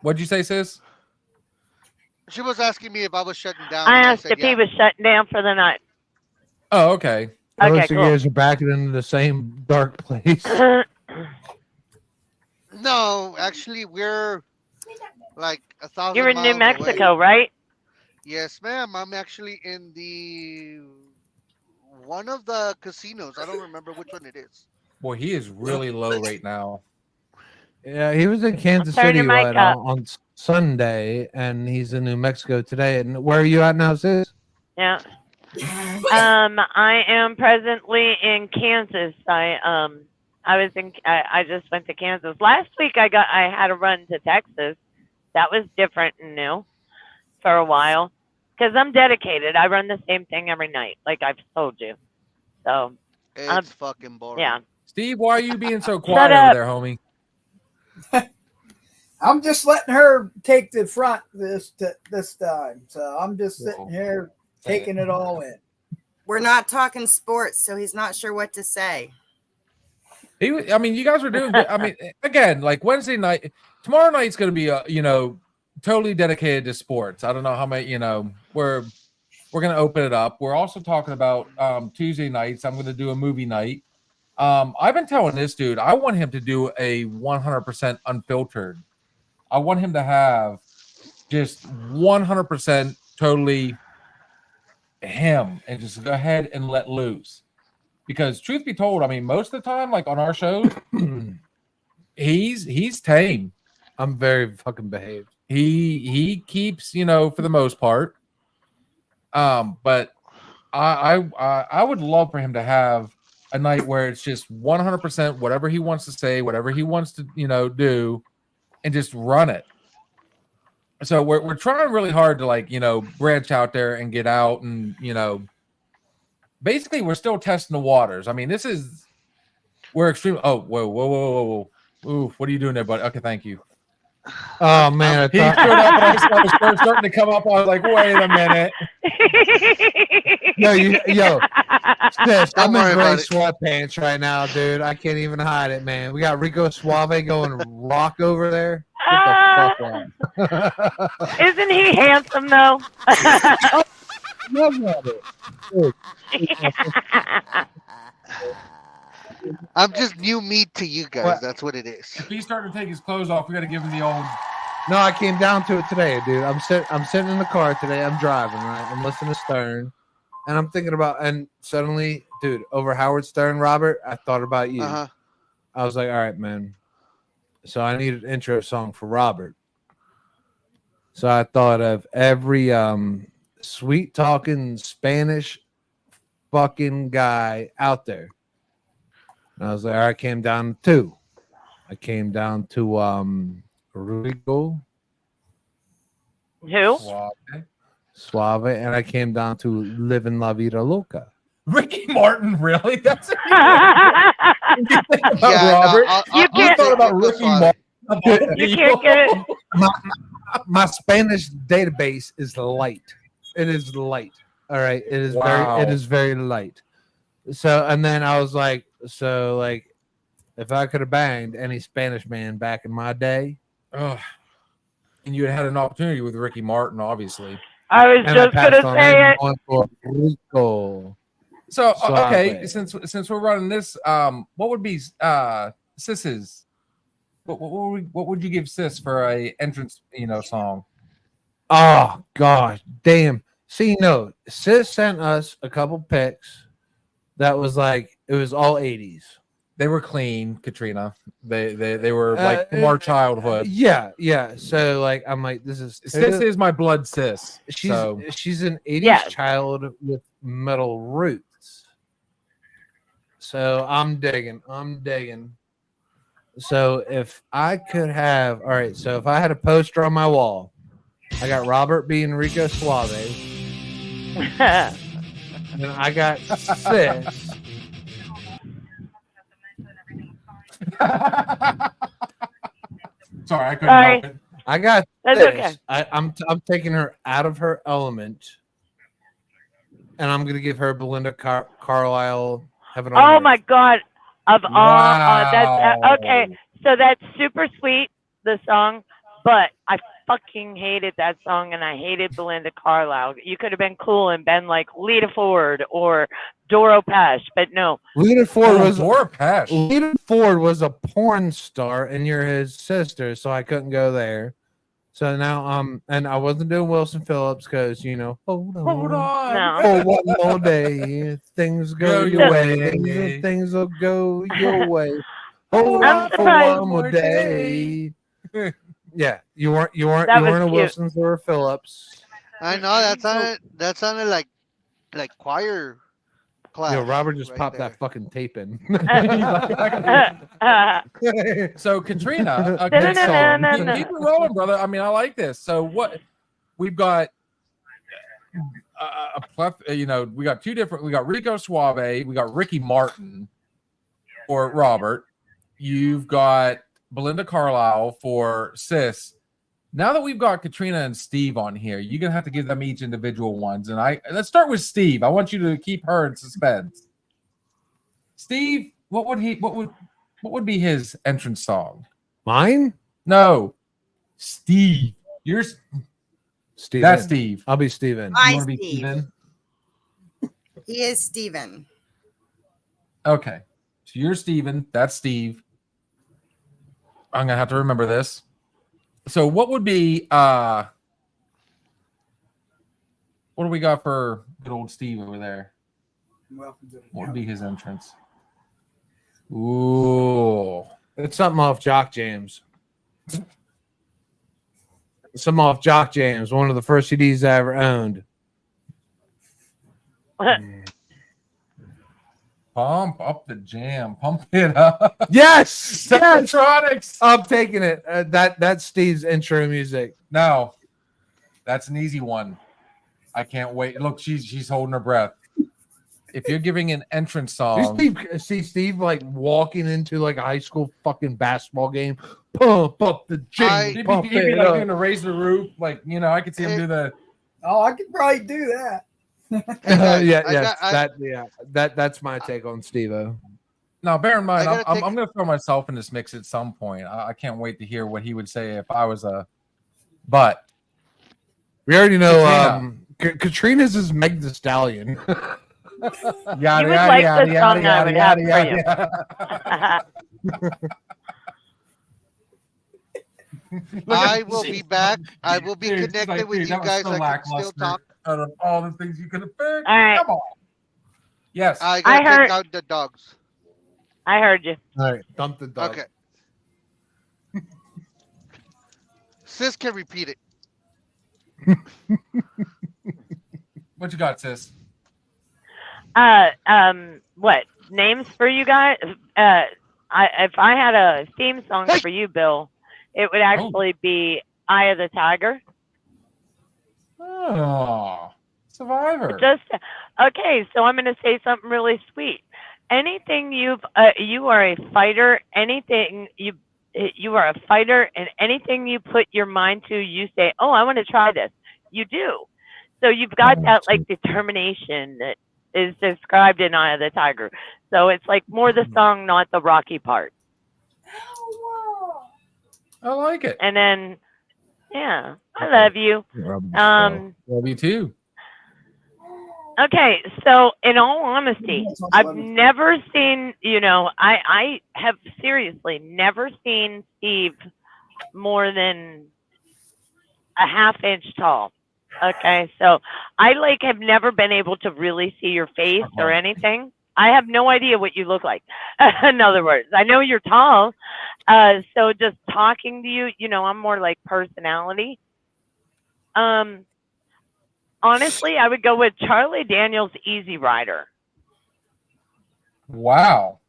What'd you say, sis? She was asking me if I was shutting down. I and asked said if yeah. he was shutting down for the night. Oh, okay. It Okay, looks like you cool. guys are backing into the same dark place. No, actually, we're like 1,000 You're in New miles Mexico, away. right? Yes, ma'am. I'm actually in one of the casinos. I don't remember which one it is. Boy, he is really low right now. Yeah, he was in Kansas Turn your City mic up. on Sunday, and he's in New Mexico today. And where are you at now, sis? Yeah. I am presently in Kansas. I just went to Kansas. Last week I had a run to Texas. That was different and new for a while. Because I'm dedicated. I run the same thing every night, like I've told you. So It's fucking boring. yeah. Steve, why are you being so quiet up. over there, homie? I'm just letting her take the front this time. So I'm just Cool. sitting here taking it all in. We're not talking sports, so he's not sure what to say. I mean, you guys were doing good. I mean, again, like Wednesday night, tomorrow night's going to be, totally dedicated to sports. I don't know how many, we're going to open it up. We're also talking about Tuesday nights. I'm going to do a movie night. I've been telling this dude, I want him to do a 100% unfiltered. I want him to have just 100% totally him and just go ahead and let loose. Because truth be told, I mean, most of the time, like on our shows, he's tame. I'm very fucking behaved. He keeps, for the most part. But I would love for him to have a night where it's just 100% whatever he wants to say, whatever he wants to, do, and just run it. So we're trying really hard to branch out there and get out and, basically we're still testing the waters. I mean, we're extreme. Oh, whoa. Ooh, what are you doing there, buddy? Okay, thank you. Oh man, He stood up and I saw his shirt starting to come up. I was like, wait a minute. yo, sis, Don't I'm worry in gray about it. sweatpants right now, dude. I can't even hide it, man. We got Rico Suave going rock over there. Get the fuck out. Isn't he handsome though? Love it. I'm just new meat to you guys. What? That's what it is. If he's starting to take his clothes off, we got to give him the old. No, I came down to it today, dude. I'm sitting in the car today. I'm driving, right? I'm listening to Stern, and I'm thinking about. And suddenly, dude, over Howard Stern, Robert, I thought about you. Uh-huh. I was like, all right, man. So I need an intro song for Robert. So I thought of every sweet talking Spanish fucking guy out there. And I was like, all right, I came down to two. I came down to Rico Who? Suave, and I came down to Living La Vida Loca. Ricky Martin, really? That's it. Yeah, Robert. You I'll can't- take thought about Rico Ricky Suave. Martin. You can't get it. My Spanish database is light. It is light. All right. It is Wow. very light. So, and then I was like, if I could have banged any Spanish man back in my day, Ugh. And you had an opportunity with Ricky Martin, obviously. I was and I just passed gonna on say him it. going for Rico. So okay, Suave. since we're running this, what would be Sis's what would you give Sis for a entrance, song? Oh gosh, damn. See, no, Sis sent us a couple pics that was like it was all 80s. They were clean, Katrina. They were like from our childhood. Yeah. So like I'm like, this is Sis is my blood sis. She's an 80s Yeah. child with metal roots. So I'm digging. So if I could have, all right, so if I had a poster on my wall, I got Robert B. Enrico Suave, and I got Sis. Sorry, I couldn't Sorry. help it. I got That's Sis. okay. I'm taking her out of her element, and I'm gonna give her Belinda Carlisle. Heaven on Oh Earth. my God! Of all, that's Wow. okay. So that's super sweet, the song, but I fucking hated that song, and I hated Belinda Carlisle. You could have been cool and been like Lita Ford or Doro Pesh, but no. Lita Ford was Dora Pesh. Lita Ford was a porn star, and you're his sister, so I couldn't go there. So now, and I wasn't doing Wilson Phillips because hold on, Hold on. No. for one more day, things go Go your your way, way. things will go your way. Hold I'm on for surprised. one more day. Yeah, you weren't That was a cute. Wilson's or a Phillips. I know that sounded like choir class. Robert just right popped there. that fucking tape in. So Katrina, a No, good no, song. no, Keep no. it rolling, brother. I mean, I like this. So what we've got we got two different. We got Rico Suave. We got Ricky Martin for Robert. You've got Belinda Carlisle for Sis. Now that we've got Katrina and Steve on here, you're gonna have to give them each individual ones. And let's start with Steve. I want you to keep her in suspense. Steve, what would be his entrance song? Mine? No, Steve. Steven. That's Steve. I'll be Steven. You Hi, wanna be Steve. Steven? He is Steven. Okay. So you're Steven. That's Steve. I'm gonna have to remember this. So what would be what do we got for good old Steve over there? Welcome to the What would be his entrance? Ooh. It's something off Jock Jams. Something off Jock Jams, one of the first CDs I ever owned. Pump up the jam. Pump it up. Yes, yes, Centronics. I'm taking it. That's Steve's intro music. No, that's an easy one. I can't wait. Look, she's holding her breath. If you're giving an entrance song, See Steve like walking into like a high school fucking basketball game. Pump up the jam. he'd Pump be it like up. doing the raise the roof, like I could see him do the. Oh, I could probably do that. That's my take on Steve-O. Now, bear in mind, I gotta I'm going to throw myself in this mix at some point. I can't wait to hear what he would say if I was a. But We already know Katrina. Katrina's is Meg the Stallion. yada You would like yada the yada song I would have yada for yada. I will be back. I will be Dude, connected like, with dude, you that was guys. so I can still lackluster. talk. Out of all the things you could have picked, All right. come on. Yes. I gotta heard- take out the dogs. I heard you. All right, dump the dog. Okay. Sis can repeat it. What you got, sis? What names for you guys? If I had a theme song Hey! for you, Bill, it would actually be "Eye of the Tiger." Oh, Survivor. Just okay. So I'm going to say something really sweet. Anything you are a fighter. Anything you are a fighter, and anything you put your mind to, you say, "Oh, I want to try this." You do. So you've got that like determination that is described in Eye of the Tiger. So it's like more the song, not the rocky part. I like it. And then, yeah, I love you. Love you too. Okay, so in all honesty, I've never seen, I have seriously never seen Steve more than a half-inch tall. Okay, so I have never been able to really see your face or anything. I have no idea what you look like. In other words, I know you're tall. So just talking to you, I'm more like personality. Honestly, I would go with Charlie Daniels' Easy Rider. Wow.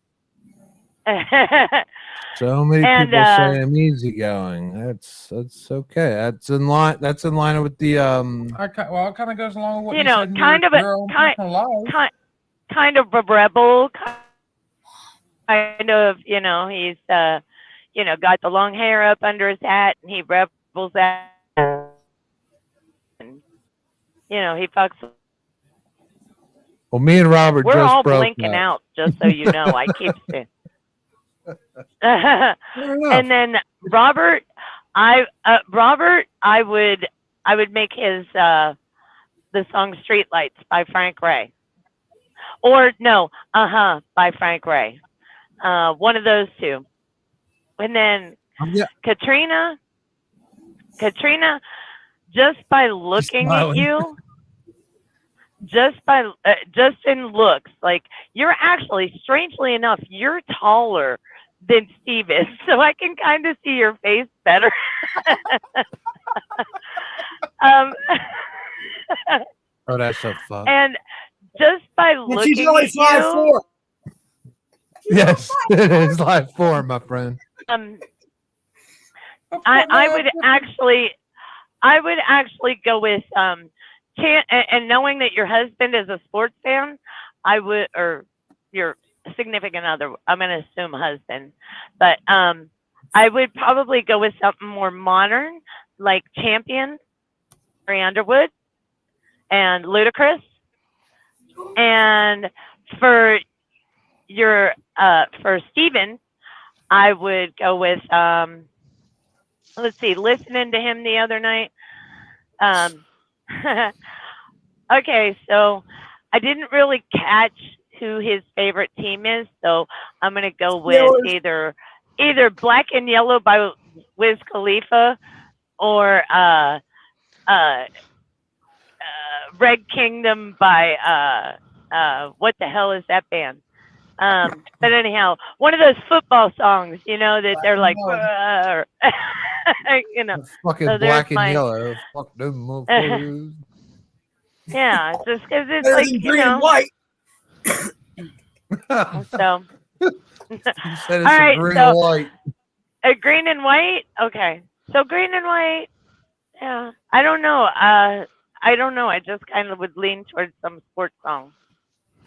So many And, people say I'm easygoing. That's okay. That's in line. That's in line with the It kind of goes along with what You you know, said in kind of your a- own kind- personal life. kind of a rebel, kind of, he's, got the long hair up under his hat and he rebels out. And, he fucks. well, me and Robert We're just all broke blinking up. out, just so you know. I keep saying. Fair enough. And then Robert, I would make his the song "Streetlights" by Frank Ray, or no, by Frank Ray, one of those two. And then Yeah. Katrina, just by looking at smiling. you, just in looks, like you're actually, strangely enough, you're taller than Steve is, so I can kind of see your face better. Oh, that's so fun. And just by And looking she's only at 5'4". you, Yes, it is live form, my friend. I would actually go with and knowing that your husband is a sports fan, I would, or your significant other, I'm going to assume husband, but I would probably go with something more modern, like Champion, Barry Underwood, and Ludacris. And for Steven, I would go with let's see, listening to him the other night. Okay, so I didn't really catch who his favorite team is, so I'm gonna go with either Black and Yellow by Wiz Khalifa or Red Kingdom by what the hell is that band? But anyhow, one of those football songs, that they're like, Fucking So there's black and my- yellow. Fuck them motherfuckers. yeah, just because it's Better like, than green and white. so You said it's All right, a green so- and white. green and white. Okay, so green and white. Yeah, I don't know. I just kind of would lean towards some sports song.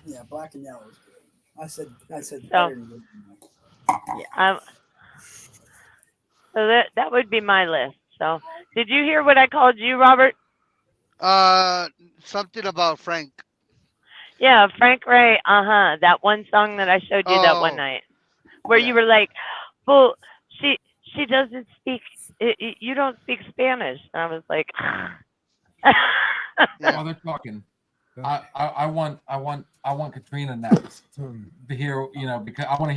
Yeah, black and yellow is good. I said So- better than green and white. So that would be my list. So, did you hear what I called you, Robert? Something about Frank. Yeah, Frank Ray. That one song that I showed you that one Oh, night, where yeah. you were like, "Well, she doesn't speak. You don't speak Spanish." And I was like, While they're talking, I want Katrina next to hear, because I want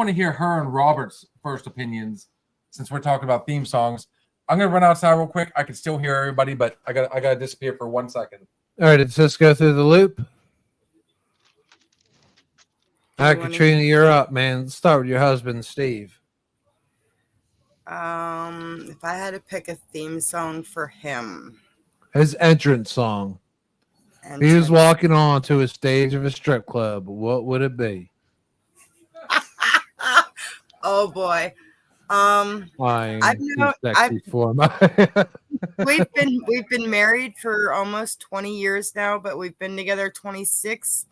to hear her and Robert's first opinions, since we're talking about theme songs. I'm gonna run outside real quick. I can still hear everybody, but I gotta disappear for 1 second. All right, let's just go through the loop. All right, You wanna- Katrina, you're up, man. Let's start with your husband, Steve. If I had to pick a theme song for him, His entrance song. and He was walking on to a stage of a strip club. What would it be? oh boy, Fine. I've too known- sexy for my. we've been married for almost 20 years now, but we've been together 26.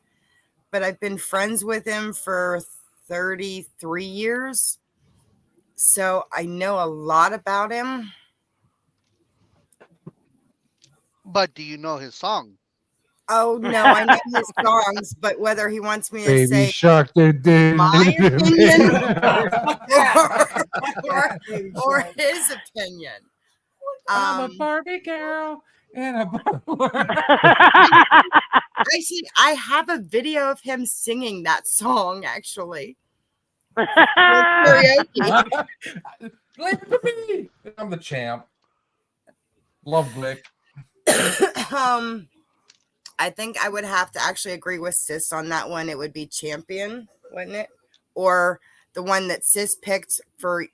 But I've been friends with him for 33 years, so I know a lot about him. But do you know his song? Oh no, I know his songs, but whether he wants me to Baby say shark, do my opinion or his opinion. I'm a Barbie girl. in a butler. Actually, I have a video of him singing that song. Actually, karaoke. Leave it to me. I'm the champ. Love Blick. I think I would have to actually agree with Sis on that one. It would be Champion, wouldn't it? Or the one that Sis picked for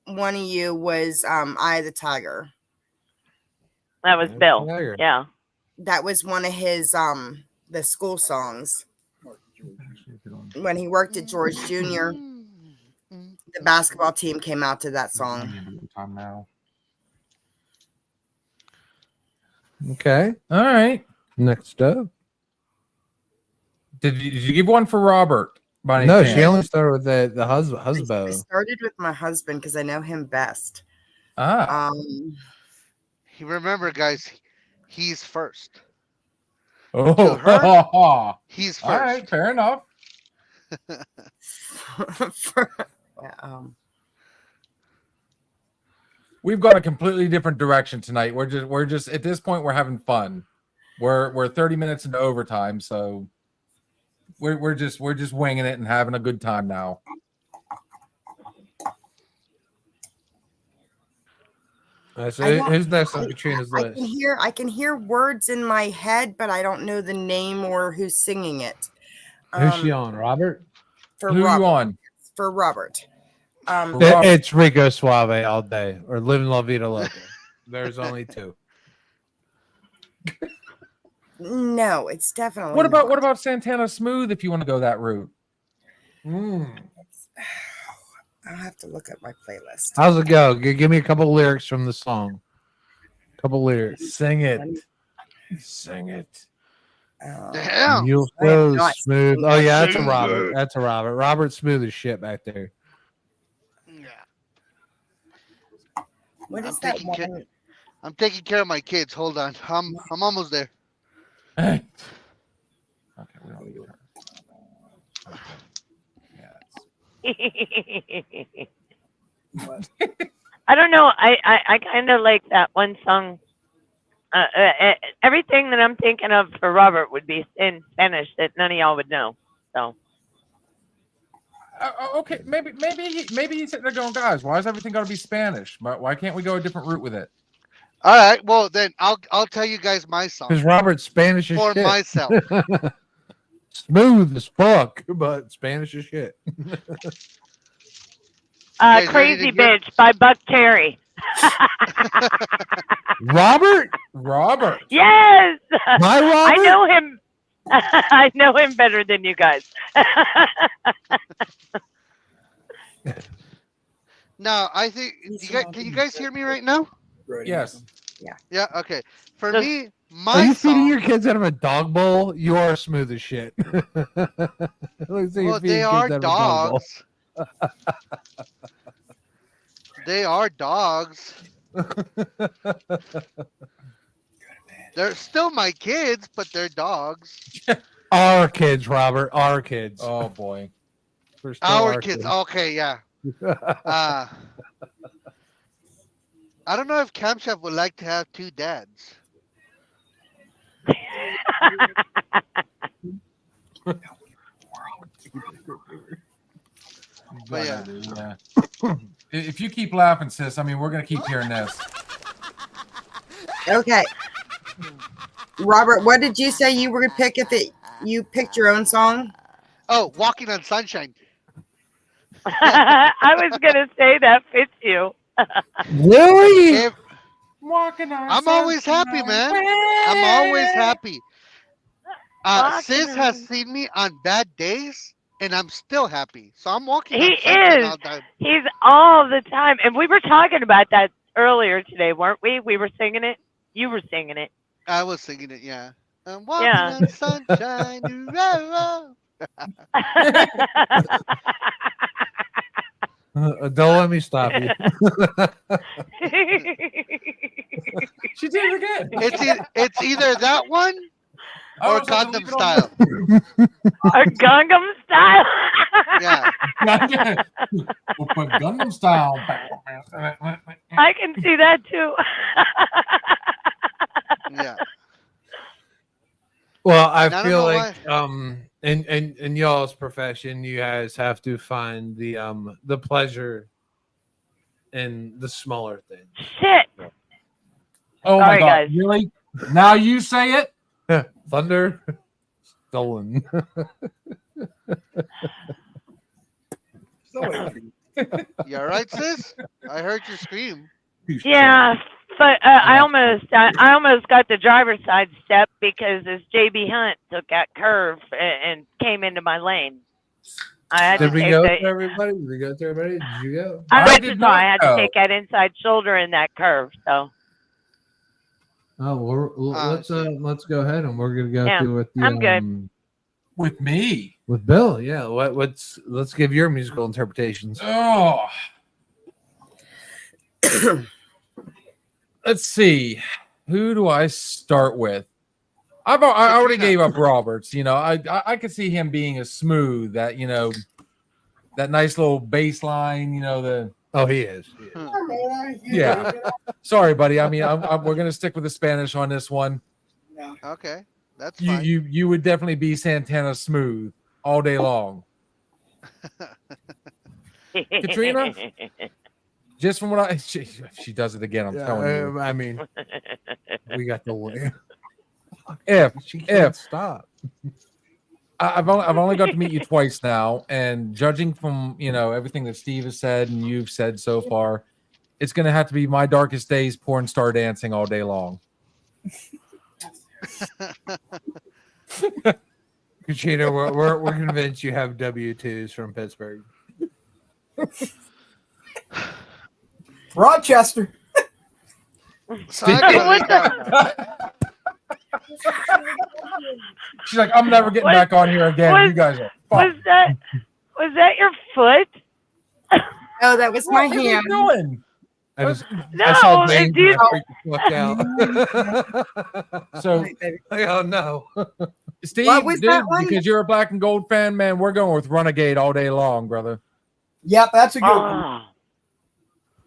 one of you was Eye of the Tiger. That was Bill. Yeah. That was one of his the school songs. When he worked at George Jr., the basketball team came out to that song. Time now. Okay. All right. Next up. Did you give one for Robert? By any No, chance? she only started with the I husband. started with my husband because I know him best. Ah. Remember, guys, he's first. Oh. her? He's first. All right. Fair enough. We've got a completely different direction tonight. We're just at this point we're having fun. We're 30 minutes into overtime, so we're just winging it and having a good time now. So who's next on Katrina's list? I can hear words in my head, but I don't know the name or who's singing it. Who's she on? Robert? For Who Robert. you on? For Robert. It's Rico Suave all day, or Living La Vida Loca. There's only two. No, it's definitely. What about Santana Smooth if you want to go that route? I'll have to look at my playlist. How's it go? Give me a couple lyrics from the song. Couple lyrics. Sing it. Sing it. Damn. You'll I am so not smooth. singing Oh that. yeah, that's a Robert. That's a Robert. Robert's smooth as shit back there. What is I'm that taking one? I'm taking care of my kids. Hold on. I'm almost there. Okay, we don't need her. I don't know. I kind of like that one song. Everything that I'm thinking of for Robert would be in Spanish that none of y'all would know. So. Okay, maybe he's sitting there going, guys, why is everything got to be Spanish? Why can't we go a different route with it? All right. Well, then I'll tell you guys my song Because Robert's Spanish as for shit. myself. Smooth as fuck, but Spanish as shit. guys Crazy ready to hear- Bitch by Buck Cherry. Robert? Robert. Yes. My Robert? I know him. I know him better than you guys. Now, I think can you guys hear me right now? Yes. Yeah. Okay. For Does- me, Are my you feeding song. your kids out of a dog bowl? You are smooth as shit. Looks like you're Well, feeding they kids are out of a dog bowl. dogs. They are dogs. They're still my kids, but they're dogs. Our kids, Robert. Our kids. Oh boy. We're still Our kids. Okay, yeah. I don't know if Camp Chef would like to have two dads. But yeah. Yeah. If you keep laughing, sis, I mean, we're gonna keep hearing this. Okay. Robert, what did you say you were gonna pick if you picked your own song? Oh, Walking on Sunshine. I was gonna say that fits you. Really? If- Walking on I'm always happy, man. I'm always happy. Walking Sis has on- seen me on bad days, and I'm still happy. So I'm walking. He on sunshine is. all the time. He's all the time, and we were talking about that earlier today, weren't we? We were singing it. You were singing it. I was singing it, yeah. I'm walking Yeah. on sunshine. Ooh-oh-oh. Don't let me stop you. She did it again. It's either that one or Gangnam Style. Or Gangnam Style. Yeah. We'll put Gundam style. I can see that too. Yeah. Well, I And I don't feel know like in y'all's profession, you guys have to find the pleasure in the smaller things. Shit. Oh my Sorry, God! guys. Really? Now you say it? Thunder stolen. You all right, sis? I heard you scream. Yeah, but I almost got the driver's side step because this JB Hunt took that curve and came into my lane. I had Did to we take go the. through everybody? Did we go through everybody? Did you go? I I went did to I not had go. to take that inside shoulder in that curve. So Oh, let's go ahead and we're gonna go Yeah, through with the I'm good. With me? with Bill. Yeah, let's give your musical interpretations. Oh. Let's see. Who do I start with? I already Katrina. gave up Roberts. You know, I could see him being a smooth, that, you know, that nice little bass line, you know, the Oh, he is. yeah. Sorry, buddy. I mean, we're gonna stick with the Spanish on this one. Okay, that's You fine. you would definitely be Santana smooth all day long. Katrina? Just from what she does it again. I'm telling you. I mean, we got the win. If Can't stop. I've only got to meet you twice now, and judging from, you know, everything that Steve has said and you've said so far, it's gonna have to be My Darkest Days porn star dancing all day long. Katrina, we're convinced you have W-2s from Pittsburgh. Rochester. So I gotta What lay down. She's like, I'm never getting What- back on here again. what- You guys are was fucked. that your foot? Oh, that was my What are you hand. doing? I just No, I saw James it did- and I freaked the fuck out. So Oh no. Steve, What was dude, that one? because you're a black and gold fan, man, we're going with Renegade all day long, brother. Yep, that's a good one. Oh.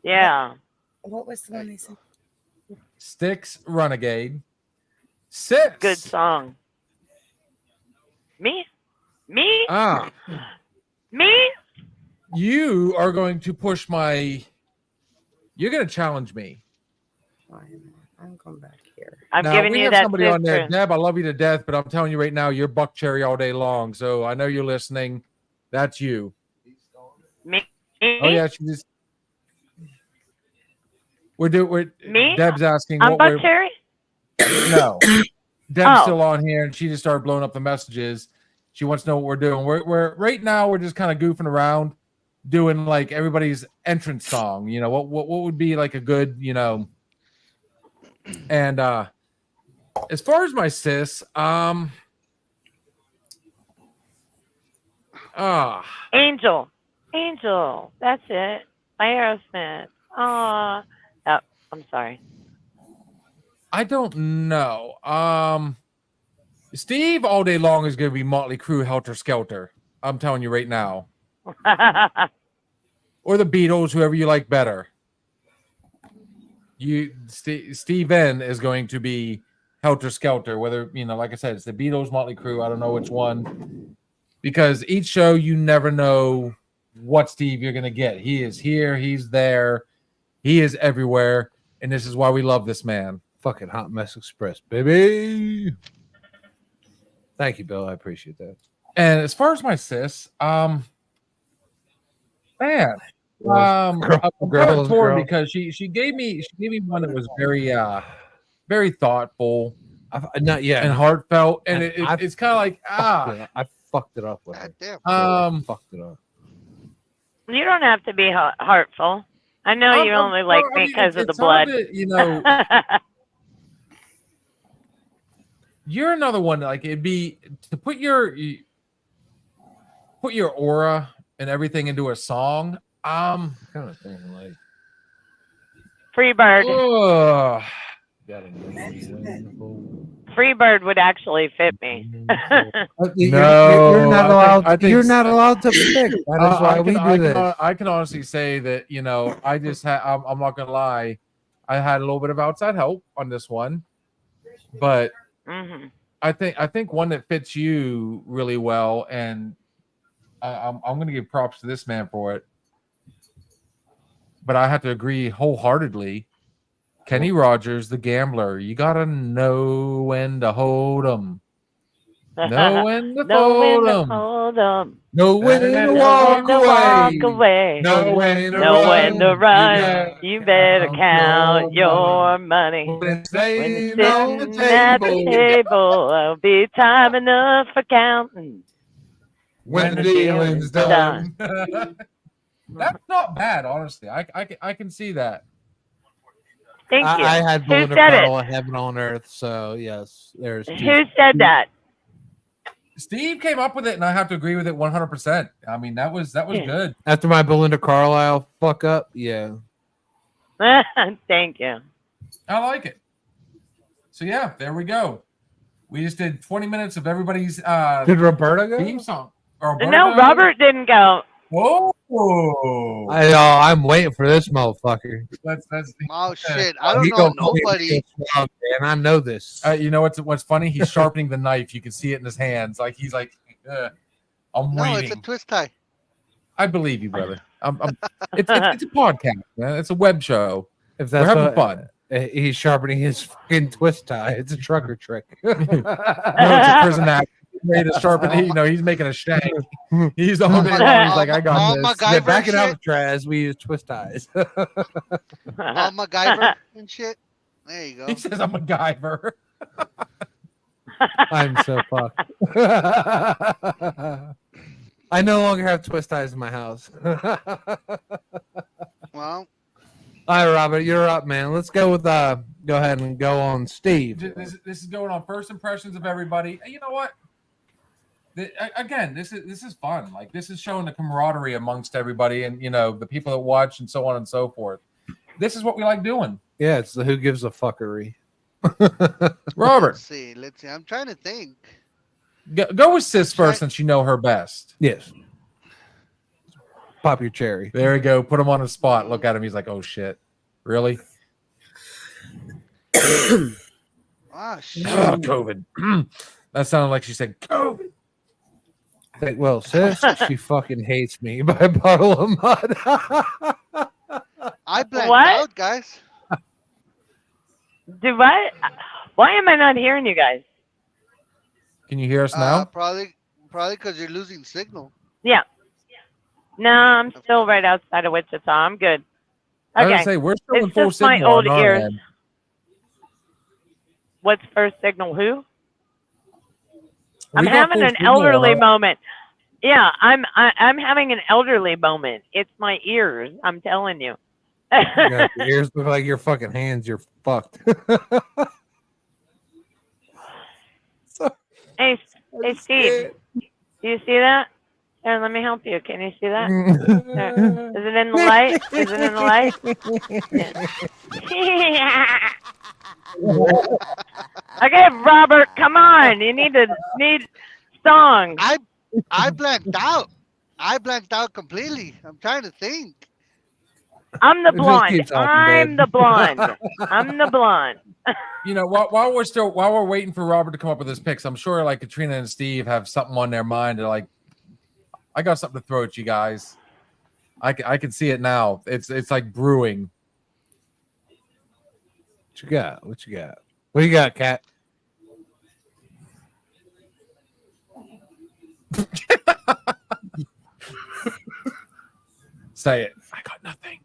Yeah. What was the one they said? Styx, Renegade. 6. Good song. Me? Ah, Me? you are going to push my. You're going to challenge me. I'm going back here. I'm Now, giving we you have that somebody on there. sister. Deb, I love you to death, but I'm telling you right now, you're buck cherry all day long. So I know you're listening. That's you. Me? Oh yeah, she just. We're Me? Deb's asking I'm what Buck we're. Cherry? No, Deb's Oh. still on here, and she just started blowing up the messages. She wants to know what we're doing. We're right now. We're just kind of goofing around, doing like everybody's entrance song. You know what would be like a good, you know. And as far as my sis, Angel. That's it. By Aerosmith. Oh, I'm sorry. I don't know. Steve all day long is going to be Motley Crue, Helter Skelter. I'm telling you right now. Or the Beatles, whoever you like better. Steven is going to be Helter Skelter. Whether, you know, like I said, it's the Beatles, Motley Crue. I don't know which one. Because each show, you never know what Steve you're going to get. He is here. He's there. He is everywhere. And this is why we love this man. Fucking Hot Mess Express, baby. Thank you, Bill. I appreciate that. And as far as my sis, man, I'm kind of torn because she gave me one that was very thoughtful Not yet. and heartfelt, and And it's kind of like I fucked it up with God her. damn. Fucked it up. You don't have to be heartful. I know you only like me because of the blood. You know, you're another one. Like it'd be to put your aura and everything into a song. Kind of thing like. Freebird. Ugh. Freebird would actually fit me. You're No, not I allowed. think You're not allowed to pick. That is why we do this. I can honestly say that, you know, I just I'm not gonna lie, I had a little bit of outside help on this one. but Hmm. I think one that fits you really well, and I'm going to give props to this man for it. But I have to agree wholeheartedly. Kenny Rogers, the gambler, you gotta know when to hold 'em, know when to Know when fold to 'em, hold 'em. No when Know to Know walk when to walk away. away. Know when to Know run. when to run. You You better count your money. money. When it's When you're sitting on the sitting at the table. table, there'll be time enough for counting. When the dealing's done. That's not bad, honestly. I can see that. Thank you. I had Who Belinda said it? Carlisle and Heaven on Earth, so yes, there's two. Who said that? Steve came up with it, and I have to agree with it 100%. I mean, that was Yeah. good. After my Belinda Carlisle fuck up, yeah. Thank you. I like it. So yeah, there we go. We just did 20 minutes of everybody's Did Roberta go? theme song. Or No, Robert didn't go. Oh, I know. I'm waiting for this motherfucker. that's Oh shit! I He don't know gonna call me nobody. man. I know this. you know what's funny? He's sharpening the knife. You can see it in his hands. Like he's like, I'm No, waiting. it's a twist tie. I believe you, brother. It's a podcast, man. It's a web show. If We're that's having what, fun. he's sharpening his fucking twist tie. It's a trucker trick. No, it's a prison act. He's ready to sharpen. He's making a shank. He's on it. He's like, I got this. MacGyver Back in shit. Alcatraz, we use twist ties. All MacGyver and shit. There you go. He says I'm a MacGyver. I'm so fucked. I no longer have twist ties in my house. Well, All right, Robert, you're up, man. Let's go with go ahead and go on Steve. This is going on first impressions of everybody. And you know what? Again, this is fun. Like this is showing the camaraderie amongst everybody, and the people that watch and so on and so forth. This is what we like doing. Yeah, it's the who gives a fuckery. Robert, let's see. I'm trying to think. go with Sis first, since you know her best. Yes. Pop your cherry. There we go. Put him on the spot. Look at him. He's like, oh shit, really? Ah, shit. Oh, COVID. That sounded like she said COVID. Well, sis, she fucking hates me by a bottle of mud. I blanked What? out, guys. Do what? Why am I not hearing you guys? Can you hear us now? Probably because you're losing signal. Yeah. No, I'm still right outside of Wichita. I'm good. I was Okay. gonna say we're still in It's full just my signal old on our ears. end. What's first signal? Who? We I'm got having full an signal on elderly our- moment. Yeah, I'm having an elderly moment. It's my ears. I'm telling you. Your ears look like your fucking hands. You're fucked. Hey, Steve. Do you see that? Here, let me help you. Can you see that? There. Is it in the light? Is it in the light? Okay, Robert, come on. You need songs. I blanked out. I blanked out completely. I'm trying to think. I'm the Just blonde. keep talking, I'm babe. the blonde. I'm the blonde. While we're waiting for Robert to come up with his picks, I'm sure like Katrina and Steve have something on their mind. They're like, I got something to throw at you guys. I can see it now. It's like brewing. What you got? What you got? What you got, Kat? Say it. I got nothing.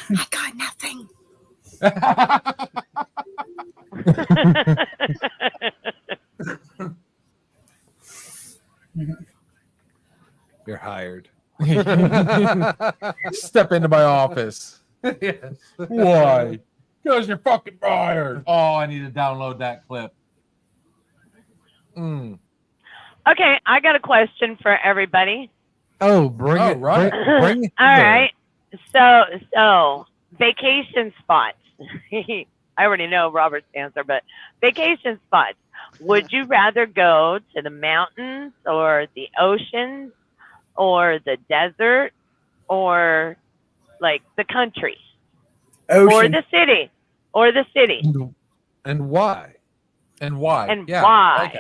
I got nothing. You're hired. Step into my office. Yes. Why? Because you're fucking fired. Oh, I need to download that clip. Okay, I got a question for everybody. Oh, bring Oh, it. right. Bring it. All right. So vacation spots. I already know Robert's answer, but vacation spots. Would you rather go to the mountains or the oceans or the desert or like the country or Ocean. the city or the city? And why? And why? And Yeah, why? Okay.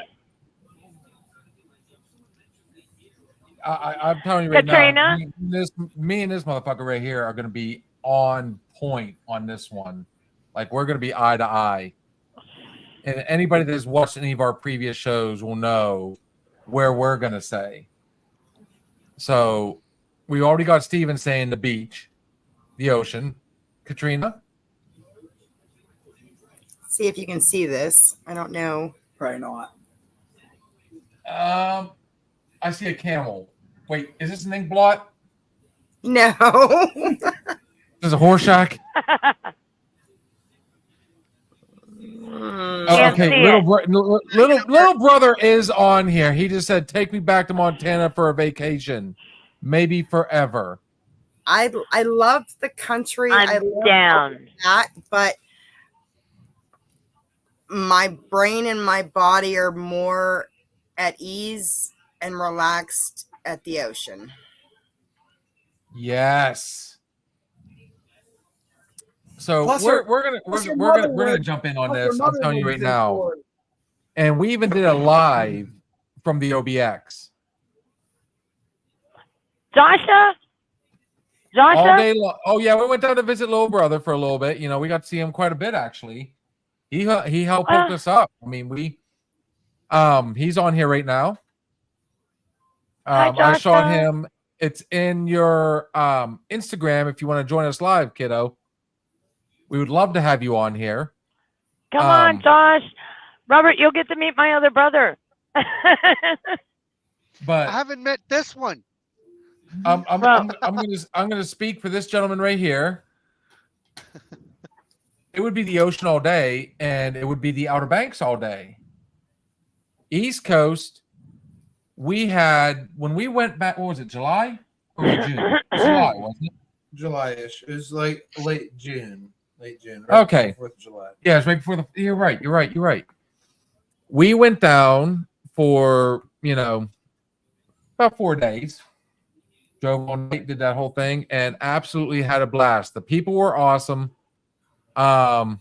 I'm telling you right Katrina? now, me and this motherfucker right here are going to be on point on this one. Like, we're going to be eye to eye. And anybody that's watched any of our previous shows will know where we're going to say. So we already got Steven saying the beach, the ocean. Katrina? See if you can see this. I don't know. Probably not. I see a camel. Wait, is this an ink blot? No. This is a Horseshack? Oh, Can't okay, see little brother is on here. He just said, "Take me back to Montana for a vacation, maybe forever." I love the country. I I'm love down. that, but my brain and my body are more at ease and relaxed at the ocean. Yes. So Plus we're her gonna mother jump in on plus her this. I'm mother telling you lives right in now, Florida. and we even did a live from the OBX Joshua? all Joshua? day long. Oh yeah, we went down to visit little brother for a little bit. You know, we got to see him quite a bit actually. He helped hook us up. I mean, he's on here right now. Hi, I saw Joshua. him. It's in your Instagram if you want to join us live, kiddo. We would love to have you on here. Come on, Um, Josh. Robert, you'll get to meet my other brother. I But haven't met this one. I'm Well- gonna speak for this gentleman right here. It would be the ocean all day, and it would be the Outer Banks all day. East Coast, we had when we went back. What was it? July or was it June? July, wasn't it? July-ish. It was like late June. Okay. before 4th of July. Yeah, it's right before the. You're right. We went down for about 4 days. Drove all night, did that whole thing, and absolutely had a blast. The people were awesome. I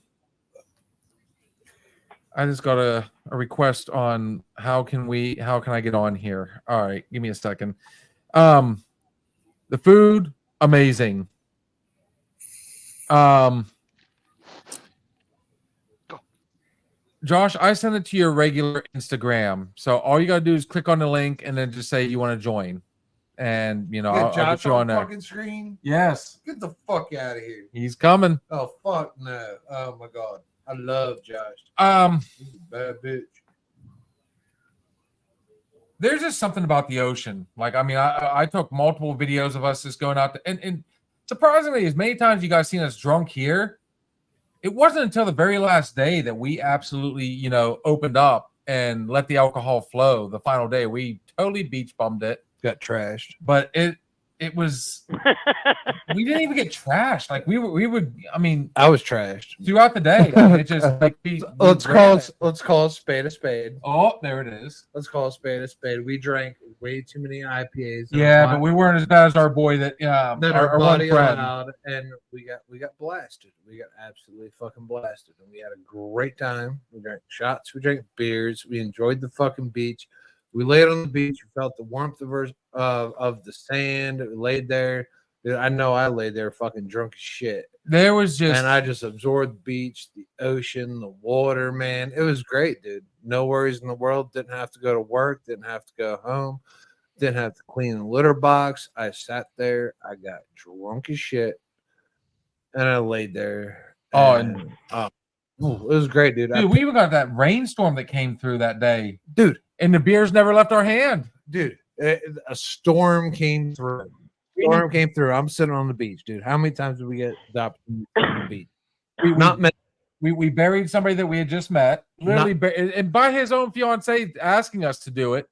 just got a request on how can I get on here? All right, give me a second. The food, amazing. Josh, I sent it to your regular Instagram. So all you gotta do is click on the link and then just say you want to join. And I'll get you on there. fucking screen. Yes, Get the fuck out of here. he's coming. Oh fuck no. Oh my god. I love Josh. He's a bad bitch. There's just something about the ocean. Like, I mean, I took multiple videos of us just going out to, and surprisingly, as many times you guys seen us drunk here, it wasn't until the very last day that we absolutely, opened up and let the alcohol flow. The final day, we totally beach bummed it, Got trashed. but it was we didn't even get trashed. Like we would. I mean, I was trashed. throughout the day, it just like Let's call a spade a spade. Oh, there it is. Let's call a spade a spade. We drank way too many IPAs. Yeah, but we weren't as bad as our boy that our one body friend. allowed, and we got blasted. We got absolutely fucking blasted, and we had a great time. We drank shots, we drank beers, we enjoyed the fucking beach. We laid on the beach. We felt the warmth of the sand. We laid there. Dude, I know I laid there fucking drunk as shit. There was just And I just absorbed the beach, the ocean, the water, man. It was great, dude. No worries in the world. Didn't have to go to work. Didn't have to go home. Didn't have to clean the litter box. I sat there. I got drunk as shit. And I laid there. It was great, dude. dude, we even got that rainstorm that came through that day. Dude, And the beers never left our hand. a storm came through. I'm sitting on the beach, dude. How many times did we get the opportunity to sit on the beach? Not many. We buried somebody that we had just met, literally, and by his own fiance asking us to do it.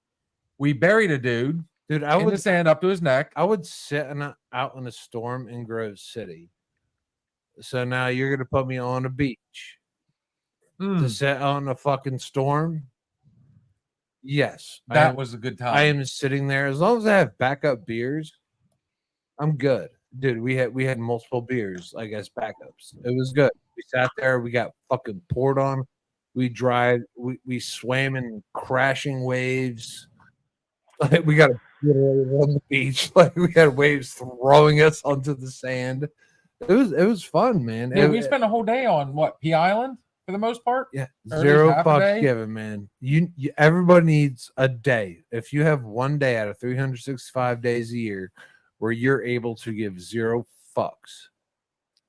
We buried a dude, Dude, in the sand up to his neck. I would sit out in a storm in Grove City. So now you're gonna put me on a beach to sit out in a fucking storm. Yes, That was a good time. I am sitting there as long as I have backup beers. I'm good, dude. We had multiple beers, like as backups. It was good. We sat there. We got fucking poured on. We we swam in crashing waves. Like we got literally on the beach. Like we had waves throwing us onto the sand. It was fun, man. Yeah, we spent a whole day on what, P Island for the most part. Yeah, Or at zero least half a fucks day? given, man. You everybody needs a day. If you have one day out of 365 days a year where you're able to give zero fucks,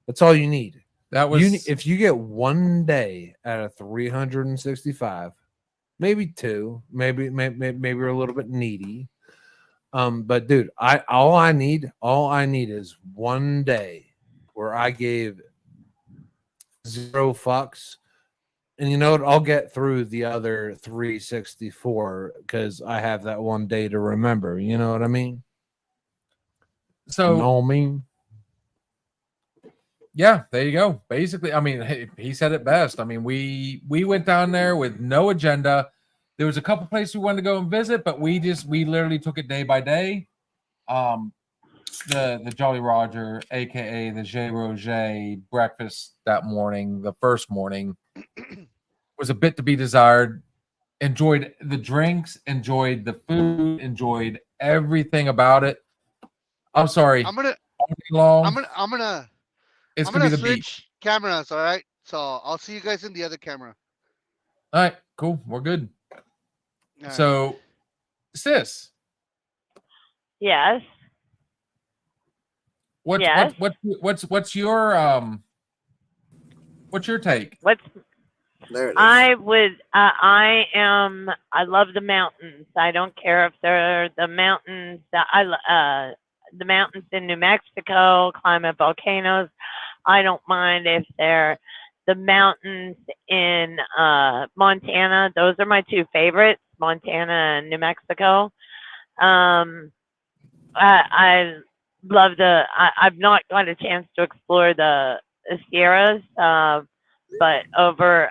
that's all you need. That was If you get one day out of 365, maybe two, maybe we're a little bit needy. But dude, all I need is one day where I gave zero fucks. And you know what? I'll get through the other 364 because I have that one day to remember. You know what I mean? so. You know what I mean? Yeah, there you go. Basically, I mean, he said it best. I mean, we went down there with no agenda. There was a couple places we wanted to go and visit, but we literally took it day by day. The Jolly Roger, aka the J Roger breakfast that morning, the first morning, was a bit to be desired. Enjoyed the drinks, enjoyed the food, enjoyed everything about it. I'm sorry. I'm gonna It's I'm gonna gonna be the beach. switch cameras, all right? So I'll see you guys in the other camera. All right, cool. We're good. All right. So, sis, Yes. what's Yes. what's your take? What's There it is. I love the mountains. I don't care if they're the mountains the mountains in New Mexico, climate volcanoes. I don't mind if they're the mountains in Montana. Those are my two favorites, Montana and New Mexico. I love I've not got a chance to explore the Sierras, but over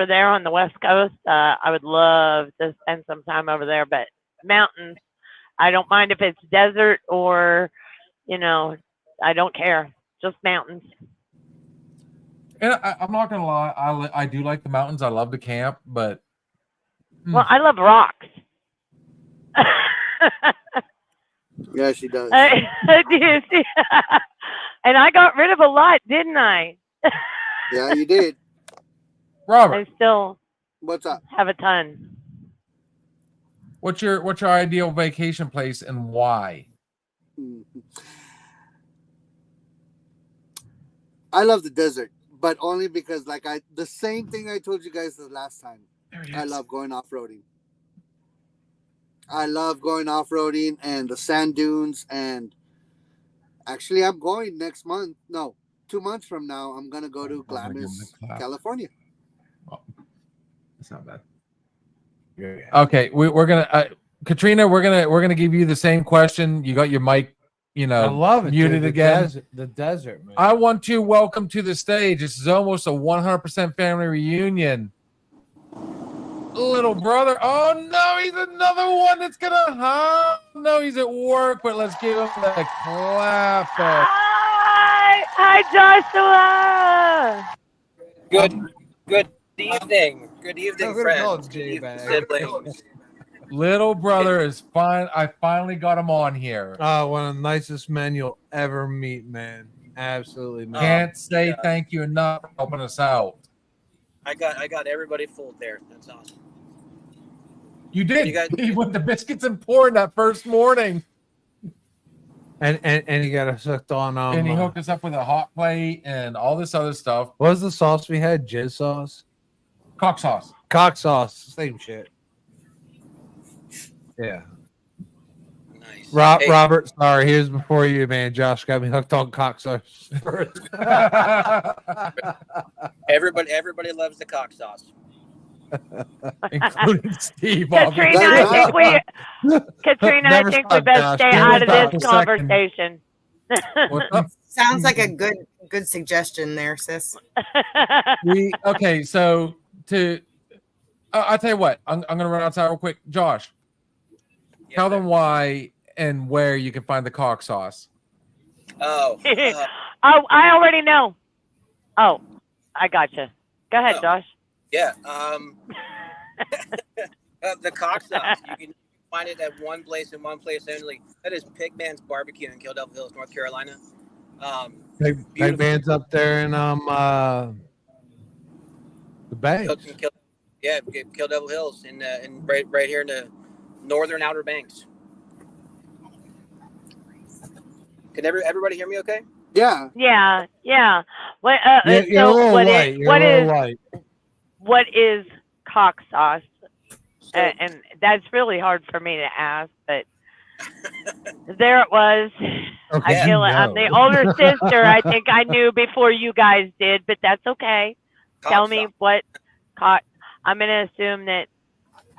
there on the West Coast, I would love to spend some time over there. But mountains, I don't mind if it's desert or, I don't care. Just mountains. And I'm not gonna lie, I do like the mountains. I love to camp, but Well, I love rocks. Yeah, she does. Do you see? And I got rid of a lot, didn't I? Yeah, you did. Robert, I still What's up? have a ton. what's your ideal vacation place and why? I love the desert, but only because the same thing I told you guys the last time. I love going off-roading. I love going off-roading and the sand dunes, and actually I'm going next month. No, 2 months from now, I'm gonna go to Glamis, California. That's not bad. Okay, we're gonna Katrina, we're gonna give you the same question. You got your mic, I love it. muted dude. again. The desert, man. I want to welcome to the stage. This is almost a 100% family reunion. Little brother. Oh no, he's another one that's gonna. No, he's at work. But let's give him the clap. Hi, Joshua. Good evening. Good evening, friends. Good J-Bag. evening, siblings. Little brother is fine. I finally got him on here. One of the nicest men you'll ever meet, man. Absolutely, man. Can't say yeah. thank you enough for helping us out. I got everybody fooled there. That's awesome. You did. You guys- He went to biscuits and porn that first morning, And he got us hooked on. and he hooked us up with a hot plate and all this other stuff. What was the sauce we had? Jizz sauce, Cock sauce. cock sauce, same shit. Yeah. Nice. Hey, Robert, sorry, here's before you, man. Josh got me hooked on cock sauce first. everybody loves the cock sauce. Including Steve. Katrina, obviously. Katrina, I Never think we stop, best Josh. stay Never out of stop this a second. conversation. What's up? Sounds like a good suggestion there, sis. Okay, so I'll tell you what. I'm gonna run outside real quick. Josh, Yeah, tell them why and where you can find the cock sauce. Oh, Oh, I already know. Oh, I gotcha. Go ahead, Oh. Josh. Yeah. The cock sauce. You can find it at one place and one place only. That is Pigman's Barbecue in Kill Devil Hills, North Carolina. Big Beautiful. Van's up there in the Bay. Kill Devil Hills in right here in the northern Outer Banks. Can everybody hear me? Okay. Yeah. Yeah. What? You're a So little what light. is You're what a little is light. what is cock sauce? So, And that's really hard for me to ask, but there it was. Okay, I feel you it. I'm the know. older sister. I think I knew before you guys did, but that's okay. cock Tell me sauce. what cock. I'm gonna assume that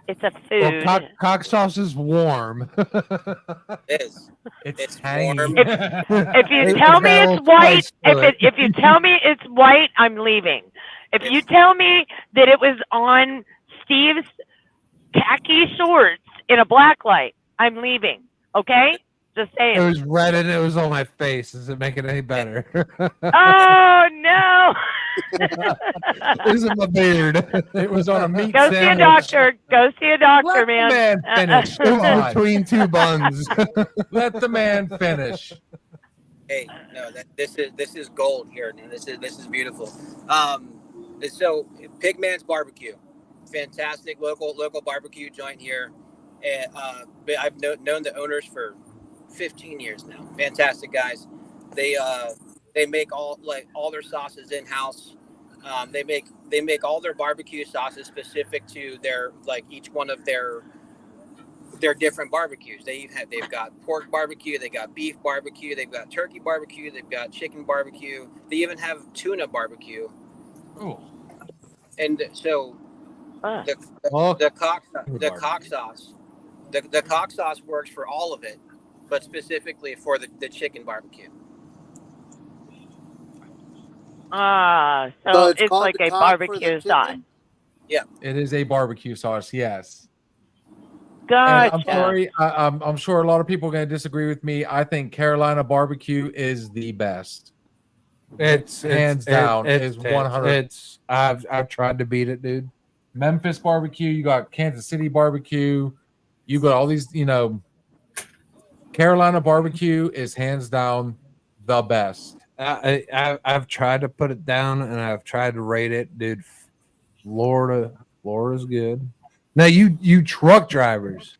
it's a Well, food. cock sauce is warm. It is. It's It's tangy. warm. If you It's tell me got a it's little white, spice to it. if you tell me it's white, I'm leaving. If you tell me that it was on Steve's khaki shorts in a black light, I'm leaving. Okay? Just It saying. was red and it was on my face. Does it make it any better? Oh no! This is my beard. It was on a meat Go see a sandwich. doctor. Go see a doctor, Let the man. man finish. It Come was on. between two buns. Let the man finish. Hey, no, this is gold here, man. This is beautiful. So Pigman's Barbecue, fantastic local barbecue joint here, and I've known the owners for 15 years now. Fantastic guys. They make all their sauces in house. They make all their barbecue sauces specific to their each one of their different barbecues. They've got pork barbecue, they got beef barbecue, they've got turkey barbecue, they've got chicken barbecue. They even have tuna barbecue. Ooh. And so the cock sauce works for all of it, but specifically for the chicken barbecue. So So it's called like the a cock for the barbecue chicken? sauce. It is a barbecue sauce, yes. And Gotcha. I'm sorry. I'm sure a lot of people are going to disagree with me. I think Carolina barbecue is the best. It's Hands down, It's is 100. It's I've tried to beat it, dude. Memphis barbecue. You got Kansas City barbecue. You got all these. Carolina barbecue is hands down the best. I've tried to put it down and I've tried to rate it, dude. Florida's good. Now you truck drivers,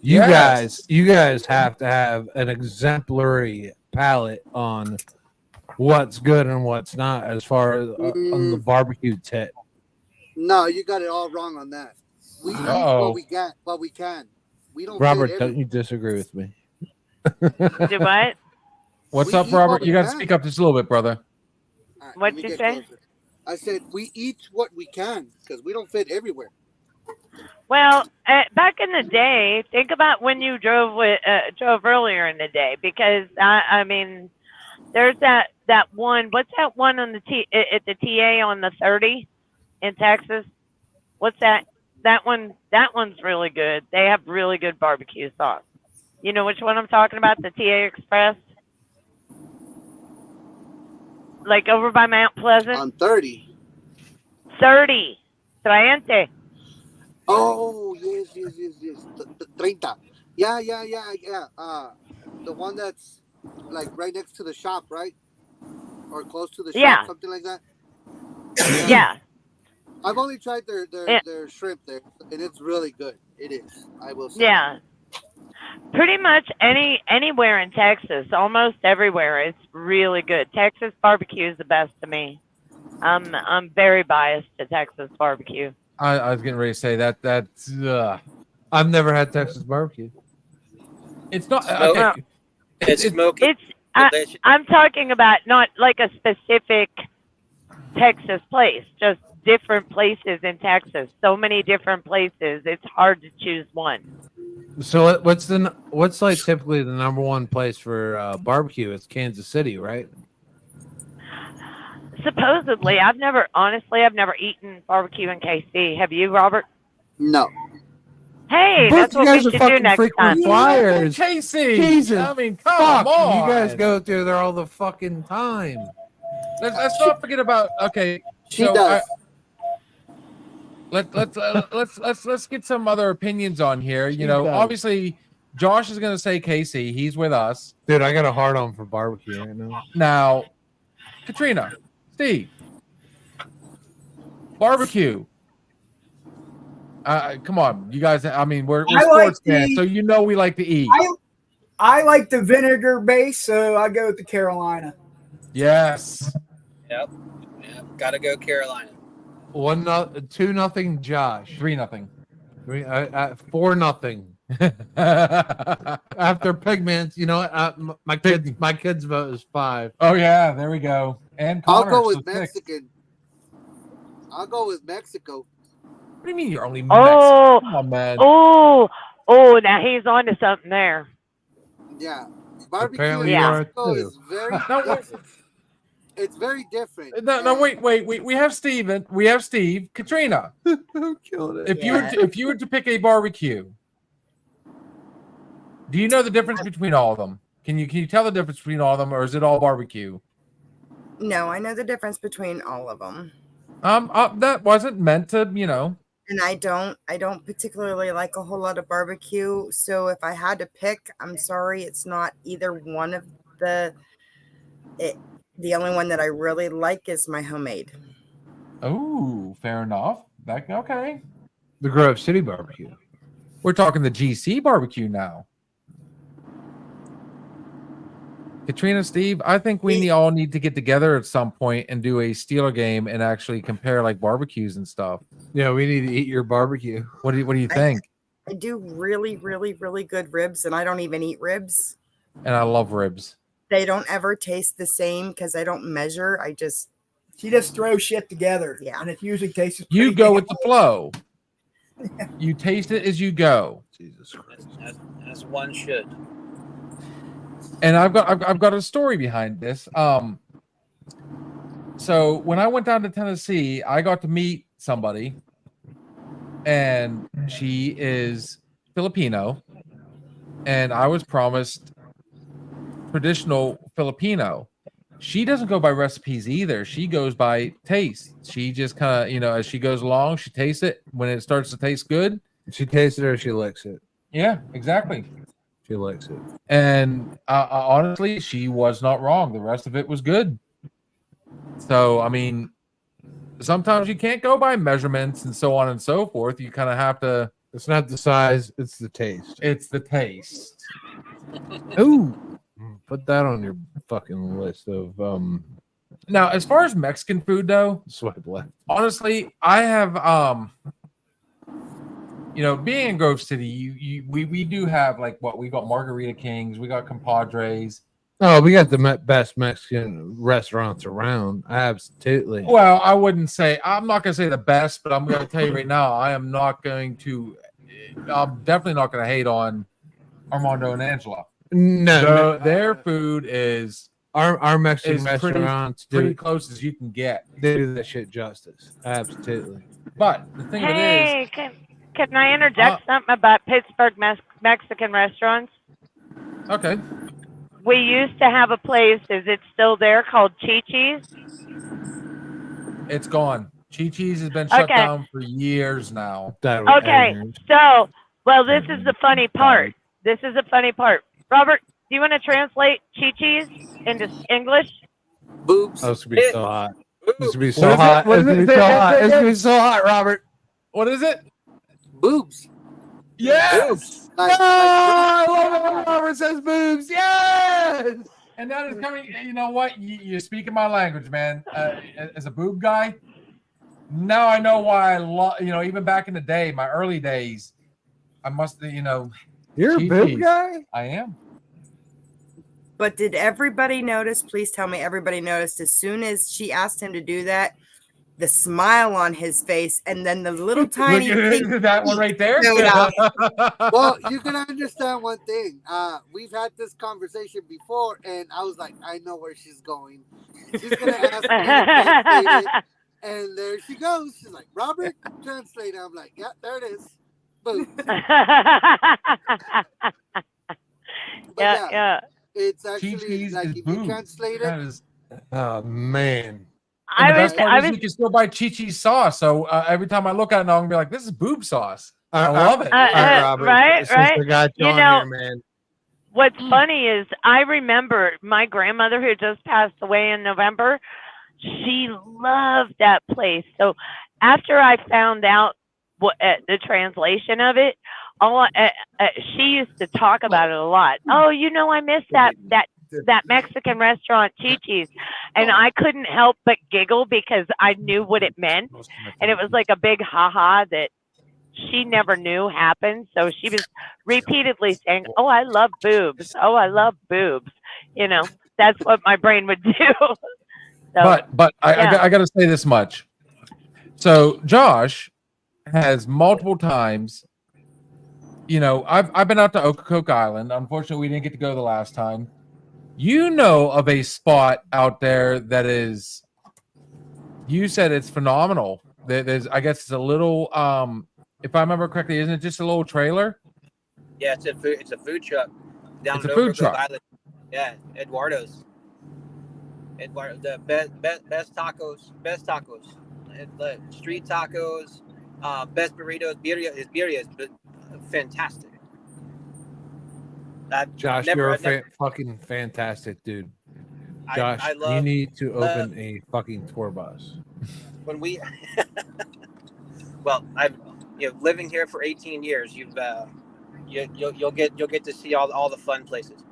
you Yes. guys have to have an exemplary palate on what's good and what's not as far as on the barbecue tip. No, you got it all wrong on that. We eat Uh-oh. what we can. We don't. Robert, fit don't every- you disagree with me? Do what? What's We up, eat Robert? what we You got to can. speak up just a little bit, brother. All right, What'd let me you get say? closer. I said we eat what we can because we don't fit everywhere. Well, back in the day, think about when you drove earlier in the day, because I mean, there's that one. What's that one on the at the TA on the 30 in Texas? What's that? That one's really good. They have really good barbecue sauce. You know which one I'm talking about? The TA Express, like over by Mount Pleasant. On 30. 30, Triente. Oh yes. The 30. Yeah. The one that's like right next to the shop, right? Or close to the shop, Yeah. something like that. Yeah. I've only tried their Yeah. their shrimp there, and it's really good. It is. I will say. Yeah. Pretty much anywhere in Texas, almost everywhere, it's really good. Texas barbecue is the best to me. I'm very biased to Texas barbecue. I was getting ready to say that's I've never had Texas barbecue. it's not Smoke. okay. It's smoky. It's Delicious. I'm talking about not like a specific Texas place, just different places in Texas. So many different places. It's hard to choose one. So what's like typically the number one place for barbecue? It's Kansas City, right? Supposedly, I've never eaten barbecue in KC. Have you, Robert? No. Hey, Both that's you what guys we are should do fucking next frequent time. flyers. Casey. Jesus. I mean, come Fuck, on. you guys go through there all the fucking time. Let's not forget about. Okay, She so does. let's get some other opinions on here. You know, does. obviously, Josh is gonna say KC. He's with us Dude, I got a hard on for barbecue right now. now. Katrina, Steve, barbecue. Come on, you guys. I mean, we're I sports like fans, the- so you know we like to eat. I like the vinegar base, so I go with the Carolina. Yes. Yep. Gotta go Carolina. 2-0 Josh. 3-0. 4-0. After Pigments, you know what? My kids vote is 5. Oh yeah, there we go. And I'll Connor, go so with 6. Mexican. I'll go with Mexico. What do you mean you're only Oh, Mexican? Come on, man. oh, now he's on to something there. Yeah, barbecue Apparently in you are Mexico too. is very No, wait. different. It's very different. No, And wait. We have Steven. We have Steve. Katrina, I'm killing it. if you were to pick a barbecue, do you know the difference between all of them? Can you tell the difference between all of them, or is it all barbecue? No, I know the difference between all of them. That wasn't meant to, you know. And I don't particularly like a whole lot of barbecue. So if I had to pick, I'm sorry, it's not either one of the only one that I really like is my homemade. Oh, fair enough. Okay. The Grove City barbecue. We're talking the GC barbecue now. Katrina, Steve, I think we all need to get together at some point and do a Steeler game and actually compare like barbecues and stuff. Yeah, we need to eat your barbecue. What do you think? I do really, really, really good ribs, and I don't even eat ribs. And I love ribs. They don't ever taste the same because I don't measure. She just throws shit together. Yeah. And it usually tastes. You pretty go damn with the good. flow. You taste it as you go. Jesus Christ. As one should. And I've got a story behind this. So when I went down to Tennessee, I got to meet somebody, and she is Filipino, and I was promised traditional Filipino. She doesn't go by recipes either. She goes by taste. She just kind of, you know, as she goes along, she tastes it. When it starts to taste good, She tastes it or she licks it. yeah, exactly. She licks it. And honestly, she was not wrong. The rest of it was good. So, I mean, sometimes you can't go by measurements and so on and so forth. You kind of have to. It's not the size, it's the taste. It's the taste. Ooh. Put that on your fucking list of Now, as far as Mexican food, though, swipe left. honestly, I have you know, being in Grove City, we do have like what we got Margarita Kings, we got compadres. Oh, we got the best Mexican restaurants around. Absolutely. Well, I'm not gonna say the best, but I'm gonna tell you right now, I'm definitely not gonna hate on Armando and Angela. No, Their food is our Mexican is pretty- restaurants pretty do, close as you can get. they do that shit justice. Absolutely. But the thing of it is, Hey, can I interject something about Pittsburgh Mexican restaurants? okay, We used to have a place, is it still there, called Chi-Chi's? it's gone. Chi-Chi's has been shut Okay. down for years now. Okay, so, well, this is the funny part. This is the funny part. Robert, do you want to translate Chi-Chi's into English? boobs. Oh, it's gonna be so hot. It's gonna be What so is it? hot. What It's is gonna it? be so hot. It's gonna be so hot, Robert. What is it? Boobs. Yes. Like, I love it when Robert says boobs. Yes. And that is coming. You know what? You're speaking my language, man. As a boob guy, now I know why I love. You know, even back in the day, my early days, I must. You know, You're a boob Chi-Chi's. guy? I am. But did everybody notice? Please tell me everybody noticed as soon as she asked him to do that, the smile on his face, and then the little tiny Look pink at that one right there. showed up. well, you can understand one thing. We've had this conversation before, and I was like, I know where she's going. She's gonna ask me to translate it, and there she goes. She's like, Robert, translate. I'm like, yeah, there it is. Boom. Yeah. It's actually Chi-Chi's like is if you boobs. translate That it, is. Oh man. And the I was, best part I is was, you can still buy Chi-Chi's sauce. So every time I look at it, I'm gonna be like, "This is boob sauce." I love it. All right, Robert. right, Since right. I got you You on know, here, man. what's funny is I remember my grandmother who just passed away in November. She loved that place. So after I found out what the translation of it, she used to talk about it a lot. Oh, I miss that Mexican restaurant Chi-Chi's, and I couldn't help but giggle because I knew what it meant, and it was like a big ha-ha that she never knew happened. So she was repeatedly saying, "Oh, I love boobs. Oh, I love boobs." That's what my brain would do. So, But I got to say this much. So Josh has multiple times. I've been out to Ocracoke Island. Unfortunately, we didn't get to go the last time. Of a spot out there that is. You said it's phenomenal. I guess it's a little. If I remember correctly, isn't it just a little trailer? Yeah, it's a food truck down It's in a food Ocracoke truck. Island. Yeah, Eduardo's. Eduardo, the best tacos, street tacos, best burritos. His birria is fantastic. Josh, you're fucking fantastic, dude. Josh, I you love need to open a fucking tour bus. when we. Well, I've living here for 18 years. You'll get to see all the fun places.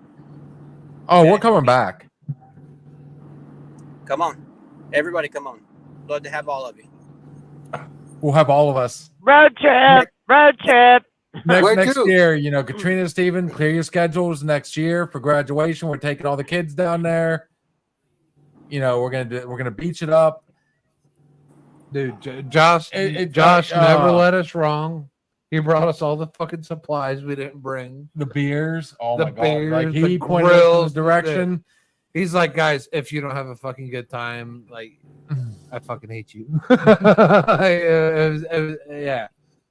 Oh, we're coming back. Come on, everybody, come on. Love to have all of you. We'll have all of us road trip. Where next to? year. Katrina and Steven, clear your schedules next year for graduation. We're taking all the kids down there. We're gonna beach it up. Dude, Josh never led us wrong. He brought us all the fucking supplies we didn't bring. The beers. Oh The my god! beers, Like the he pointed us in grills, the direction. He's like, guys, if you don't have a fucking good time, like, I fucking hate you. Yeah.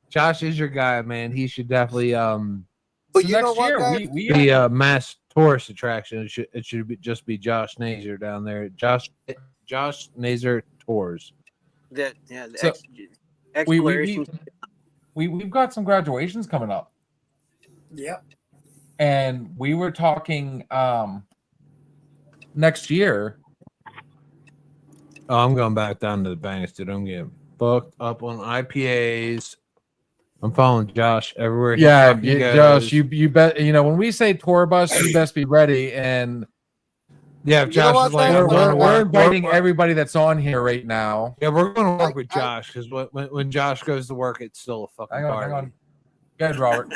Josh is your guy, man. He should definitely But you know what, guys? be a mass tourist attraction. It should just be Josh Nazer down there. Josh Nazer Tours. So, Exploration. We've got some graduations coming up, Yep. and we were talking next year. Oh, I'm going back down to the banks, dude. I'm getting booked up on IPAs. I'm following Josh everywhere. Yeah, he goes. Josh, you bet. When we say tour bus, you best be ready. And yeah, if You know Josh is what, like, man? we're inviting everybody that's on here right now. Yeah, we're going to work with Josh because when Josh goes to work, it's still a fucking Hang party. on. Go ahead, Robert.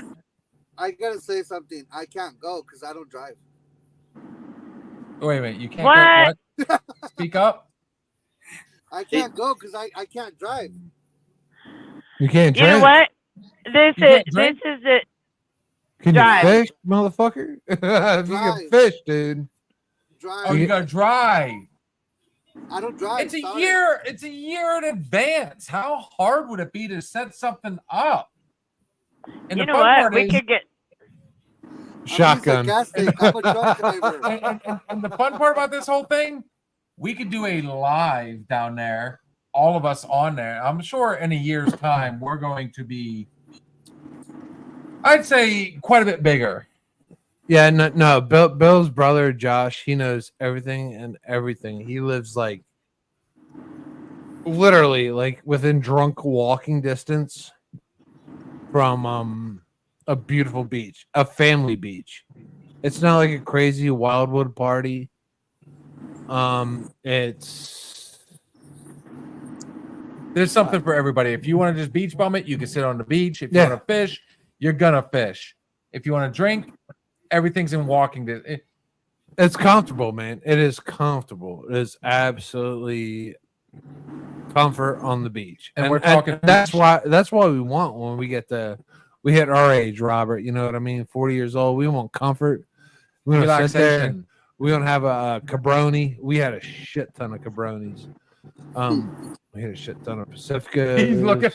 I gotta say something. I can't go because I don't drive. Wait a minute. You can't What? go. What? Speak up. I can't go because I can't drive. You can't You know drink. what? This You can't is drink? it. Can Drive. you fish, motherfucker? If you can Drive. fish, dude. Drive. Oh, you gotta drive. I don't drive. It's a sorry. year. It's a year in advance. How hard would it be to set something up? And You the know fun what? part We is- could get. Shotgun. I'm a truck driver. and the fun part about this whole thing, we could do a live down there, all of us on there. I'm sure in a year's time we're going to be, I'd say, quite a bit bigger. Yeah, no. Bill's brother, Josh, he knows everything and everything. He lives like literally like within drunk walking distance from a beautiful beach, a family beach. It's not like a crazy Wildwood party. There's something for everybody. If you want to just beach bum it, you can sit on the beach. If you Yeah. want to fish, you're gonna fish. If you want to drink, everything's in walking distance. It's comfortable, man. It is comfortable. It is absolutely comfort on the beach. And we're talking- that's why we want when we hit our age, Robert. You know what I mean? 40 years old. We want comfort. We're gonna sit there. Relaxation. We're gonna have a Cabroni. We had a shit ton of Cabronis. We had a shit ton of Pacificas. He's looking.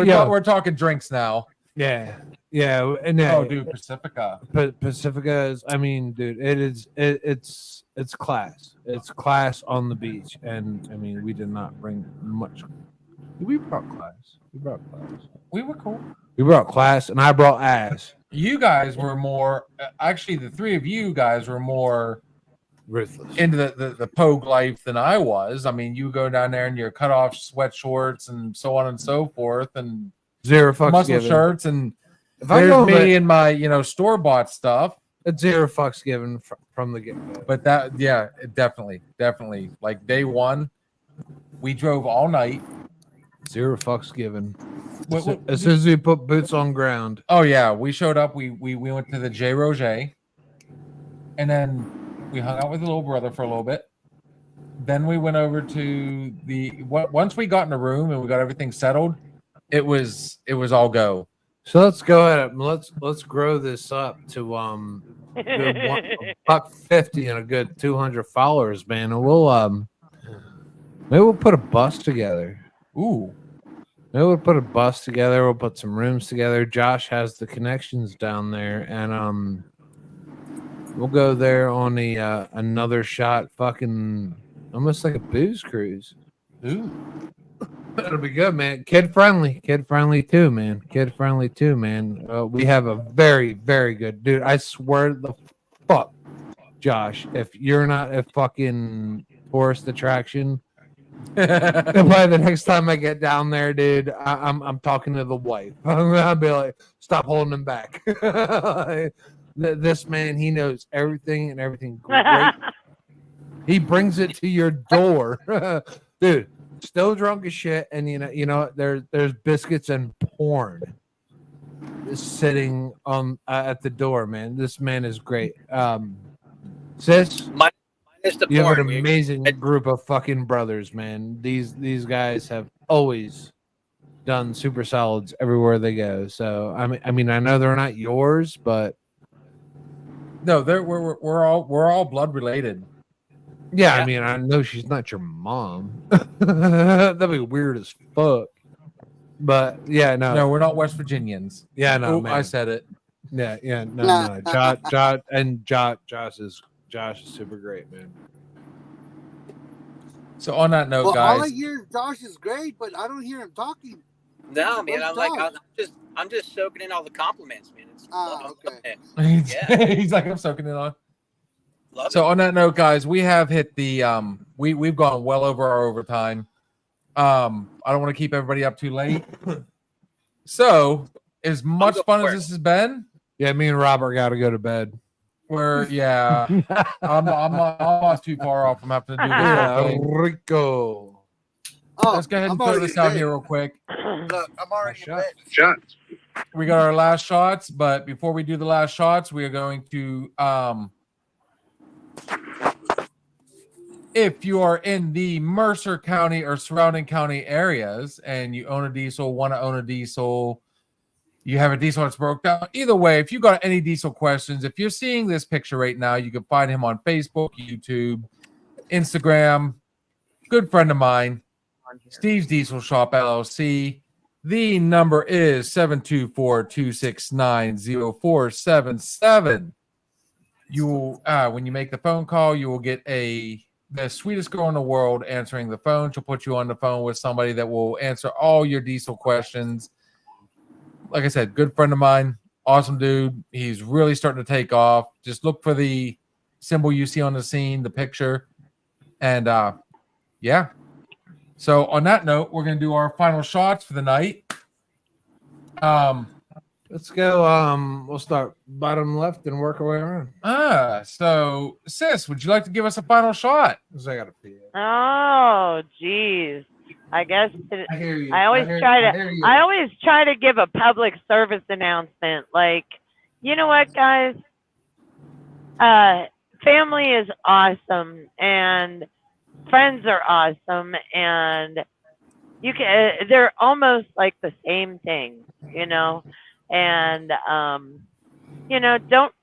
Yo, We're talking drinks now. Yeah, and Oh, dude, Pacifica. Pacifica is. I mean, dude, it's class. It's class on the beach, and I mean, we did not bring much. We brought class. We were cool. We brought class, and I brought ass. You guys were more. Actually, the three of you guys were more Ruthless. into the pogue life than I was. I mean, you go down there in your cut off sweat shorts and so on and so forth, and Zero fucks muscle given. shirts, and If I there's go me and my store bought stuff. it's zero fucks given from the get go. But that, yeah, definitely. Like day one, we drove all night. Zero fucks given. What- As soon as we put boots on ground. Oh yeah, we showed up. We went to the J. Roger, and then we hung out with the little brother for a little bit. Then we went over to once we got in the room and we got everything settled, it was all go. So let's go ahead and let's grow this up to $150 and a good 200 followers, man. And we'll maybe we'll put a bus together. Ooh. Maybe we'll put a bus together. We'll put some rooms together. Josh has the connections down there, and we'll go there on the another shot, fucking almost like a booze cruise. Ooh. That'll be good, man. Kid friendly too, man. We have a very, very good dude. I swear the fuck, Josh, if you're not a fucking tourist attraction. By the next time I get down there, dude, I'm talking to the wife. I'll be like, stop holding him back. This man, he knows everything and everything great. He brings it to your door, dude. Still drunk as shit, and you know, there's biscuits and porn sitting on at the door, man. This man is great. Sis, you have an amazing group of fucking brothers, man. These guys have always done super solids everywhere they go. So I mean, I know they're not yours, but no, we're all blood related. yeah, I mean, I know she's not your mom. That'd be weird as fuck. But yeah, no, we're not West Virginians. Yeah, no, Ooh, man. I said it. Yeah, no. Josh is super great, man. So on that note, Well, guys, all I hear is Josh is great, but I don't hear him talking. No, man, Where's Josh? I'm just soaking in all the compliments, man. It's okay. he's like, I'm soaking it on. Love So it. on that note, guys, we have hit the we've gone well over our overtime. I don't want to keep everybody up too late. So as much going fun for as it. this has been, Yeah, me and Robert got to go to bed. I'm not too far off from having to do this. whole thing. Rico. Oh, Let's go ahead and I'm throw already this in out bed. here real quick. Look, I'm already in bed. We got our last shots, but before we do the last shots, we are going to if you are in the Mercer County or surrounding county areas and you own a diesel, want to own a diesel, you have a diesel that's broke down. Either way, if you got any diesel questions, if you're seeing this picture right now, you can find him on Facebook, YouTube, Instagram. Good friend of mine, Steve's Diesel Shop LLC. The number is 724-269-0477. You will, when you make the phone call, you will get the sweetest girl in the world answering the phone. She'll put you on the phone with somebody that will answer all your diesel questions. Like I said, good friend of mine, awesome dude. He's really starting to take off. Just look for the symbol you see on the scene, the picture, and yeah. So on that note, we're gonna do our final shots for the night. Let's go. We'll start bottom left and work our way around. So sis, would you like to give us a final shot? Because I gotta pee. Oh, geez. I guess I hear you. I always try to give a public service announcement. Like, you know what, guys? Family is awesome, and friends are awesome, and you can. They're almost like the same thing, you know. And you know, don't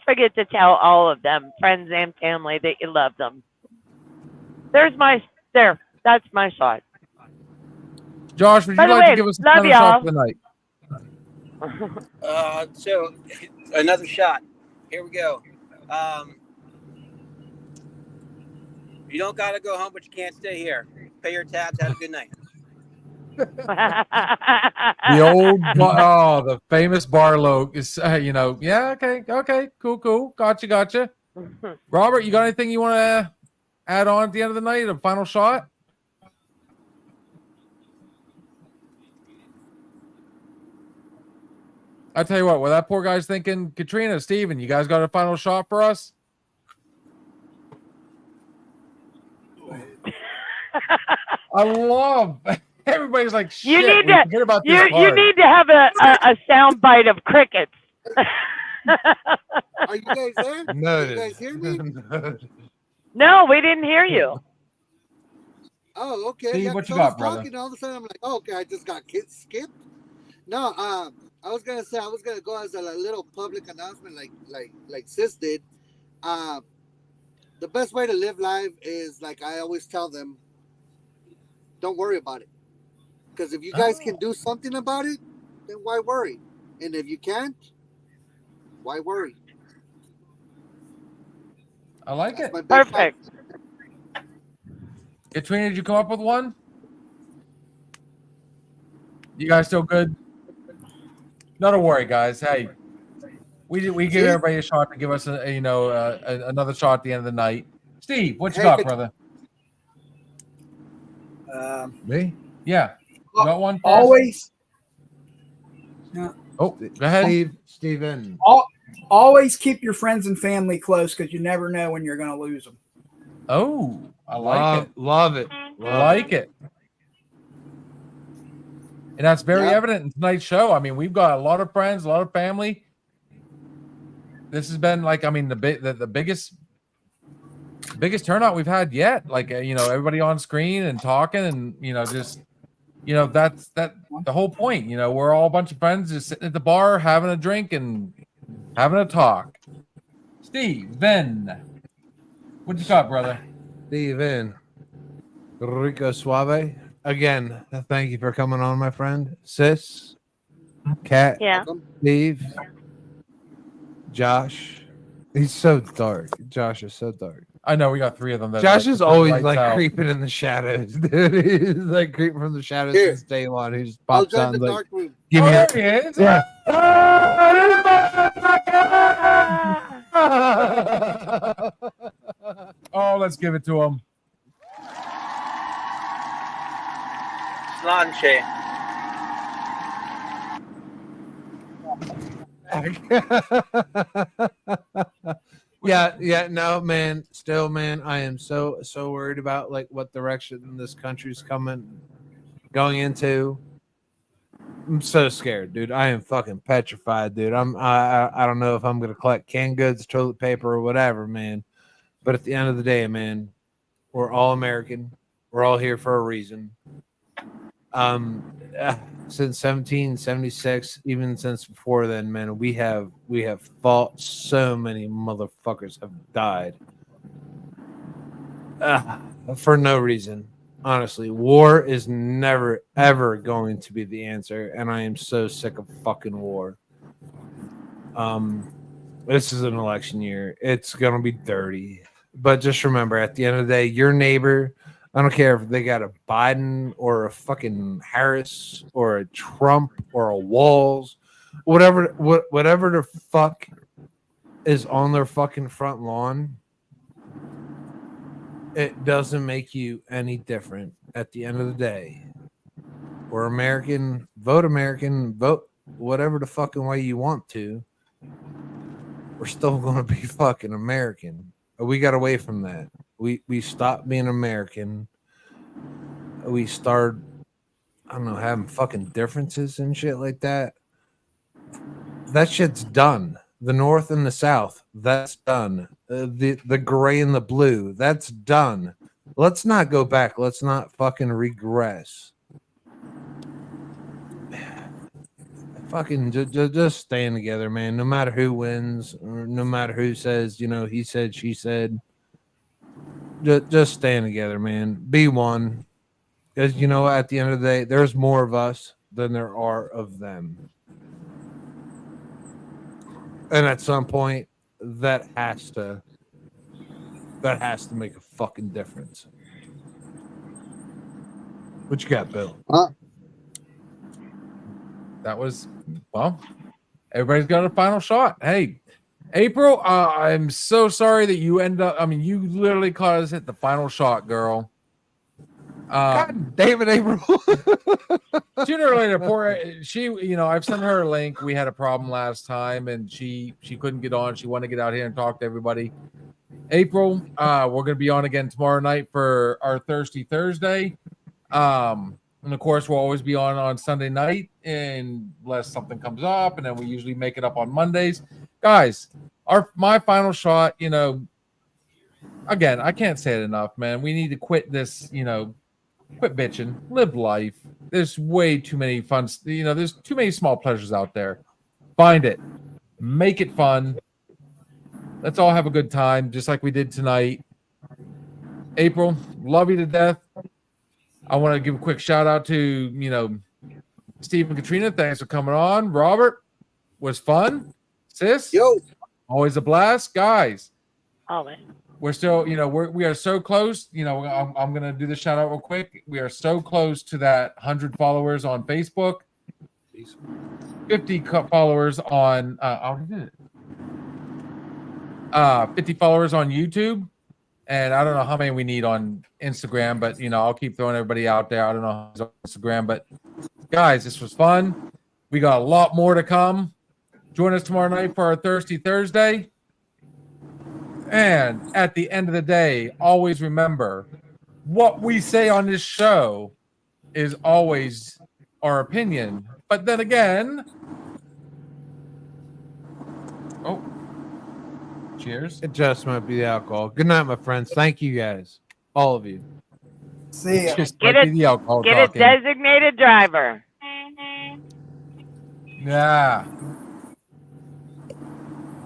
forget to tell all of them, friends and family, that you love them. That's my shot. Josh, would By you the like way, to give us a love final shot y'all. for the night? So another shot. Here we go. You don't gotta go home, but you can't stay here. Pay your tabs. Have a good night. The old, the famous Barlow is, yeah, okay, cool, gotcha. Robert, you got anything you want to add on at the end of the night? A final shot? I tell you what, that poor guy's thinking, Katrina, Steven, you guys got a final shot for us? I love everybody's like, shit, You need we to forget about this you part. need to have a sound bite of crickets. Are you guys there? No, You guys hear me? No, we didn't hear you. Oh, okay. Steve, Yeah, what you 'cause I was got, brother? talking, all of a sudden I'm like, oh, okay, I just got skipped. No, I was gonna say I was gonna go as a little public announcement, like Sis did. The best way to live life is, like I always tell them, don't worry about it. Because if you guys can do something about it, then why worry? And if you can't, why worry? I like That's it. my best Perfect. Katrina, did you come up with one? You guys still good? Not to worry, guys. Hey, we give everybody a shot to give us another shot at the end of the night. Steve, what you Hey, got, Kat- brother? Me? Yeah, you got one? for us? Always, Oh, go ahead. Steven. always keep your friends and family close because you never know when you're going to lose them. Oh, I like it. Love it. I like it. And that's very Yep. evident in tonight's show. I mean, we've got a lot of friends, a lot of family. This has been like, I mean, the biggest turnout we've had yet. Like, everybody on screen and talking, and just, that's the whole point. We're all a bunch of friends just sitting at the bar, having a drink and having a talk. Steve, then, what you got, brother? Steven. Rico Suave. Again, thank you for coming on, my friend. Sis, Kat, Yeah. Steve, Josh. He's so dark. Josh is so dark. I know we got three of them. Josh is always lights like out. creeping in the shadows, dude. He's like creeping from the shadows Here. since day one. He just I'll pops join out the and like, dark room. give me there a he is. yeah. Oh, let's give it to him. Slanche. yeah, no, man. Still, man, I am so worried about like what direction this country's going into. I'm so scared, dude. I am fucking petrified, dude. I don't know if I'm gonna collect canned goods, toilet paper, or whatever, man. But at the end of the day, man, we're all American. We're all here for a reason. Since 1776, even since before then, man, we have fought. So many motherfuckers have died for no reason. Honestly, war is never ever going to be the answer, and I am so sick of fucking war. This is an election year. It's gonna be dirty, but just remember, at the end of the day, your neighbor. I don't care if they got a Biden or a fucking Harris or a Trump or a Walz, whatever the fuck is on their fucking front lawn. It doesn't make you any different at the end of the day. We're American, vote whatever the fucking way you want to. We're still going to be fucking American. We got away from that. We stopped being American. We started, I don't know, having fucking differences and shit like that. That shit's done. The North and the South, that's done. The gray and the blue, that's done. Let's not go back. Let's not fucking regress. Fucking just staying together, man. No matter who wins, or no matter who says, he said, she said. Just staying together, man. Be one. Because, at the end of the day, there's more of us than there are of them. And at some point, that has to make a fucking difference. What you got, Bill? That was, well, everybody's got a final shot. Hey, April, I'm so sorry that you end up, I mean, you literally caught us at the final shot, girl. God damn it, April. Sooner or later, I've sent her a link. We had a problem last time and she couldn't get on. She wanted to get out here and talk to everybody. April, we're going to be on again tomorrow night for our Thirsty Thursday. And of course, we'll always be on Sunday night unless something comes up, and then we usually make it up on Mondays. Guys, my final shot, again, I can't say it enough, man. We need to quit this, quit bitching, live life. There's way too many fun, there's too many small pleasures out there. Find it, make it fun. Let's all have a good time, just like we did tonight. April, love you to death. I want to give a quick shout out to, Steve and Katrina. Thanks for coming on. Robert, was fun. Sis, Yo, always a blast. Guys, Always. we're still, we are so close. I'm going to do the shout out real quick. We are so close to that 100 followers on Facebook, 50 followers on, I already did it. 50 followers on YouTube. And I don't know how many we need on Instagram, but I'll keep throwing everybody out there. I don't know who's on Instagram, but guys, this was fun. We got a lot more to come. Join us tomorrow night for our Thirsty Thursday. And at the end of the day, always remember what we say on this show is always our opinion. But then again, cheers. It just might be the alcohol. Good night, my friends. Thank you guys. All of you. See ya. Just Get might it- be the alcohol Get a talking. designated driver. Yeah.